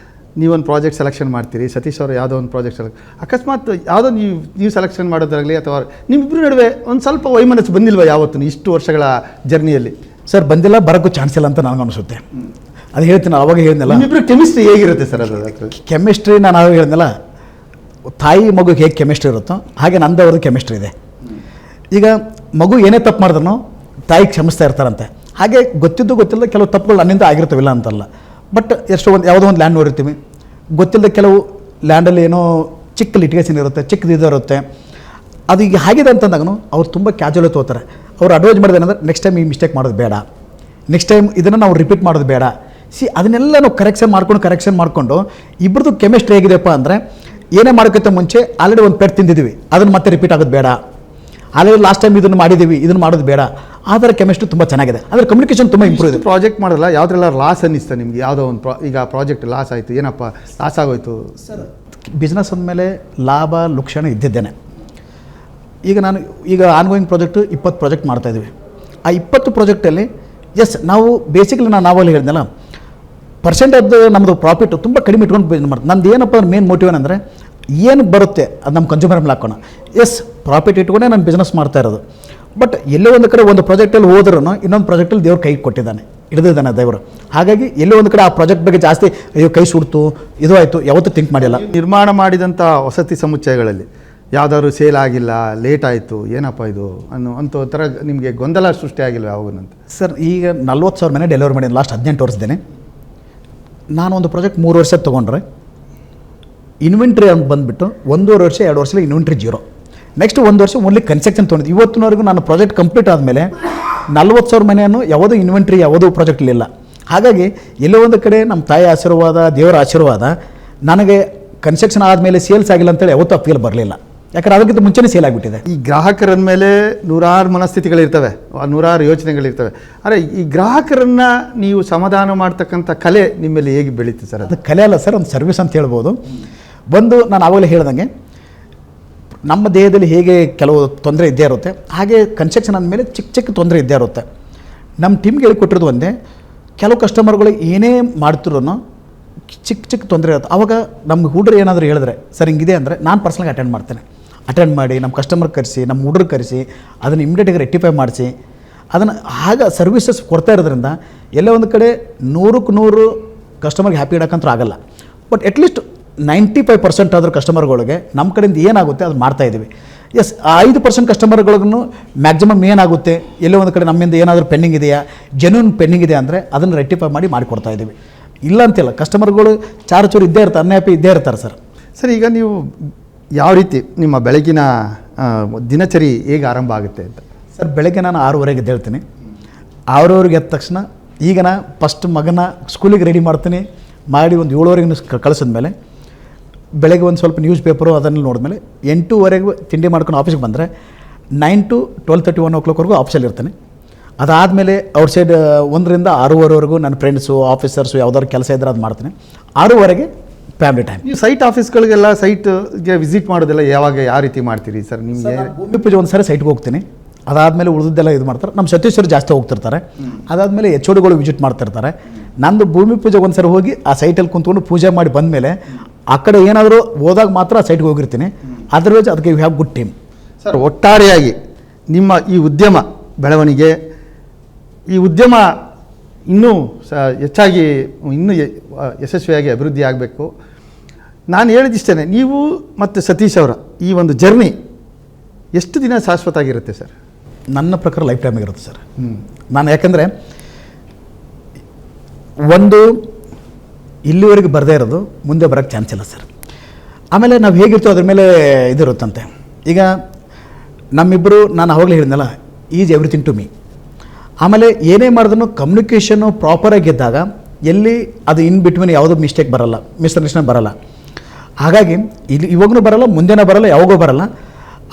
ನೀವೊಂದು ಪ್ರಾಜೆಕ್ಟ್ ಸೆಲೆಕ್ಷನ್ ಮಾಡ್ತೀರಿ, ಸತೀಶ್ ಅವರು ಯಾವುದೋ ಒಂದು ಪ್ರಾಜೆಕ್ಟ್ ಅಕಸ್ಮಾತ್ ಯಾವುದೋ ನೀವು ಸೆಲೆಕ್ಷನ್ ಮಾಡೋದಾಗಲಿ ಅಥವಾ ನಿಮ್ಮಿಬ್ಬರ ನಡುವೆ ಒಂದು ಸ್ವಲ್ಪ ವೈಮನಸ್ಸು ಬಂದಿಲ್ವ ಯಾವತ್ತು ಇಷ್ಟು ವರ್ಷಗಳ ಜರ್ನಿಯಲ್ಲಿ? ಸರ್ ಬಂದಿಲ್ಲ, ಬರೋಕ್ಕೂ ಚಾನ್ಸ್ ಇಲ್ಲ ಅಂತ ನನಗೆ ಅನಿಸುತ್ತೆ. ಅದು ಹೇಳ್ತೀನಿ, ಅವಾಗ ಹೇಳಿದ್ನಲ್ಲ, ನಿಮ್ಮಿಬ್ಬರು ಕೆಮಿಸ್ಟ್ರಿ ಹೇಗಿರುತ್ತೆ ಸರ್? ಅದು ಕೆಮಿಸ್ಟ್ರಿ ನಾನು ಅವಾಗ ಹೇಳಿದ್ನಲ್ಲ, ತಾಯಿ ಮಗುಗೆ ಹೇಗೆ ಕೆಮಿಸ್ಟ್ರಿ ಇರುತ್ತೋ ಹಾಗೆ ನಂದವ್ರದ್ದು ಕೆಮಿಸ್ಟ್ರಿ ಇದೆ. ಈಗ ಮಗು ಏನೇ ತಪ್ಪು ಮಾಡಿದ್ರು ತಾಯಿ ಕ್ಷಮಿಸ್ತಾ ಇರ್ತಾರಂತೆ. ಹಾಗೆ ಗೊತ್ತಿಲ್ಲ ಕೆಲವು ತಪ್ಪುಗಳು ನನ್ನಿಂದ ಆಗಿರ್ತಾವಿಲ್ಲ ಅಂತಲ್ಲ. ಬಟ್ ಯಾವುದೋ ಒಂದು ಲ್ಯಾಂಡ್ ನೋಡಿರ್ತೀವಿ, ಗೊತ್ತಿಲ್ಲದ ಕೆಲವು ಲ್ಯಾಂಡಲ್ಲಿ ಏನೋ ಚಿಕ್ಕ ಲಿಟಿಗೇಷನ್ ಇರುತ್ತೆ, ಚಿಕ್ಕದು ಇರುತ್ತೆ. ಅದು ಈಗ ಆಗಿದೆ ಅಂತಂದಾಗೂ ಅವ್ರು ತುಂಬ ಕ್ಯಾಜುವಲ್ ತಗೋತಾರೆ. ಅವ್ರು ಅಡ್ವೈಸ್ ಮಾಡಿದೇನೆಂದ್ರೆ ನೆಕ್ಸ್ಟ್ ಟೈಮ್ ಈ ಮಿಸ್ಟೇಕ್ ಮಾಡೋದು ಬೇಡ, ನೆಕ್ಸ್ಟ್ ಟೈಮ್ ಇದನ್ನು ನಾವು ರಿಪೀಟ್ ಮಾಡೋದು ಬೇಡ. ಅದನ್ನೆಲ್ಲ ನಾವು ಕರೆಕ್ಷನ್ ಮಾಡಿಕೊಂಡು ಇಬ್ಬರದು ಕೆಮಿಸ್ಟ್ರಿ ಹೇಗಿದೆಯಪ್ಪ ಅಂದರೆ, ಏನೇ ಮಾಡೋಕ್ಕಿಂತ ಮುಂಚೆ ಆಲ್ರೆಡಿ ಒಂದು ಪೆಟ್ ತಿಂದಿದ್ದೀವಿ, ಅದನ್ನು ಮತ್ತೆ ರಿಪೀಟ್ ಆಗೋದು ಬೇಡ. ಆಲ್ರೆಡಿ ಲಾಸ್ಟ್ ಟೈಮ್ ಇದನ್ನು ಮಾಡಿದ್ದೀವಿ, ಇದನ್ನು ಮಾಡೋದು ಬೇಡ. ಆ ಥರ ಕೆಮಿಸ್ಟ್ರಿ ತುಂಬ ಚೆನ್ನಾಗಿದೆ. ಅಂದರೆ ಕಮ್ಯುನಿಕೇಷನ್ ತುಂಬ ಇಂಪ್ರೂವ್ ಇದೆ. ಪ್ರಾಜೆಕ್ಟ್ ಮಾಡೋಲ್ಲ ಯಾವುದ್ರೆಲ್ಲ ಲಾಸ್ ಅನ್ನಿಸ್ತಾ ನಿಮ್ಗೆ? ಯಾವುದೋ ಒಂದು ಈಗ ಪ್ರಾಜೆಕ್ಟ್ ಲಾಸ್ ಆಯಿತು, ಏನಪ್ಪ ಲಾಸ್ ಆಗೋಯ್ತು ಸರ್? ಬಿಸ್ನೆಸ್ ಅಂದಮೇಲೆ ಲಾಭ ಲಕ್ಷಣ ಇದ್ದಿದ್ದೇನೆ. ಈಗ ಆನ್ಗೋಯಿಂಗ್ ಪ್ರಾಜೆಕ್ಟು 20 ಪ್ರಾಜೆಕ್ಟ್ ಮಾಡ್ತಾಯಿದ್ವಿ. ಆ 20 ಪ್ರಾಜೆಕ್ಟಲ್ಲಿ ನಾವು ಬೇಸಿಕಲಿ ನಾವಲ್ಲಿ ಹೇಳಿದ್ನಲ್ಲ, ಪರ್ಸೆಂಟೇಜ್ ನಮ್ಮದು ಪ್ರಾಫಿಟ್ ತುಂಬ ಕಡಿಮೆ ಇಟ್ಕೊಂಡು ಬಿಸ್ನೆಸ್ ಮಾಡ್ತೀವಿ. ನಂದು ಏನಪ್ಪ ಅಂದ್ರೆ ಮೇನ್ ಮೋಟಿವ್ ಏನಂದರೆ, ಏನು ಬರುತ್ತೆ ಅದು ನಮ್ಮ ಕನ್ಸ್ಯೂಮರ್ ಮೇಲೆ ಹಾಕೋಣ. ಪ್ರಾಫಿಟ್ ಇಟ್ಕೊಂಡೇ ನಾನು ಬಿಸ್ನೆಸ್ ಮಾಡ್ತಾ ಇರೋದು. ಬಟ್ ಎಲ್ಲೋ ಒಂದು ಕಡೆ ಒಂದು ಪ್ರಾಜೆಕ್ಟಲ್ಲಿ ಹೋದ್ರೂ ಇನ್ನೊಂದು ಪ್ರಾಜೆಕ್ಟಲ್ಲಿ ದೇವ್ರು ಕೈ ಕೊಟ್ಟಿದ್ದಾನೆ, ಹಿಡಿದಿದ್ದಾನೆ ದೇವರು. ಹಾಗಾಗಿ ಎಲ್ಲೋ ಒಂದು ಕಡೆ ಆ ಪ್ರಾಜೆಕ್ಟ್ ಬಗ್ಗೆ ಜಾಸ್ತಿ ಅಯ್ಯೋ ಕೈ ಸುಡ್ತು ಇದು ಆಯಿತು ಯಾವತ್ತೂ ಥಿಂಕ್ ಮಾಡಿಲ್ಲ. ನಿರ್ಮಾಣ ಮಾಡಿದಂಥ ವಸತಿ ಸಮುಚ್ಚಯಗಳಲ್ಲಿ ಯಾವುದಾದ್ರು ಸೇಲ್ ಆಗಿಲ್ಲ, ಲೇಟ್ ಆಯಿತು, ಏನಪ್ಪ ಇದು ಅಂತ ಥರ ನಿಮಗೆ ಗೊಂದಲ ಸೃಷ್ಟಿ ಆಗಿಲ್ಲ ಯಾವಾಗಂತ? ಸರ್ ಈಗ 40,000 ಮನೆ ಡೆಲಿವರಿ ಮಾಡಿದ್ದೀನಿ ಲಾಸ್ಟ್ 18 ವರ್ಷದ್ದೇನೆ. ನಾನು ಒಂದು ಪ್ರಾಜೆಕ್ಟ್ 3 ವರ್ಷ ತೊಗೊಂಡ್ರೆ ಇನ್ವೆಂಟ್ರಿ ಅಂತ ಬಂದುಬಿಟ್ಟು 1.5 ವರ್ಷ 2 ವರ್ಷದಲ್ಲಿ ಇನ್ವೆಂಟ್ರಿ 0. ನೆಕ್ಸ್ಟ್ 1 ವರ್ಷ ಓನ್ಲಿ ಕನ್ಸ್ಟ್ರಕ್ಷನ್ ತೊಗೊಂಡಿದ್ದು. ಇವತ್ತಿನವರೆಗೂ ನಾನು ಪ್ರಾಜೆಕ್ಟ್ ಕಂಪ್ಲೀಟ್ ಆದಮೇಲೆ 40,000 ಮನೆಯನ್ನು ಯಾವುದೋ ಇನ್ವೆಂಟ್ರಿ ಯಾವುದೋ ಪ್ರಾಜೆಕ್ಟ್ಲಿಲ್ಲ. ಹಾಗಾಗಿ ಎಲ್ಲೋ ಒಂದು ಕಡೆ ನಮ್ಮ ತಾಯಿ ಆಶೀರ್ವಾದ, ದೇವರ ಆಶೀರ್ವಾದ, ನನಗೆ ಕನ್ಸ್ಟ್ರಕ್ಷನ್ ಆದಮೇಲೆ ಸೇಲ್ಸ್ ಆಗಿಲ್ಲ ಅಂತೇಳಿ ಯಾವತ್ತೂ ಅಪೀಲ್ ಬರಲಿಲ್ಲ. ಯಾಕಂದ್ರೆ ಅದಕ್ಕಿಂತ ಮುಂಚೆನೇ ಸೇಲ್ ಆಗಿಬಿಟ್ಟಿದೆ. ಈ ಗ್ರಾಹಕರ ಮೇಲೆ ನೂರಾರು ಮನಸ್ಥಿತಿಗಳಿರ್ತವೆ, ನೂರಾರು ಯೋಚನೆಗಳಿರ್ತವೆ. ಆದರೆ ಈ ಗ್ರಾಹಕರನ್ನು ನೀವು ಸಮಾಧಾನ ಮಾಡ್ತಕ್ಕಂಥ ಕಲೆ ನಿಮ್ಮಲ್ಲಿ ಹೇಗೆ ಬೆಳೀತು ಸರ್? ಅದು ಕಲೆ ಅಲ್ಲ ಸರ್, ಒಂದು ಸರ್ವಿಸ್ ಅಂತ ಹೇಳ್ಬೋದು. ನಾನು ಆವಾಗಲೇ ಹೇಳ್ದಂಗೆ ನಮ್ಮ ದೇಹದಲ್ಲಿ ಹೇಗೆ ಕೆಲವು ತೊಂದರೆ ಇದ್ದೇ ಇರುತ್ತೆ, ಹಾಗೆ ಕನ್ಸ್ಟ್ರಕ್ಷನ್ ಅಂದಮೇಲೆ ಚಿಕ್ಕ ತೊಂದರೆ ಇದ್ದೇ ಇರುತ್ತೆ. ನಮ್ಮ ಟೀಮ್ಗೆ ಹೇಳಿಕೊಟ್ಟಿರೋದು ಒಂದೇ, ಕೆಲವು ಕಸ್ಟಮರ್ಗಳು ಏನೇ ಮಾಡ್ತಿರೋ ಚಿಕ್ಕ ತೊಂದರೆ ಇರುತ್ತೆ. ಆವಾಗ ನಮ್ಗೆ ಹುಡ್ರು ಏನಾದರೂ ಹೇಳಿದ್ರೆ ಸರ್ ಹಿಂಗಿದೆ ಅಂದರೆ ನಾನು ಪರ್ಸ್ನಲಾಗಿ ಅಟೆಂಡ್ ಮಾಡಿ ನಮ್ಮ ಕಸ್ಟಮರ್ ಕರೆಸಿ ನಮ್ಮ ಹುಡ್ರು ಕರೆಸಿ ಅದನ್ನು ಇಮಿಡಿಯೇಟಾಗಿ ರೆಕ್ಟಿಫೈ ಮಾಡಿಸಿ ಅದನ್ನು ಆಗ ಸರ್ವಿಸಸ್ ಕೊಡ್ತಾ ಇರೋದ್ರಿಂದ ಎಲ್ಲೇ ಒಂದು ಕಡೆ 100% ಕಸ್ಟಮರ್ಗೆ ಹ್ಯಾಪಿ ಇಡೋಕ್ಕಂತೂ ಆಗಲ್ಲ. ಬಟ್ ಅಟ್ಲೀಸ್ಟ್ 95% ಆದರೂ ಕಸ್ಟಮರ್ಗಳಿಗೆ ನಮ್ಮ ಕಡೆಯಿಂದ ಏನಾಗುತ್ತೆ ಅದು ಮಾಡ್ತಾಯಿದ್ದೀವಿ. ಎಸ್, ಆ 5% ಕಸ್ಟಮರ್ಗಳಿಗೂ ಮ್ಯಾಕ್ಸಿಮಮ್ ಏನಾಗುತ್ತೆ, ಎಲ್ಲೋ ಒಂದು ಕಡೆ ನಮ್ಮಿಂದ ಏನಾದರೂ ಪೆಂಡಿಂಗ್ ಇದೆಯಾ, ಜೆನ್ಯೂನ್ ಪೆಂಡಿಂಗ್ ಇದೆ ಅಂದರೆ ಅದನ್ನು ರೆಕ್ಟಿಫೈ ಮಾಡಿಕೊಡ್ತಾ ಇದ್ದೀವಿ. ಇಲ್ಲ ಅಂತಿಲ್ಲ, ಕಸ್ಟಮರ್ಗಳು ಚಾರು ಇದ್ದೇ ಇರ್ತಾರೆ, ಅನ್ಹ್ಯಾಪಿ ಇದ್ದೇ ಇರ್ತಾರೆ ಸರ್. ಸರ್, ಈಗ ನೀವು ಯಾವ ರೀತಿ ನಿಮ್ಮ ಬೆಳಗಿನ ದಿನಚರಿ ಹೇಗೆ ಆರಂಭ ಆಗುತ್ತೆ ಅಂತ? ಸರ್, ಬೆಳಗ್ಗೆ ನಾನು 6:30ಗೆ ಎದ್ದೇಳ್ತೀನಿ. 6:30ಗೆ ಎದ್ದ ತಕ್ಷಣ ಈಗ ನಾ ಫಸ್ಟ್ ಮಗನ ಸ್ಕೂಲಿಗೆ ರೆಡಿ ಮಾಡ್ತೀನಿ. ಮಾಡಿ ಒಂದು 7:30ಗೆ ಕಳಿಸಿದ್ಮೇಲೆ ಬೆಳಗ್ಗೆ ಒಂದು ಸ್ವಲ್ಪ ನ್ಯೂಸ್ ಪೇಪರು ಅದನ್ನು ನೋಡಿದ್ಮೇಲೆ 8:00ವರೆಗೂ ತಿಂಡಿ ಮಾಡ್ಕೊಂಡು ಆಫೀಸ್ಗೆ ಬಂದರೆ 9 to 12:30 1 o'clockವರೆಗೂ ಆಫೀಸಲ್ಲಿ ಇರ್ತೀನಿ. ಅದಾದಮೇಲೆ ಔಟ್ಸೈಡ್ 1ರಿಂದ 6:30ವರೆಗೂ ನನ್ನ ಫ್ರೆಂಡ್ಸು ಆಫೀಸರ್ಸು ಯಾವ್ದಾದ್ರು ಕೆಲಸ ಇದ್ದರೆ ಅದು ಮಾಡ್ತೀನಿ. 6:00ವರೆಗೆ ಫ್ಯಾಮಿಲಿ ಟೈಮ್. ನೀವು ಸೈಟ್ ಆಫೀಸ್ಗಳಿಗೆಲ್ಲ ಸೈಟ್ಗೆ ವಿಸಿಟ್ ಮಾಡೋದೆಲ್ಲ ಯಾವಾಗ ಯಾವ ರೀತಿ ಮಾಡ್ತೀರಿ ಸರ್? ನಿಮಗೆ ಭೂಮಿ ಪೂಜೆ ಒಂದು ಸಾರಿ ಸೈಟ್ಗೆ ಹೋಗ್ತೀನಿ. ಅದಾದಮೇಲೆ ಉಳಿದದ್ದೆಲ್ಲ ಇದು ಮಾಡ್ತಾರೆ. ನಮ್ಮ ಸತೀಶ್ವರು ಜಾಸ್ತಿ ಹೋಗ್ತಿರ್ತಾರೆ. ಅದಾದಮೇಲೆ HODಗಳು ವಿಸಿಟ್ ಮಾಡ್ತಿರ್ತಾರೆ. ನಂದು ಭೂಮಿ ಪೂಜೆಗೆ ಒಂದು ಸಾರಿ ಹೋಗಿ ಆ ಸೈಟಲ್ಲಿ ಕುಂತ್ಕೊಂಡು ಪೂಜೆ ಮಾಡಿ ಬಂದಮೇಲೆ ಆ ಕಡೆ ಏನಾದರೂ ಹೋದಾಗ ಮಾತ್ರ ಆ ಸೈಟ್ಗೆ ಹೋಗಿರ್ತೀನಿ. ಅದರ್ವೈಸ್ ಅದಕ್ಕೆ you have good team. Sir, ಒಟ್ಟಾರೆಯಾಗಿ ನಿಮ್ಮ ಈ ಉದ್ಯಮ ಬೆಳವಣಿಗೆ, ಈ ಉದ್ಯಮ ಇನ್ನೂ ಹೆಚ್ಚಾಗಿ ಇನ್ನೂ ಯಶಸ್ವಿಯಾಗಿ ಅಭಿವೃದ್ಧಿ ಆಗಬೇಕು. ನಾನು ಹೇಳಿದಿಷ್ಟೇ, ನೀವು ಮತ್ತು ಸತೀಶ್ ಅವರ ಈ ಒಂದು ಜರ್ನಿ ಎಷ್ಟು ದಿನ ಶಾಶ್ವತ ಆಗಿರುತ್ತೆ ಸರ್? ನನ್ನ ಪ್ರಕಾರ ಲೈಫ್ ಟೈಮ್ ಆಗಿರುತ್ತೆ ಸರ್. ನಾನು ಯಾಕಂದರೆ ಒಂದು ಇಲ್ಲಿವರೆಗೆ ಬರದೇ ಇರೋದು ಮುಂದೆ ಬರೋಕ್ಕೆ ಚಾನ್ಸ್ ಇಲ್ಲ ಸರ್. ಆಮೇಲೆ ನಾವು ಹೇಗಿರ್ತೋ ಅದ್ರ ಮೇಲೆ ಇದಿರುತ್ತಂತೆ. ಈಗ ನಮ್ಮಿಬ್ಬರು, ನಾನು ಅವಾಗಲೇ ಹೇಳಿದ್ನಲ್ಲ, ಈಸ್ ಎವ್ರಿಥಿಂಗ್ ಟು ಮೀ. ಆಮೇಲೆ ಏನೇ ಮಾಡಿದ್ರೂ ಕಮ್ಯುನಿಕೇಷನ್ನು ಪ್ರಾಪರಾಗಿ ಇದ್ದಾಗ ಎಲ್ಲಿ ಅದು ಇನ್ ಬಿಟ್ವೀನ್ ಯಾವುದೋ ಮಿಸ್ಟೇಕ್ ಬರಲ್ಲ, ಮಿಸ್ಅಂಡರ್ಸ್ಟ್ಯಾಂಡ್ ಬರಲ್ಲ. ಹಾಗಾಗಿ ಇಲ್ಲಿ ಇವಾಗೂ ಬರಲ್ಲ, ಮುಂದೆನೇ ಬರಲ್ಲ, ಯಾವಾಗೂ ಬರಲ್ಲ.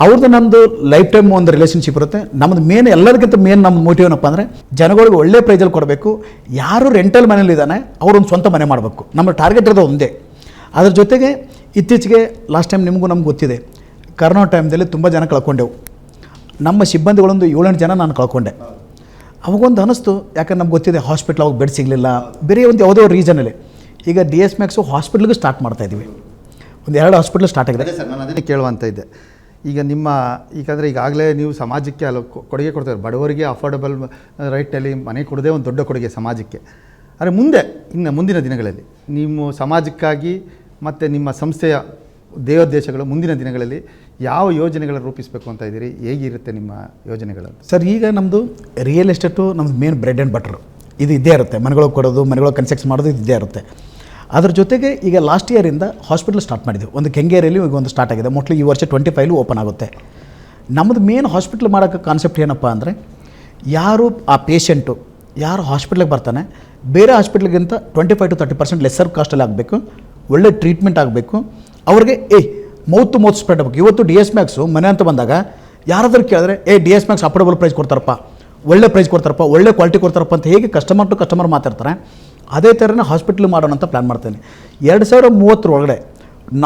ಅವ್ರದ್ದು ನಮ್ಮದು ಲೈಫ್ ಟೈಮ್ ಒಂದು ರಿಲೇಷನ್ಶಿಪ್ ಇರುತ್ತೆ. ನಮ್ಮದು ಮೇನ್, ಎಲ್ಲರಿಗಿಂತ ಮೇನ್ ನಮ್ಮ ಮೋಟಿವ್ ಏನಪ್ಪ ಅಂದರೆ ಜನಗಳಿಗೆ ಒಳ್ಳೆ ಪ್ರೈಸಲ್ಲಿ ಕೊಡಬೇಕು. ಯಾರು ರೆಂಟಲ್ ಮನೇಲಿದ್ದಾನೆ ಅವ್ರೊಂದು ಸ್ವಂತ ಮನೆ ಮಾಡಬೇಕು. ನಮ್ಮ ಟಾರ್ಗೆಟ್ ಇರೋದು ಒಂದೇ. ಅದ್ರ ಜೊತೆಗೆ ಇತ್ತೀಚೆಗೆ ಲಾಸ್ಟ್ ಟೈಮ್ ನಿಮಗೂ ನಮ್ಗೆ ಗೊತ್ತಿದೆ, ಕರೋನಾ ಟೈಮ್ದಲ್ಲಿ ತುಂಬ ಜನ ಕಳ್ಕೊಂಡೆವು. ನಮ್ಮ ಸಿಬ್ಬಂದಿಗಳೊಂದು 7-8 ಜನ ನಾನು ಕಳ್ಕೊಂಡೆ. ಅವಾಗೊಂದು ಅನ್ನಿಸ್ತು, ಯಾಕಂದ್ರೆ ನಮ್ಗೆ ಗೊತ್ತಿದೆ ಹಾಸ್ಪಿಟ್ಲ್ ಅವಾಗ ಬೆಡ್ ಸಿಗಲಿಲ್ಲ, ಬೇರೆ ಒಂದು ಯಾವುದೋ ರೀಸನಲ್ಲಿ. ಈಗ DS Max ಹಾಸ್ಪಿಟ್ಲಿಗೆ ಸ್ಟಾರ್ಟ್ ಮಾಡ್ತಾಯಿದ್ದೀವಿ. ಒಂದು 2 ಹಾಸ್ಪಿಟ್ಲ್ ಸ್ಟಾರ್ಟ್ ಆಗಿದೆ ಸರ್. ನಾನು ಅದನ್ನೇ ಕೇಳುವಂತ ಇದ್ದೆ. ಈಗ ಈಗಂದರೆ ಈಗಾಗಲೇ ನೀವು ಸಮಾಜಕ್ಕೆ ಕೊಡುಗೆ ಕೊಡ್ತಾರೆ. ಬಡವರಿಗೆ ಅಫೋರ್ಡಬಲ್ ರೈಟಲ್ಲಿ ಮನೆ ಕೊಡೋದೇ ಒಂದು ದೊಡ್ಡ ಕೊಡುಗೆ ಸಮಾಜಕ್ಕೆ. ಆದರೆ ಮುಂದಿನ ದಿನಗಳಲ್ಲಿ ನೀವು ಸಮಾಜಕ್ಕಾಗಿ ಮತ್ತು ನಿಮ್ಮ ಸಂಸ್ಥೆಯ ದೇವೋದ್ದೇಶಗಳು ಮುಂದಿನ ದಿನಗಳಲ್ಲಿ ಯಾವ ಯೋಜನೆಗಳನ್ನು ರೂಪಿಸಬೇಕು ಅಂತ ಇದ್ದೀರಿ? ಹೇಗಿರುತ್ತೆ ನಿಮ್ಮ ಯೋಜನೆಗಳು? ಸರ್, ಈಗ ನಮ್ಮದು ರಿಯಲ್ ಎಸ್ಟೇಟು ನಮ್ಮದು ಮೇನ್ ಬ್ರೆಡ್ ಆ್ಯಂಡ್ ಬಟ್ರು. ಇದು ಇದ್ದೇ ಇರುತ್ತೆ. ಮನೆಗಳಿಗೆ ಕೊಡೋದು, ಮನೆಗಳಿಗೆ ಕನ್ಸ್ಟ್ರಕ್ಷನ್ ಮಾಡೋದು ಇದು ಇದ್ದೇ ಇರುತ್ತೆ. ಅದ್ರ ಜೊತೆಗೆ ಈಗ ಲಾಸ್ಟ್ ಇಯರಿಂದ ಹಾಸ್ಪಿಟಲ್ ಸ್ಟಾರ್ಟ್ ಮಾಡಿದ್ದೀವಿ. ಒಂದು ಕೆಂಗೇರಿಯಲ್ಲಿ ಈಗ ಒಂದು ಸ್ಟಾರ್ಟ್ ಆಗಿದೆ. ಮೋಸ್ಟ್ಲಿ ಈ ವರ್ಷ 25 ಓಪನ್ ಆಗುತ್ತೆ. ನಮ್ಮದು ಮೇನ್ ಹಾಸ್ಪಿಟ್ಲ್ ಮಾಡೋಕ್ಕೆ ಕಾನ್ಸೆಪ್ಟ್ ಏನಪ್ಪ ಅಂದರೆ, ಯಾರು ಆ ಪೇಷಂಟು ಯಾರು ಹಾಸ್ಪಿಟ್ಲಿಗೆ ಬರ್ತಾನೆ ಬೇರೆ ಹಾಸ್ಪಿಟ್ಲಿಗಿಂತ 25 to 30% ಲೆಸ್ಸರ್ ಕಾಸ್ಟಲ್ಲಿ ಆಗಬೇಕು. ಒಳ್ಳೆ ಟ್ರೀಟ್ಮೆಂಟ್ ಆಗಬೇಕು. ಅವ್ರಿಗೆ ಮೌತ್ ಟು ಮೌತ್ ಸ್ಪ್ರೆಡ್ ಆಗಬೇಕು. ಇವತ್ತು DS Max ಮನೆ ಅಂತ ಬಂದಾಗ ಯಾರಾದರೂ ಕೇಳಿದ್ರೆ DS Max ಅಫೋರ್ಡಬಲ್ ಪ್ರೈಸ್ ಕೊಡ್ತಾರಪ್ಪ, ಒಳ್ಳೆ ಪ್ರೈಸ್ ಕೊಡ್ತಾರಪ್ಪ, ಒಳ್ಳೆ ಕ್ವಾಲಿಟಿ ಕೊಡ್ತಾರಪ್ಪ ಅಂತ ಹೇಗೆ ಕಸ್ಟಮರ್ ಟು ಕಸ್ಟಮರ್ ಮಾತಾಡ್ತಾರೆ, ಅದೇ ಥರನೇ ಹಾಸ್ಪಿಟ್ಲ್ ಮಾಡೋಣ ಅಂತ ಪ್ಲ್ಯಾನ್ ಮಾಡ್ತೇನೆ. 2030 ಒಳಗಡೆ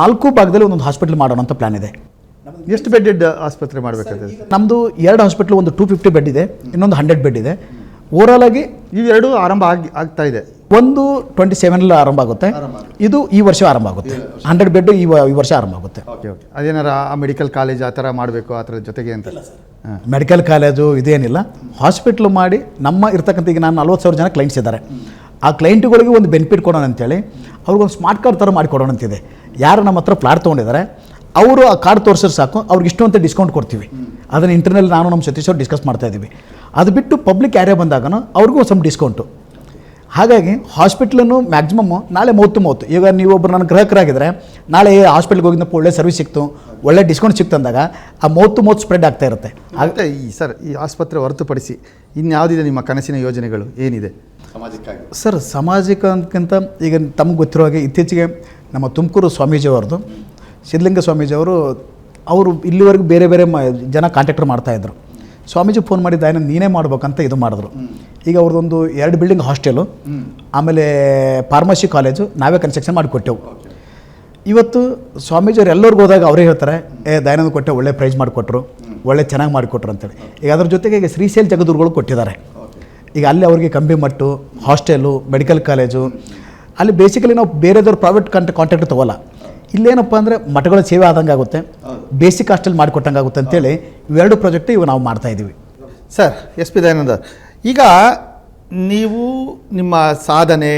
4 ಭಾಗದಲ್ಲಿ ಒಂದೊಂದು ಹಾಸ್ಪಿಟ್ಲ್ ಮಾಡೋಣ ಅಂತ ಪ್ಲ್ಯಾನ್ ಇದೆ. ಎಷ್ಟು ಬೆಡ್ ಆಸ್ಪತ್ರೆ ಮಾಡಬೇಕಾದ್ರೆ? ನಮ್ಮದು 2 ಹಾಸ್ಪಿಟ್ಲ್, ಒಂದು 250 ಬೆಡ್ ಇದೆ, ಇನ್ನೊಂದು 100 ಬೆಡ್ ಇದೆ. ಓವರಾಲ್ ಆಗಿ ಇವೆರಡು ಆರಂಭ ಆಗ್ತಾ ಇದೆ. ಒಂದು 27 ಆರಂಭ ಆಗುತ್ತೆ, ಇದು ಈ ವರ್ಷ ಆರಂಭ ಆಗುತ್ತೆ. 100 ಬೆಡ್ ಈ ವರ್ಷ ಆರಂಭ ಆಗುತ್ತೆ. ಓಕೆ. ಅದೇನಾರ ಮೆಡಿಕಲ್ ಕಾಲೇಜ್ ಆ ಥರ ಮಾಡಬೇಕು ಆ ಥರದ ಜೊತೆಗೆ ಅಂತ? ಮೆಡಿಕಲ್ ಕಾಲೇಜು ಇದೇನಿಲ್ಲ, ಹಾಸ್ಪಿಟ್ಲ್ ಮಾಡಿ ನಮ್ಮ ಇರ್ತಕ್ಕಂಥ ಈಗ ನಾನು 40,000 ಜನ ಕ್ಲೈಂಟ್ಸ್ ಇದ್ದಾರೆ. ಆ ಕ್ಲೈಂಟ್ಗಳಿಗೆ ಒಂದು ಬೆನಿಫಿಟ್ ಕೊಡೋಣ ಅಂತೇಳಿ ಅವ್ರಿಗೊಂದು ಸ್ಮಾರ್ಟ್ ಕಾರ್ಡ್ ಥರ ಮಾಡಿ ಕೊಡೋಣ ಅಂತಿದೆ. ಯಾರು ನಮ್ಮ ಹತ್ರ ಫ್ಲಾಟ್ ತೊಗೊಂಡಿದ್ದಾರೆ ಅವರು ಆ ಕಾರ್ಡ್ ತೋರಿಸಿದ್ರೆ ಸಾಕು, ಅವ್ರಿಗೆ ಇಷ್ಟು ಅಂತ ಡಿಸ್ಕೌಂಟ್ ಕೊಡ್ತೀವಿ. ಅದನ್ನು ಇಂಟರ್ನಲ್ ನಾನು ನಮ್ಮ ಸತೀಶ್ ಅವ್ರು ಡಿಸ್ಕಸ್ ಮಾಡ್ತಾ ಇದ್ದೀವಿ. ಅದು ಬಿಟ್ಟು ಪಬ್ಲಿಕ್ ಏರಿಯಾ ಬಂದಾಗನೂ ಅವ್ರಿಗೂ ಸ್ವಲ್ಪ ಡಿಸ್ಕೌಂಟು. ಹಾಗಾಗಿ ಹಾಸ್ಪಿಟ್ಲನ್ನು ಮ್ಯಾಕ್ಸಿಮಮ್ಮು ನಾಳೆ ಮೌತ್ ಈಗ ನೀವೊಬ್ಬರು ನನ್ನ ಗ್ರಾಹಕರಾಗಿದ್ದರೆ ನಾಳೆ ಹಾಸ್ಪಿಟ್ಲ್ಗೆ ಹೋಗಿದ್ದಪ್ಪ ಒಳ್ಳೆ ಸರ್ವಿಸ್ ಸಿಕ್ತು, ಒಳ್ಳೆ ಡಿಸ್ಕೌಂಟ್ ಸಿಕ್ತು ಅಂದಾಗ ಆ ಮೌತ್ ಸ್ಪ್ರೆಡ್ ಆಗ್ತಾ ಇರುತ್ತೆ. ಹಾಗೆ ಈ ಆಸ್ಪತ್ರೆ ಹೊರತುಪಡಿಸಿ ಇನ್ಯಾವುದಿದೆ ನಿಮ್ಮ ಕನಸಿನ ಯೋಜನೆಗಳು? ಏನಿದೆ ಸಮಾಜಕ್ಕಾಗಿ? ಸರ್, ಸಮಾಜಕ್ಕಿಂತ ಈಗ ತಮಗೆ ಗೊತ್ತಿರೋ ಹಾಗೆ ಇತ್ತೀಚೆಗೆ ನಮ್ಮ ತುಮಕೂರು ಸ್ವಾಮೀಜಿಯವ್ರದ್ದು, ಸಿದ್ಧಲಿಂಗ ಸ್ವಾಮೀಜಿಯವರು ಅವರು ಇಲ್ಲಿವರೆಗೂ ಬೇರೆ ಜನ ಕಾಂಟ್ಯಾಕ್ಟರ್ ಮಾಡ್ತಾಯಿದ್ರು. ಸ್ವಾಮೀಜಿ ಫೋನ್ ಮಾಡಿದ್ದ ನೀನೇ ಮಾಡ್ಬೇಕಂತ ಇದು ಮಾಡಿದ್ರು. ಈಗ ಅವ್ರದ್ದೊಂದು 2 ಬಿಲ್ಡಿಂಗ್ ಹಾಸ್ಟೆಲು, ಆಮೇಲೆ ಫಾರ್ಮಸಿ ಕಾಲೇಜು ನಾವೇ ಕನ್ಸ್ಟ್ರಕ್ಷನ್ ಮಾಡಿಕೊಟ್ಟೆವು. ಇವತ್ತು ಸ್ವಾಮೀಜಿಯವ್ರು ಎಲ್ಲರಿಗೂ ಹೋದಾಗ ಅವರೇ ಹೇಳ್ತಾರೆ, ದಯಾನಂದ ಕೊಟ್ಟೆ ಒಳ್ಳೆ ಪ್ರೈಸ್ ಮಾಡಿಕೊಟ್ರು, ಒಳ್ಳೆ ಚೆನ್ನಾಗಿ ಮಾಡಿಕೊಟ್ರು ಅಂತೇಳಿ. ಈಗ ಅದ್ರ ಜೊತೆಗೆ ಈಗ ಶ್ರೀಶೈಲ್ ಜಗದ್ಗುರುಗಳು ಕೊಟ್ಟಿದ್ದಾರೆ. ಈಗ ಅಲ್ಲಿ ಅವ್ರಿಗೆ ಕಂಬಿಮಟ್ಟು, ಹಾಸ್ಟೆಲು, ಮೆಡಿಕಲ್ ಕಾಲೇಜು, ಅಲ್ಲಿ ಬೇಸಿಕಲಿ ನಾವು ಬೇರೆದವ್ರು ಪ್ರೈವೇಟ್ ಕಾಂಟ್ಯಾಕ್ಟ್ ತೊಗೋಲ್ಲ. ಇಲ್ಲೇನಪ್ಪ ಅಂದರೆ ಮಠಗಳ ಸೇವೆ ಆದಂಗೆ ಆಗುತ್ತೆ, ಬೇಸಿಕ್ ಹಾಸ್ಟೆಲ್ ಮಾಡಿಕೊಟ್ಟಂಗೆ ಆಗುತ್ತೆ ಅಂತೇಳಿ ಇವೆರಡು ಪ್ರಾಜೆಕ್ಟ್ ಇವು ನಾವು ಮಾಡ್ತಾಯಿದ್ದೀವಿ. ಸರ್ ಎಸ್ ಪಿ ದಯಾನಂದ, ಈಗ ನೀವು ನಿಮ್ಮ ಸಾಧನೆ,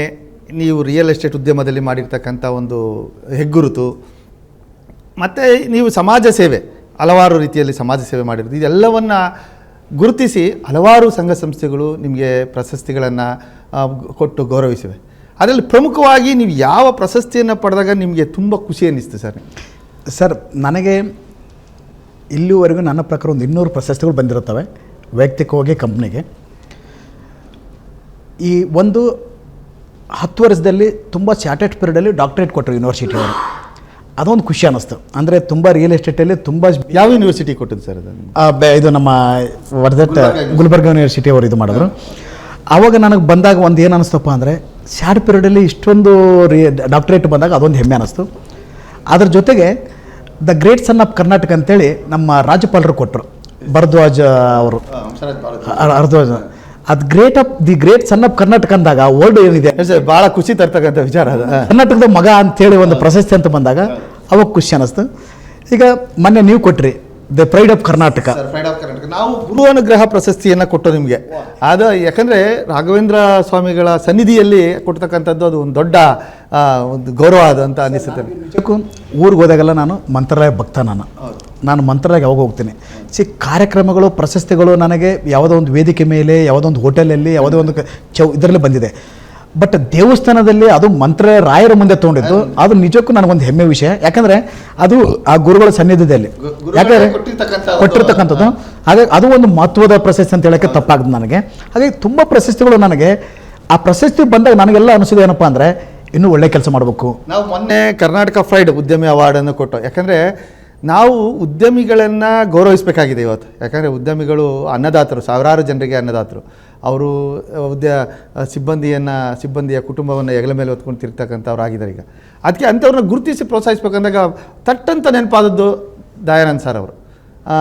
ನೀವು ರಿಯಲ್ ಎಸ್ಟೇಟ್ ಉದ್ಯಮದಲ್ಲಿ ಮಾಡಿರ್ತಕ್ಕಂಥ ಒಂದು ಹೆಗ್ಗುರುತು, ಮತ್ತು ನೀವು ಸಮಾಜ ಸೇವೆ, ಹಲವಾರು ರೀತಿಯಲ್ಲಿ ಸಮಾಜ ಸೇವೆ ಮಾಡಿರೋದು, ಇದೆಲ್ಲವನ್ನು ಗುರುತಿಸಿ ಹಲವಾರು ಸಂಘ ಸಂಸ್ಥೆಗಳು ನಿಮಗೆ ಪ್ರಶಸ್ತಿಗಳನ್ನು ಕೊಟ್ಟು ಗೌರವಿಸಿವೆ. ಅದರಲ್ಲಿ ಪ್ರಮುಖವಾಗಿ ನೀವು ಯಾವ ಪ್ರಶಸ್ತಿಯನ್ನು ಪಡೆದಾಗ ನಿಮಗೆ ತುಂಬ ಖುಷಿ ಅನ್ನಿಸ್ತು ಸರ್? ಸರ್, ನನಗೆ ಇಲ್ಲಿವರೆಗೂ ನನ್ನ ಪ್ರಕಾರ ಒಂದು 200 ಪ್ರಶಸ್ತಿಗಳು ಬಂದಿರುತ್ತವೆ ವೈಯಕ್ತಿಕವಾಗಿ ಕಂಪ್ನಿಗೆ. ಈ ಒಂದು 10 ವರ್ಷದಲ್ಲಿ ತುಂಬ ಶಾರ್ಟೆಡ್ ಪೀರಿಯಡಲ್ಲಿ ಡಾಕ್ಟರೇಟ್ ಕೊಟ್ಟರು ಯೂನಿವರ್ಸಿಟಿಯವರು. ಅದೊಂದು ಖುಷಿ ಅನ್ನಿಸ್ತು. ಅಂದರೆ ತುಂಬ ರಿಯಲ್ ಎಸ್ಟೇಟಲ್ಲಿ ತುಂಬ ಯಾವ ಯೂನಿವರ್ಸಿಟಿ ಕೊಟ್ಟಿದ್ದು ಸರ್ ಅದನ್ನು? ಇದು ನಮ್ಮ ಗುಲ್ಬರ್ಗ ಯೂನಿವರ್ಸಿಟಿ ಅವರು ಇದು ಮಾಡಿದ್ರು. ಆವಾಗ ನನಗೆ ಬಂದಾಗ ಒಂದು ಏನು ಅನ್ನಿಸ್ತಪ್ಪ ಅಂದರೆ, ಶಾರ್ಟ್ ಪೀರಿಯಡಲ್ಲಿ ಇಷ್ಟೊಂದು ಡಾಕ್ಟರೇಟ್ ಬಂದಾಗ ಅದೊಂದು ಹೆಮ್ಮೆ ಅನ್ನಿಸ್ತು. ಅದ್ರ ಜೊತೆಗೆ the great son of Karnataka ಅಂತೇಳಿ ನಮ್ಮ ರಾಜ್ಯಪಾಲರು ಕೊಟ್ಟರು, ಭರದ್ವಾಜ ಅವರು. ಭರದ್ವಾಜ ಅದು ಗ್ರೇಟ್ ಸನ್ ಆಫ್ ಕರ್ನಾಟಕ ಅಂದಾಗ ವರ್ಲ್ಡ್ ಏನಿದೆ ಭಾಳ ಖುಷಿ ತರ್ತಕ್ಕಂಥ ವಿಚಾರ ಅದು. ಕರ್ನಾಟಕದ ಮಗ ಅಂತೇಳಿ ಒಂದು ಪ್ರಶಸ್ತಿ ಅಂತ ಬಂದಾಗ ಅವಾಗ ಖುಷಿ ಅನ್ನಿಸ್ತು. ಈಗ ಮೊನ್ನೆ ನೀವು ಕೊಟ್ರಿ ದ ಪ್ರೈಡ್ ಆಫ್ ಕರ್ನಾಟಕ. ನಾವು ಗುರು ಅನುಗ್ರಹ ಪ್ರಶಸ್ತಿಯನ್ನು ಕೊಟ್ಟು ನಿಮಗೆ ಅದು ಯಾಕಂದರೆ ರಾಘವೇಂದ್ರ ಸ್ವಾಮಿಗಳ ಸನ್ನಿಧಿಯಲ್ಲಿ ಕೊಡ್ತಕ್ಕಂಥದ್ದು ಅದು ಒಂದು ದೊಡ್ಡ ಒಂದು ಗೌರವ ಅದು ಅಂತ ಅನಿಸುತ್ತೆ. ನಿಜಕ್ಕೂ ಊರಿಗೆ ಹೋದಾಗೆಲ್ಲ ನಾನು ಮಂತ್ರಾಲಯ ಭಕ್ತ. ನಾನು ಮಂತ್ರಾಲಯಕ್ಕೆ ಯಾವಾಗ ಹೋಗ್ತೀನಿ, ಕಾರ್ಯಕ್ರಮಗಳು, ಪ್ರಶಸ್ತಿಗಳು ನನಗೆ ಯಾವುದೋ ಒಂದು ವೇದಿಕೆ ಮೇಲೆ, ಯಾವುದೋ ಒಂದು ಹೋಟೆಲಲ್ಲಿ, ಯಾವುದೋ ಒಂದು ಇದರಲ್ಲಿ ಬಂದಿದೆ. ಬಟ್ ದೇವಸ್ಥಾನದಲ್ಲಿ ಅದು ರಾಯರ ಮುಂದೆ ತೊಗೊಂಡಿದ್ದು ಅದು ನಿಜಕ್ಕೂ ನನಗೊಂದು ಹೆಮ್ಮೆ ವಿಷಯ. ಯಾಕಂದರೆ ಅದು ಆ ಗುರುಗಳ ಸನ್ನಿಧ್ಯದಲ್ಲಿ ಯಾಕಂದರೆ ಕೊಟ್ಟಿರ್ತಕ್ಕಂಥದ್ದು. ಹಾಗಾಗಿ ಅದು ಒಂದು ಮಹತ್ವದ ಪ್ರಶಸ್ತಿ ಅಂತ ಹೇಳೋಕ್ಕೆ ತಪ್ಪಾಗ್ತದೆ ನನಗೆ. ಹಾಗಾಗಿ ತುಂಬ ಪ್ರಶಸ್ತಿಗಳು ನನಗೆ, ಆ ಪ್ರಶಸ್ತಿ ಬಂದಾಗ ನನಗೆಲ್ಲ ಅನಿಸೋದು ಏನಪ್ಪ ಅಂದರೆ, ಇನ್ನೂ ಒಳ್ಳೆ ಕೆಲಸ ಮಾಡಬೇಕು. ನಾವು ಮೊನ್ನೆ ಕರ್ನಾಟಕ ಪ್ರೈಡ್ ಉದ್ಯಮಿ ಅವಾರ್ಡನ್ನು ಕೊಟ್ಟು, ಯಾಕಂದರೆ ನಾವು ಉದ್ಯಮಿಗಳನ್ನು ಗೌರವಿಸಬೇಕಾಗಿದೆ ಇವತ್ತು. ಯಾಕಂದರೆ ಉದ್ಯಮಿಗಳು ಅನ್ನದಾತರು, ಸಾವಿರಾರು ಜನರಿಗೆ ಅನ್ನದಾತರು. ಅವರು ಸಿಬ್ಬಂದಿಯ ಕುಟುಂಬವನ್ನು ಹೆಗಲ ಮೇಲೆ ಹೊತ್ಕೊಂಡು ತಿರ್ತಕ್ಕಂಥವ್ರು ಆಗಿದ್ದಾರೆ ಈಗ. ಅದಕ್ಕೆ ಅಂಥವ್ರನ್ನ ಗುರುತಿಸಿ ಪ್ರೋತ್ಸಾಹಿಸಬೇಕಂದಾಗ ತಟ್ಟಂತ ನೆನಪಾದದ್ದು ದಯಾನಂದ್ ಸರ್ ಅವರು.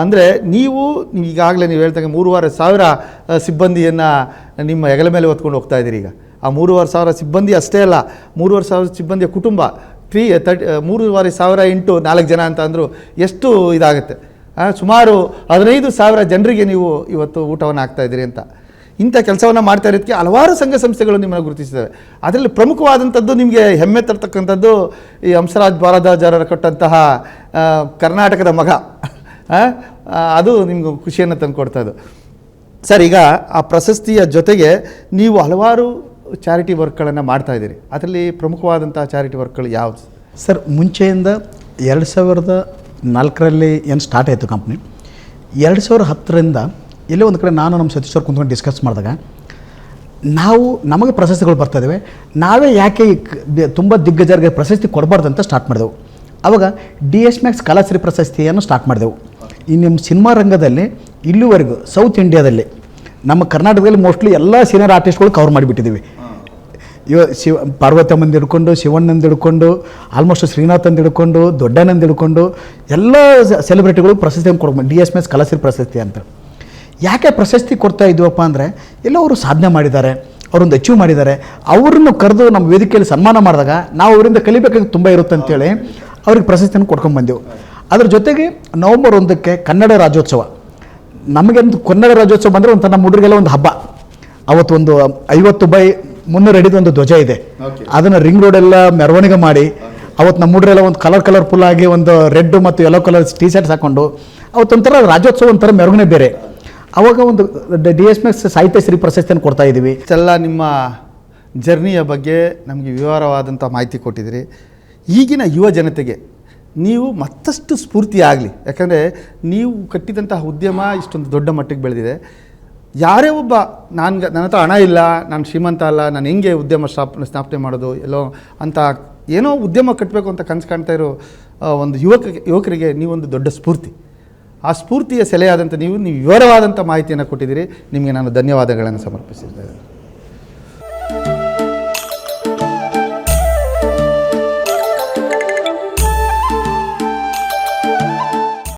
ಅಂದರೆ ನೀವು ಈಗಾಗಲೇ ನೀವು ಹೇಳ್ದಂಗೆ 3,500 ಸಿಬ್ಬಂದಿಯನ್ನು ನಿಮ್ಮ ಹೆಗಲ ಮೇಲೆ ಹೊತ್ಕೊಂಡು ಹೋಗ್ತಾ ಇದ್ದೀರಿ. ಈಗ ಆ 3,500 ಸಿಬ್ಬಂದಿ ಅಷ್ಟೇ ಅಲ್ಲ, 3,500 ಸಿಬ್ಬಂದಿಯ ಕುಟುಂಬ 3,500 ಇಂಟು 4 ಜನ ಅಂತ ಅಂದರೂ ಎಷ್ಟು ಇದಾಗುತ್ತೆ. ಸುಮಾರು 15,000 ಜನರಿಗೆ ನೀವು ಇವತ್ತು ಊಟವನ್ನು ಹಾಕ್ತಾಯಿದ್ದೀರಿ ಅಂತ. ಇಂಥ ಕೆಲಸವನ್ನು ಮಾಡ್ತಾ ಇರೋದಕ್ಕೆ ಹಲವಾರು ಸಂಘ ಸಂಸ್ಥೆಗಳು ನಿಮ್ಮನ್ನು ಗುರುತಿಸಿದ್ದಾವೆ. ಅದರಲ್ಲಿ ಪ್ರಮುಖವಾದಂಥದ್ದು, ನಿಮಗೆ ಹೆಮ್ಮೆ ತರ್ತಕ್ಕಂಥದ್ದು ಈ ಹಂಸರಾಜ್ ಭಾರದ್ವಾಜರ ಕೊಟ್ಟಂತಹ ಕರ್ನಾಟಕದ ಮಗ. ಅದು ನಿಮ್ಗೆ ಖುಷಿಯನ್ನು ತಂದುಕೊಡ್ತಾಯಿದ್ದು ಸರ್. ಈಗ ಆ ಪ್ರಶಸ್ತಿಯ ಜೊತೆಗೆ ನೀವು ಹಲವಾರು ಚಾರಿಟಿ ವರ್ಕ್ಗಳನ್ನು ಮಾಡ್ತಾಯಿದ್ದೀರಿ. ಅದರಲ್ಲಿ ಪ್ರಮುಖವಾದಂಥ ಚಾರಿಟಿ ವರ್ಕ್ಗಳು ಯಾವುದು ಸರ್? ಮುಂಚೆಯಿಂದ 2004ರಲ್ಲಿ ಏನು ಸ್ಟಾರ್ಟ್ ಆಯಿತು ಕಂಪ್ನಿ. 2010ರಿಂದ ಎಲ್ಲೇ ಒಂದು ಕಡೆ ನಾನು ನಮ್ಮ ಸತೀಶ್ ಅವ್ರು ಕುಂತ್ಕೊಂಡು ಡಿಸ್ಕಸ್ ಮಾಡಿದಾಗ, ನಮಗೆ ಪ್ರಶಸ್ತಿಗಳು ಬರ್ತಾಯಿದ್ದಾವೆ, ನಾವೇ ಯಾಕೆ ತುಂಬ ದಿಗ್ಗಜರಿಗೆ ಪ್ರಶಸ್ತಿ ಕೊಡಬಾರ್ದು ಅಂತ ಸ್ಟಾರ್ಟ್ ಮಾಡಿದೆವು. ಆವಾಗ DS Max ಕಲಾಶ್ರೀ ಪ್ರಶಸ್ತಿಯನ್ನು ಸ್ಟಾರ್ಟ್ ಮಾಡಿದೆವು. ಈ ನಿಮ್ಮ ಸಿನಿಮಾ ರಂಗದಲ್ಲಿ ಇಲ್ಲಿವರೆಗೂ ಸೌತ್ ಇಂಡಿಯಾದಲ್ಲಿ ನಮ್ಮ ಕರ್ನಾಟಕದಲ್ಲಿ ಮೋಸ್ಟ್ಲಿ ಎಲ್ಲ ಸೀನಿಯರ್ ಆರ್ಟಿಸ್ಟ್ಗಳು ಕವರ್ ಮಾಡಿಬಿಟ್ಟಿದ್ದೀವಿ. ಪಾರ್ವತಮ್ಮಂದು ಹಿಡ್ಕೊಂಡು, ಶಿವಣ್ಣಂದು ಹಿಡ್ಕೊಂಡು, ಆಲ್ಮೋಸ್ಟ್ ಶ್ರೀನಾಥಂದು ಹಿಡ್ಕೊಂಡು, ದೊಡ್ಡನಂದು ಹಿಡ್ಕೊಂಡು ಎಲ್ಲ ಸೆಲೆಬ್ರಿಟಿಗಳು ಪ್ರಶಸ್ತಿಯನ್ನು ಕೊಡ್ಬೋದು. DS Max ಕಲಾಶ್ರೀ ಪ್ರಶಸ್ತಿ ಅಂತ. ಯಾಕೆ ಪ್ರಶಸ್ತಿ ಕೊಡ್ತಾ ಇದ್ದೀವಪ್ಪ ಅಂದರೆ, ಎಲ್ಲ ಅವರು ಸಾಧನೆ ಮಾಡಿದ್ದಾರೆ, ಅವರೊಂದು ಅಚೀವ್ ಮಾಡಿದ್ದಾರೆ. ಅವ್ರನ್ನು ಕರೆದು ನಮ್ಮ ವೇದಿಕೆಯಲ್ಲಿ ಸನ್ಮಾನ ಮಾಡಿದಾಗ ನಾವು ಅವರಿಂದ ಕಲಿಬೇಕಾಗಿ ತುಂಬ ಇರುತ್ತೆ ಅಂತೇಳಿ ಅವ್ರಿಗೆ ಪ್ರಶಸ್ತಿಯನ್ನು ಕೊಡ್ಕೊಂಡ್ಬಂದೆವು. ಅದ್ರ ಜೊತೆಗೆ ನವೆಂಬರ್ 1ಕ್ಕೆ ಕನ್ನಡ ರಾಜ್ಯೋತ್ಸವ. ನಮಗೆ ಒಂದು ಕನ್ನಡ ರಾಜ್ಯೋತ್ಸವ ಬಂದರೆ ಒಂಥರ ನಮ್ಮ ಹುಡುಗರಿಗೆಲ್ಲ ಒಂದು ಹಬ್ಬ. ಅವತ್ತು ಒಂದು 50/300 ಅಡಿದು ಒಂದು ಧ್ವಜ ಇದೆ. ಅದನ್ನು ರಿಂಗ್ ರೋಡೆಲ್ಲ ಮೆರವಣಿಗೆ ಮಾಡಿ, ಅವತ್ತು ನಮ್ಮ ಹುಡುಗರೆಲ್ಲ ಒಂದು ಕಲರ್ಫುಲ್ ಆಗಿ ಒಂದು ರೆಡ್ ಮತ್ತು ಯೆಲ್ಲೋ ಕಲರ್ ಟೀ ಶರ್ಟ್ಸ್ ಹಾಕ್ಕೊಂಡು ಅವತ್ತೊಂಥರ ರಾಜ್ಯೋತ್ಸವ, ಒಂಥರ ಮೆರವಣಿಗೆ ಬೇರೆ. ಆವಾಗ ಒಂದು DS Max ಸಾಹಿತ್ಯಶ್ರೀ ಪ್ರಶಸ್ತಿಯನ್ನು ಕೊಡ್ತಾ ಇದ್ದೀವಿ. ಎಲ್ಲ ನಿಮ್ಮ ಜರ್ನಿಯ ಬಗ್ಗೆ ನಮಗೆ ವಿವರವಾದಂಥ ಮಾಹಿತಿ ಕೊಟ್ಟಿದ್ದೀರಿ. ಈಗಿನ ಯುವ ಜನತೆಗೆ ನೀವು ಮತ್ತಷ್ಟು ಸ್ಫೂರ್ತಿ ಆಗಲಿ. ಯಾಕಂದರೆ ನೀವು ಕಟ್ಟಿದಂತಹ ಉದ್ಯಮ ಇಷ್ಟೊಂದು ದೊಡ್ಡ ಮಟ್ಟಿಗೆ ಬೆಳೆದಿದೆ. ಯಾರೇ ಒಬ್ಬ ನನ್ನ ಹತ್ರ ಹಣ ಇಲ್ಲ, ನಾನು ಶ್ರೀಮಂತ ಅಲ್ಲ, ನಾನು ಹೆಂಗೆ ಉದ್ಯಮ ಸ್ಥಾಪನೆ ಮಾಡೋದು ಎಲ್ಲೋ ಅಂತ ಏನೋ ಉದ್ಯಮ ಕಟ್ಟಬೇಕು ಅಂತ ಕನಸು ಕಾಣ್ತಾ ಇರೋ ಒಂದು ಯುವಕರಿಗೆ ನೀವೊಂದು ದೊಡ್ಡ ಸ್ಫೂರ್ತಿ. ಆ ಸ್ಫೂರ್ತಿಯ ಸೆಲೆಯಾದಂಥ ನೀವು ವಿವರವಾದಂಥ ಮಾಹಿತಿಯನ್ನು ಕೊಟ್ಟಿದ್ದೀರಿ. ನಿಮಗೆ ನಾನು ಧನ್ಯವಾದಗಳನ್ನು ಸಮರ್ಪಿಸಿದ್ದೇನೆ.